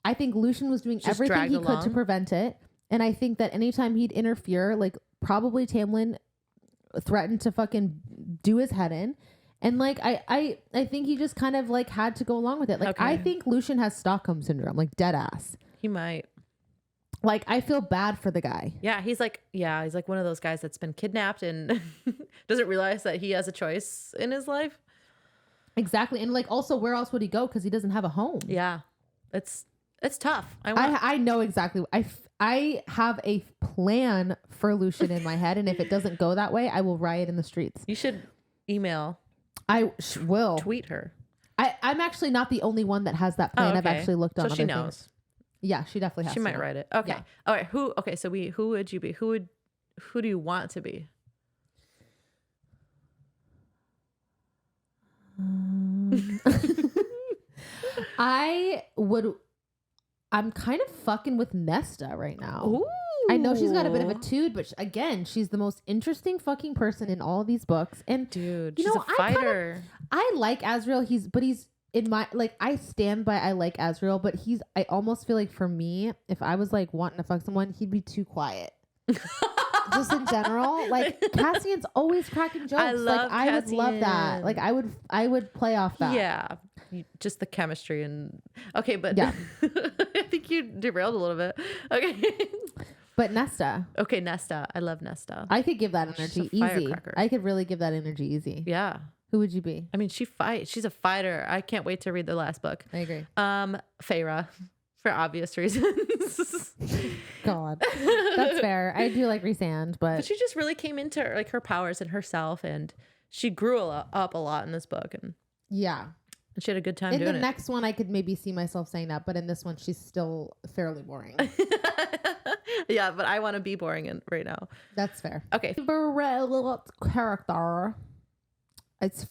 I think Lucian was doing everything he could to prevent it. And I think that anytime he'd interfere, like probably Tamlin threatened to fucking do his head in. And like, I think he just kind of like had to go along with it. Like, okay. I think Lucian has Stockholm syndrome, like dead ass.
He might.
Like, I feel bad for the guy.
Yeah, he's like one of those guys that's been kidnapped and doesn't realize that he has a choice in his life.
Exactly. And like, also, where else would he go? Because he doesn't have a home.
Yeah, it's tough.
I know exactly. I have a plan for Lucian in my head, and if it doesn't go that way, I will riot in the streets.
You should email.
I will
tweet her.
I'm actually not the only one that has that plan. Oh, okay. I've actually looked on. So
she knows.
Things. Yeah, she definitely has.
She might write it. Okay. Yeah. All right. So who would you be? Who do you want to be?
I'm kind of fucking with Nesta right now.
Ooh.
I know she's got a bit of a tude, but again, she's the most interesting fucking person in all of these books. And
dude, she's a fighter.
I like Azriel. He's in my, like, I stand by I like Azriel, but I almost feel like for me, if I was like wanting to fuck someone, he'd be too quiet. Just in general, like Cassian's always cracking jokes. I would love that. Like I would play off that.
Yeah, just the chemistry and okay, but yeah, I think you derailed a little bit. Okay,
but Nesta.
Okay, Nesta. I love Nesta.
I could give that energy easy. I could really give that energy easy.
Yeah.
Who would you be?
I mean, she fights. She's a fighter. I can't wait to read the last book.
I agree.
Feyre, for obvious reasons.
God, that's fair. I do like Rhysand, but
she just really came into like her powers and herself, and she grew up a lot in this book, and
yeah,
and she had a good time doing it.
In the next one, I could maybe see myself saying that, but in this one, she's still fairly boring.
Yeah, but I want to be boring right now.
That's fair.
Okay,
favorite character. It's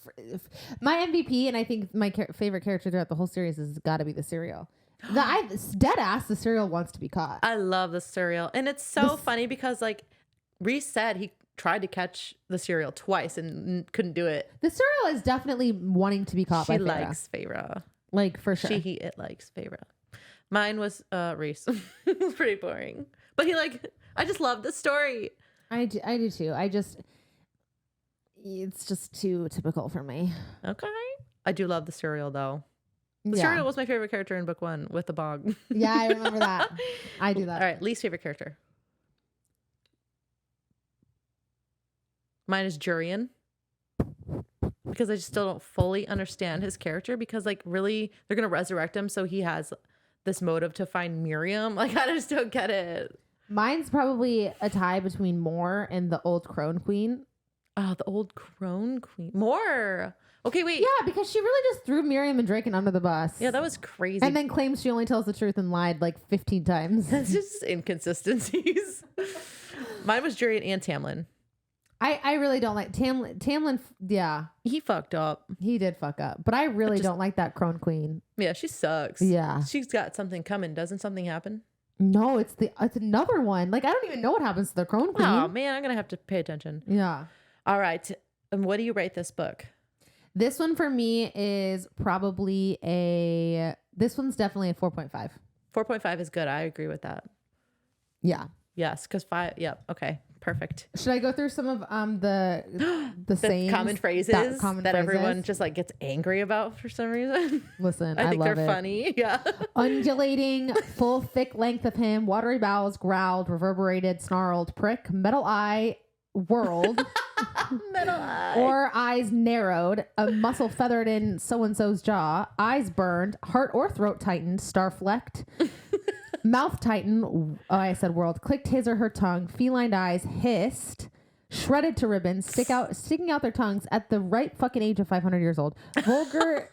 my MVP, and I think my favorite character throughout the whole series has got to be the Suriel. Dead ass, the Suriel wants to be caught.
I love the Suriel, and it's so funny because like Rhys said, he tried to catch the Suriel twice and couldn't do it.
The Suriel is definitely wanting to be caught. She
likes Feyre,
like for sure.
It likes Feyre. Mine was Rhys. It was pretty boring, but I just love the story.
I do too. It's just too typical for me.
Okay. I do love the Suriel though. The Suriel was my favorite character in book 1 with the bog.
Yeah, I remember that. I do that.
All right. Least favorite character. Mine is Jurian. Because I just still don't fully understand his character because like really they're going to resurrect him. So he has this motive to find Miriam. Like I just don't get it.
Mine's probably a tie between Mor and the old Crone Queen.
Oh, the old Crone Queen. Mor. Okay, wait.
Yeah, because she really just threw Miriam and Draken under the bus.
Yeah, that was crazy.
And then claims she only tells the truth and lied like 15 times.
That's just inconsistencies. Mine was Jurian and Tamlin.
I really don't like Tamlin. Yeah.
He fucked up.
He did fuck up. But I really don't like that Crone Queen.
Yeah, she sucks.
Yeah.
She's got something coming. Doesn't something happen?
No, it's another one. Like, I don't even know what happens to the Crone Queen.
Oh, man, I'm going to have to pay attention.
Yeah.
All right. And what do you rate this book?
This one for me is probably this one's definitely a 4.5.
4.5 is good. I agree with that.
Yeah.
Yes, because 5. Yep. Okay. Perfect.
Should I go through some of the sayings,
common phrases that everyone just like gets angry about for some reason?
Listen,
I think
love
they're
it.
funny. Yeah.
Undulating, full thick length of him, watery bowels, growled, reverberated, snarled, prick, metal eye, whirled.
Metal eye.
Or eyes narrowed, a muscle feathered in so-and-so's jaw, eyes burned, heart or throat tightened, star flecked, mouth tightened, I said world, clicked his or her tongue, feline eyes hissed, shredded to ribbons, sticking out their tongues at the right fucking age of 500 years old, vulgar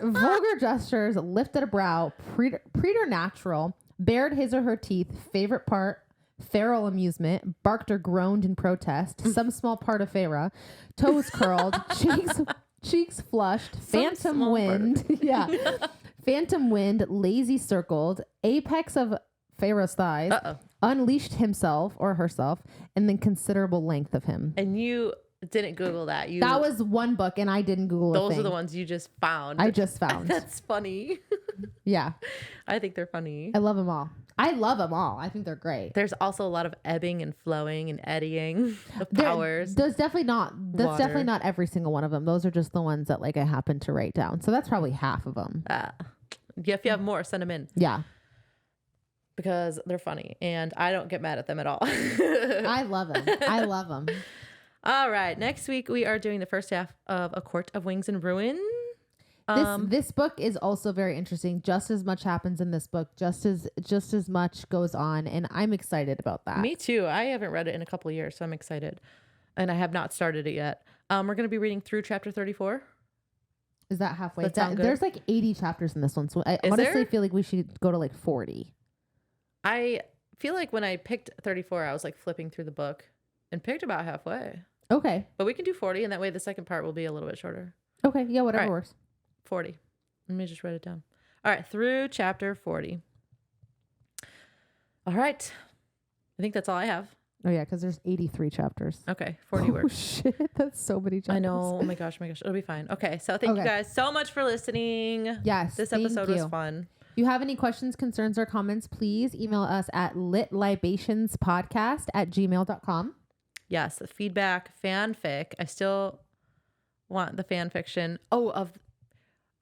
gestures, lifted a brow, preternatural, bared his or her teeth, favorite part, feral amusement, barked or groaned in protest, some small part of Farah, toes curled, cheeks flushed, phantom wind, phantom wind, lazy circled, apex of Farah's thighs, unleashed himself or herself, and then considerable length of him.
And you didn't Google that.
That was one book, and I didn't Google
those are the ones you just found.
I just found.
That's funny.
Yeah.
I think they're funny.
I love them all. I think they're great.
There's also a lot of ebbing and flowing and eddying of powers.
That's definitely not every single one of them. Those are just the ones that like I happened to write down. So that's probably half of them.
If you have more, send them in.
Yeah.
Because they're funny and I don't get mad at them at all.
I love them.
All right. Next week, we are doing the first half of A Court of Wings and Ruin.
This book is also very interesting. Just as much happens in this book, just as much goes on, and I'm excited about that.
Me too. I haven't read it in a couple of years, so I'm excited, and I have not started it yet. We're going to be reading through chapter 34.
Is that halfway?
Does that sound good?
There's like 80 chapters in this one, so I honestly feel like we should go to like 40.
I feel like when I picked 34, I was like flipping through the book and picked about halfway.
Okay,
but we can do 40, and that way the second part will be a little bit shorter.
Okay, yeah, whatever works.
40. Let me just write it down. All right, through chapter 40. All right. I think that's all I have.
Oh, yeah, because there's 83 chapters.
Okay, 40 words.
Oh, shit. That's so many chapters.
I know. Oh, my gosh. It'll be fine. Okay, so thank you guys so much for listening.
Yes,
this episode was fun.
If you have any questions, concerns, or comments, please email us at litlibationspodcast@gmail.com.
Yes, the feedback, fanfic. I still want the fan fiction.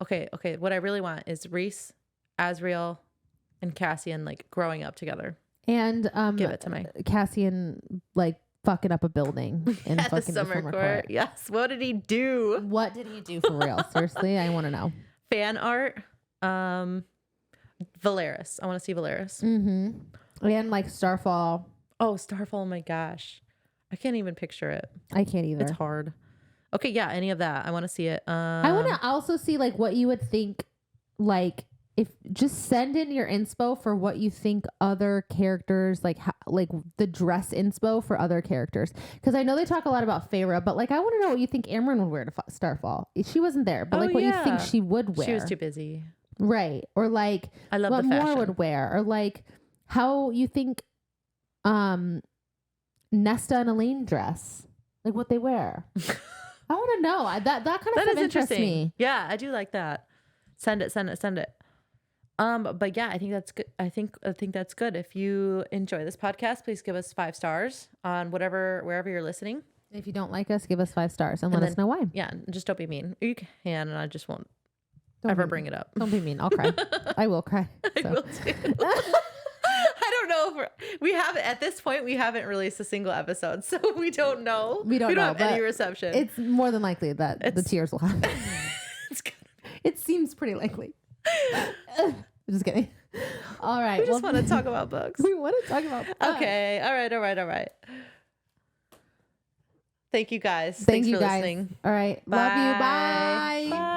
Okay. What I really want is Reese, Azriel, and Cassian like growing up together.
And
give it to me.
Cassian like fucking up a building in
at
fucking
the summer court. Yes. What did he do?
What did he do for real? Seriously, I want to know.
Fan art. Valeris. I want to see Valeris.
Mm-hmm. And like Starfall.
Oh, Starfall. Oh my gosh. I can't even picture it.
I can't either.
It's hard. Okay, yeah, any of that. I want to see it.
I want to also see like what you would think, like if just send in your inspo for what you think other characters like the dress inspo for other characters, because I know they talk a lot about Farah, but like I want to know what you think Amryn would wear to Starfall. She wasn't there, but like what you think she would wear.
She was too busy,
right? Or like
I love
what
the fashion.
Moore would wear, or like how you think Nesta and Elaine dress, like what they wear. I want to know. That kind of stuff interests me.
Yeah, I do like that. Send it. But yeah, I think that's good. I think that's good. If you enjoy this podcast, please give us 5 stars on wherever you're listening.
If you don't like us, give us 5 stars and let us know why.
Yeah, just don't be mean. You can, and I just won't ever bring it up.
Don't be mean. I'll cry. I will cry.
I will too. I don't know if we haven't at this point. We haven't released a single episode, so we don't know.
We don't
have any reception.
It's more than likely that the tears will happen. It seems pretty likely. Just kidding. All right.
We just want to talk about books.
We want to talk about books.
Okay. All right. Thank you guys.
Thanks
for
listening.
Listening.
All right.
Bye.
Love you. Bye.